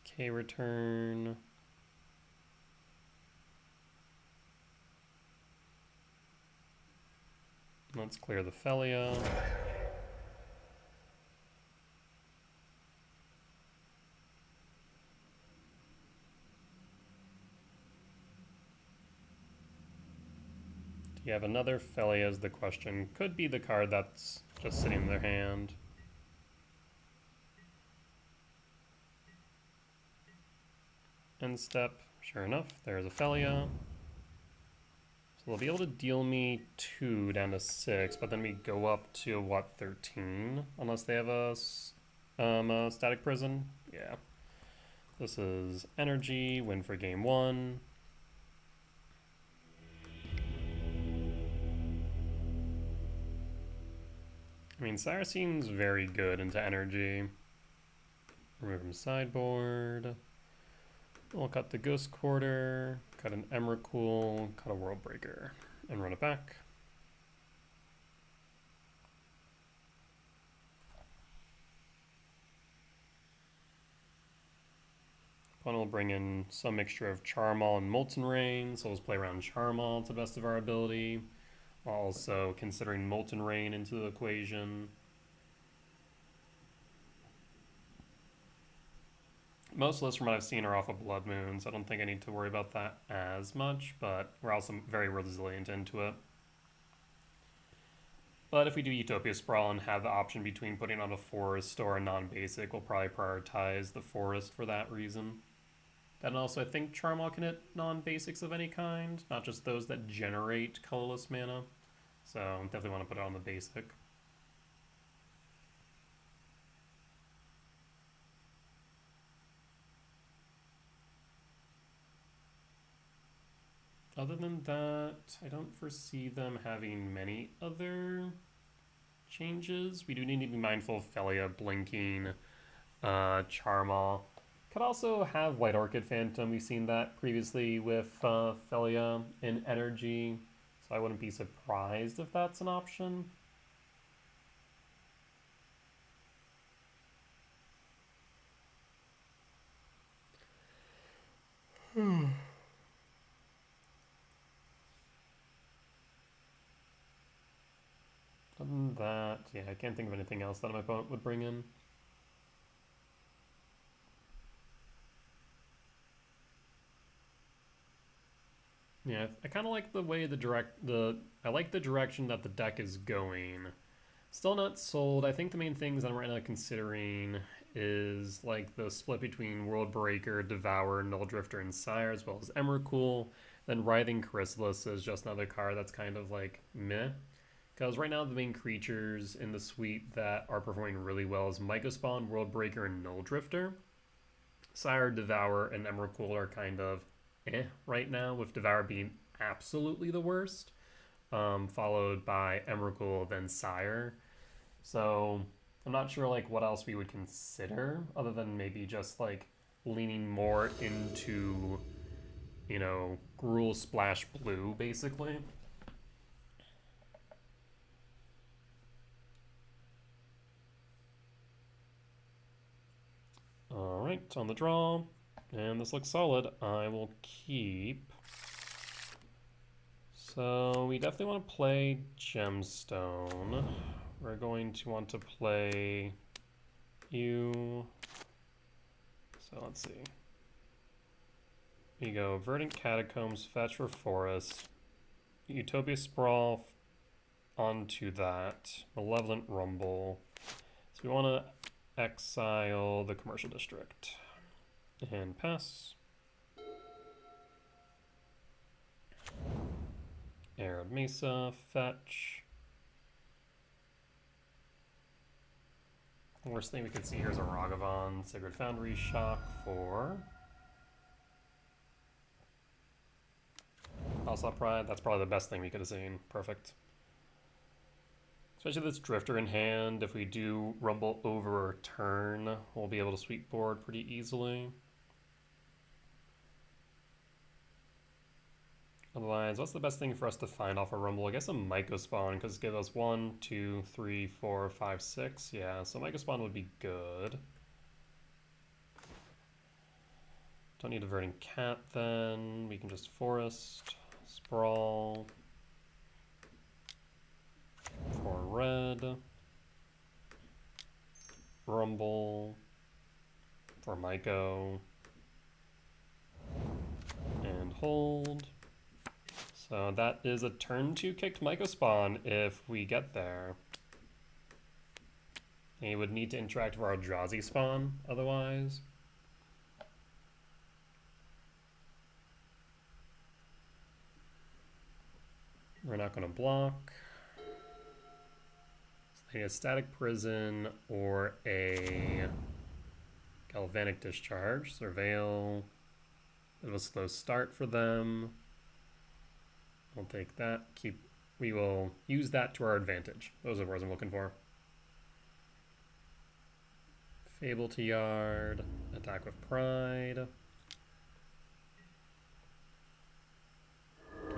K return. Let's clear the Felia. Do you have another Felia is the question. Could be the card that's just sitting in their hand. End step, sure enough, there's a Felia. So they'll be able to deal me 2 down to 6, but then we go up to, what, 13? Unless they have a static prison? Yeah. This is energy, win for game 1. I mean, Sire seems very good into energy. Remove from sideboard. We'll cut the Ghost Quarter, cut an Emrakul, cut a World Breaker, and run it back. Opponent will bring in some mixture of Charmal and Molten Rain, so let's play around Charmal to the best of our ability, while also considering Molten Rain into the equation. Most lists from what I've seen are off of Blood Moon, so I don't think I need to worry about that as much, but we're also very resilient into it. But if we do Utopia Sprawl and have the option between putting on a forest or a non-basic, we'll probably prioritize the forest for that reason. And also I think Charmal can hit non-basics of any kind, not just those that generate colorless mana. So definitely want to put it on the basic. Other than that, I don't foresee them having many other changes. We do need to be mindful of Felia blinking Charmal, Could also have White Orchid Phantom. We've seen that previously with Felia in Energy, so I wouldn't be surprised if that's an option. Other than that, yeah, I can't think of anything else that my opponent would bring in. Yeah, I kind of like the way I like the direction that the deck is going. Still not sold. I think the main things I'm right now considering is like the split between World Breaker, Devour, Null Drifter, and Sire, as well as Emrakul. Then Writhing Chrysalis is just another card that's kind of like meh. Because right now the main creatures in the suite that are performing really well is Mycospawn, World Breaker, and Null Drifter. Sire, Devour, and Emrakul are kind of right now, with Devour being absolutely the worst, followed by Emrakul, then Sire. So I'm not sure like what else we would consider other than maybe just like leaning more into, you know, Gruul Splash Blue, basically. Alright, on the draw. And this looks solid. I will keep. So we definitely want to play Gemstone. We're going to want to play you. So let's see. You go Verdant Catacombs, fetch for Forest, Utopia Sprawl onto that, Malevolent Rumble. So we want to exile the Commercial District and pass. Arid Mesa, fetch. The worst thing we could see here is a Ragavan, Sacred Foundry, shock for Alsop Pride. That's probably the best thing we could have seen. Perfect. Especially this Drifter in hand. If we do Rumble over a turn, we'll be able to sweep board pretty easily. Otherwise, what's the best thing for us to find off a Rumble? I guess a Mycospawn, because it gives us 1, 2, 3, 4, 5, 6. Yeah, so Mycospawn would be good. Don't need a Verdant Cat then. We can just Forest, Sprawl. For red. Rumble. For Myco. And hold. So that is a turn 2 kicked Mycospawn if we get there. And you would need to interact with our Eldrazi spawn otherwise. We're not going to block. So a Static Prison or a Galvanic Discharge. Surveil. It was a slow start for them. We'll take that. We will use that to our advantage. Those are the words I'm looking for. Fable to Yard. Attack with Pride.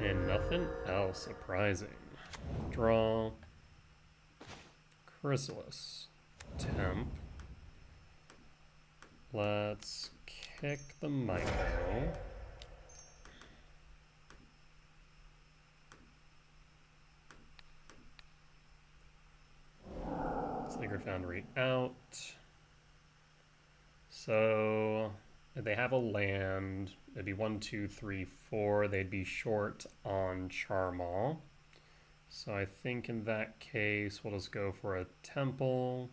And nothing else surprising. Draw. Chrysalis. Temp. Let's kick the Myco. Sacred Foundry out. So if they have a land, it'd be 1, 2, 3, 4. They'd be short on Charmaw. So I think in that case, we'll just go for a Temple.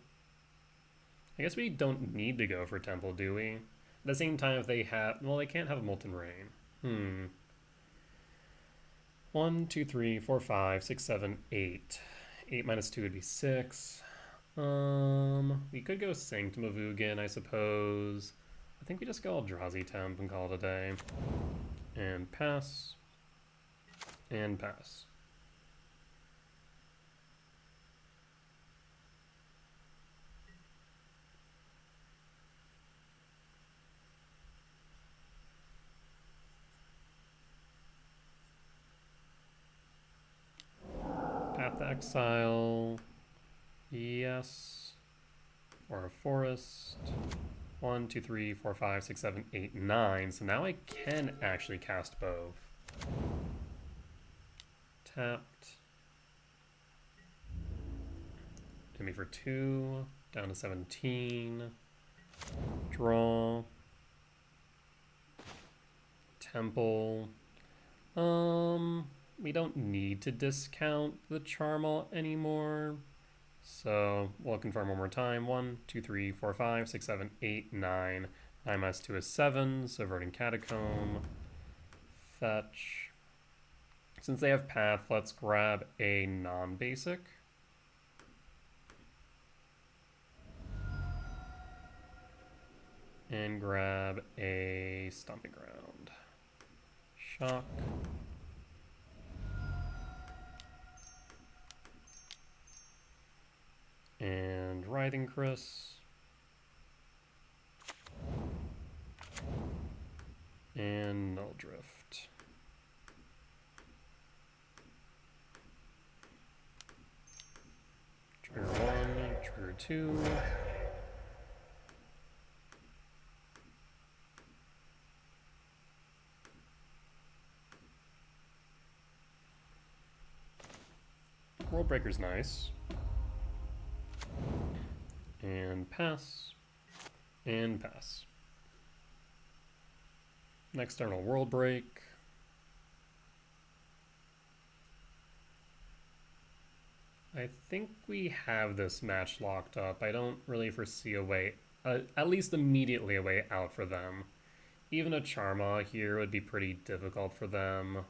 I guess we don't need to go for Temple, do we? At the same time, if they have... Well, they can't have a Molten Rain. 1, 2, 3, 4, 5, 6, 7, 8. 8 minus 2 would be 6. We could go Sanctum of Ugin, I suppose. I think we just go Eldrazi Temp and call it a day. And pass. And pass. exile. Yes. Or a forest. 1, 2, 3, 4, 5, 6, 7, 8, 9. So now I can actually cast both. Tapped. Hit me for 2. Down to 17. Draw. Temple. We don't need to discount the Charmal anymore. So we'll confirm one more time. 1, 2, 3, 4, 5, 6, 7, 8, 9. 9 minus 2 is 7. Subverting Catacomb. Fetch. Since they have Path, let's grab a non-basic. And grab a Stomping Ground. Shock. And Writhing Chris. And Null Drift. Trigger 1, trigger 2. World Breaker's nice. And pass. And pass. An external World Break. I think we have this match locked up. I don't really foresee a way, at least immediately a way out for them. Even a Charma here would be pretty difficult for them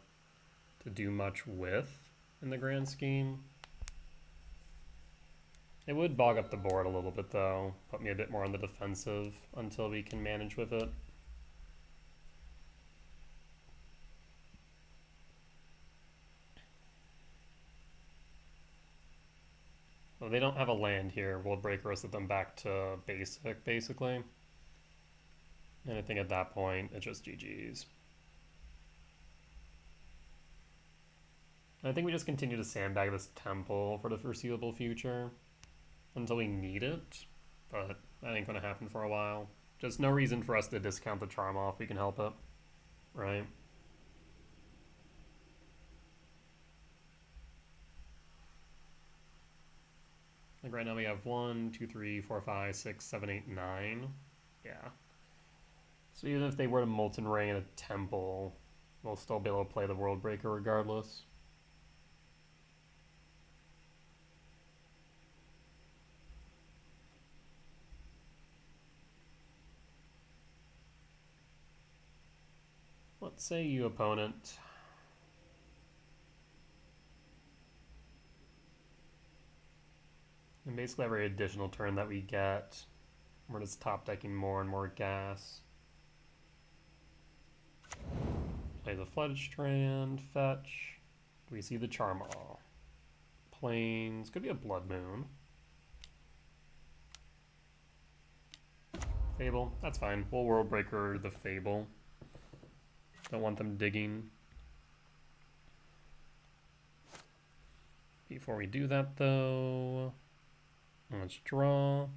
to do much with in the grand scheme. It would bog up the board a little bit though, put me a bit more on the defensive until we can manage with it. Well, they don't have a land here. World Breaker will set them back to basic, basically. And I think at that point, it's just GG's. I think we just continue to sandbag this temple for the foreseeable future until we need it, but that ain't gonna happen for a while. Just no reason for us to discount the charm off if we can help it, right? Like right now we have 1, 2, 3, 4, 5, 6, 7, 8, 9. Yeah. So even if they were to Molten Ring in a temple, we'll still be able to play the World Breaker regardless. Let's say you, opponent. And basically every additional turn that we get, we're just top decking more and more gas. Play the Flooded Strand, fetch. We see the Charmal. Plains, could be a Blood Moon. Fable, that's fine. We'll World Breaker the Fable. Don't want them digging. Before we do that though, let's draw.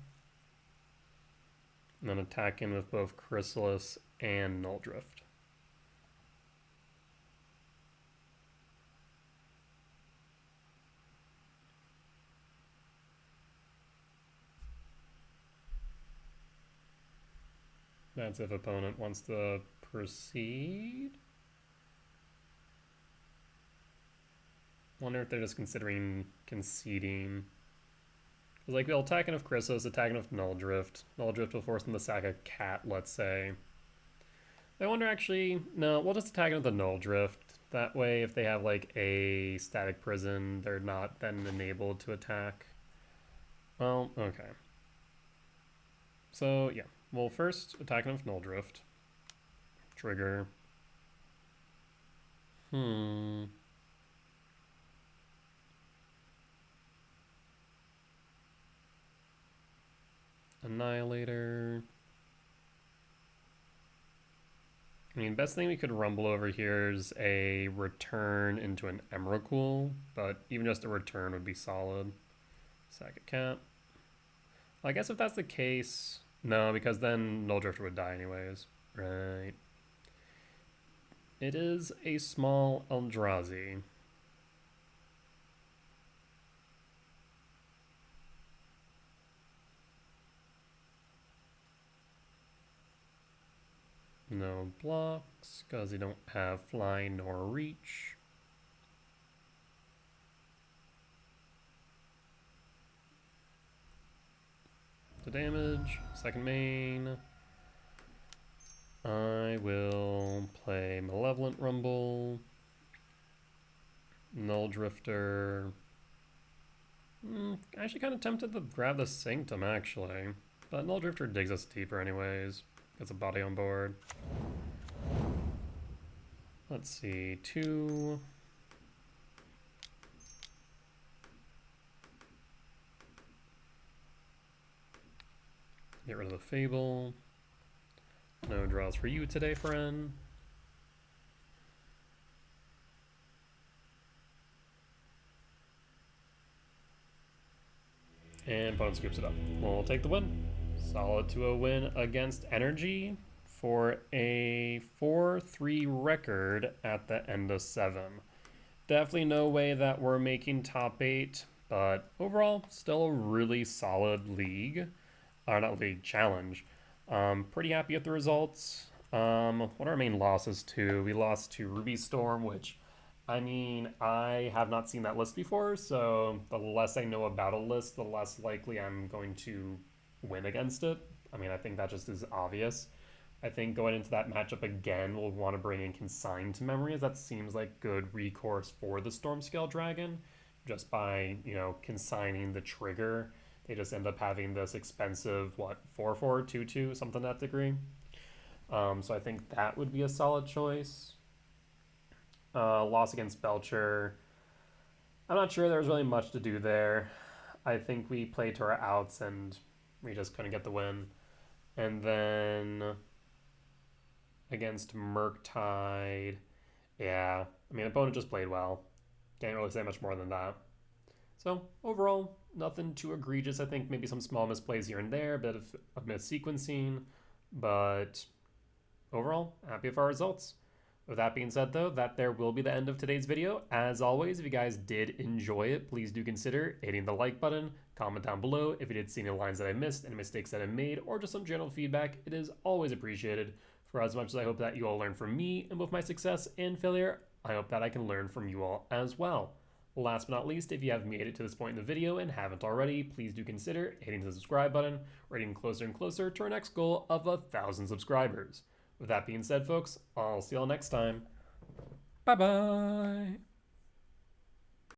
And then attack in with both Chrysalis and Null Drift. That's if opponent wants to proceed. Wonder if they're just considering conceding. Because like we'll attack enough Chrysalis, attack enough Null Drift. Null Drift will force them to sack a cat, let's say. I wonder actually, no, we'll just attack enough the Null Drift. That way if they have like a static prison, they're not then enabled to attack. Well, okay. So yeah, we'll first attack enough Null Drift. Trigger. Annihilator. I mean, best thing we could rumble over here is a return into an Emrakul, but even just a return would be solid. Sack a cat. Well, I guess if that's the case, no, because then Null Drifter would die anyways. Right. It is a small Eldrazi. No blocks, because you don't have fly nor reach. The damage, second main. I will play Malevolent Rumble, Null Drifter. Actually kind of tempted to grab the Sanctum, actually. But Null Drifter digs us deeper anyways. Gets a body on board. Let's see, 2. Get rid of the Fable. No draws for you today, friend. And opponent scoops it up. We'll take the win. Solid 2-0 win against Energy for a 4-3 record at the end of 7. Definitely no way that we're making top 8, but overall, still a really solid league. Not league, challenge. Pretty happy with the results. What are our main losses to? We lost to Ruby Storm, which, I mean, I have not seen that list before, so the less I know about a list, the less likely I'm going to win against it. I mean, I think that just is obvious. I think going into that matchup again, we'll want to bring in Consigned to Memory, as that seems like good recourse for the Stormscale Dragon, just by, you know, consigning the trigger. They just end up having this expensive, 4/4, 2/2, something to that degree. So I think that would be a solid choice. Loss against Blecher. I'm not sure there was really much to do there. I think we played to our outs and we just couldn't get the win. And then against Murktide, yeah, I mean, the opponent just played well. Can't really say much more than that. So overall, nothing too egregious. I think maybe some small misplays here and there, a bit of mis-sequencing, but overall, happy with our results. With that being said, though, that there will be the end of today's video. As always, if you guys did enjoy it, please do consider hitting the like button, comment down below if you did see any lines that I missed, any mistakes that I made, or just some general feedback. It is always appreciated. For as much as I hope that you all learn from me and with my success and failure, I hope that I can learn from you all as well. Last but not least, if you have made it to this point in the video and haven't already, please do consider hitting the subscribe button. We're getting closer and closer to our next goal of 1,000 subscribers. With that being said, folks, I'll see y'all next time. Bye-bye.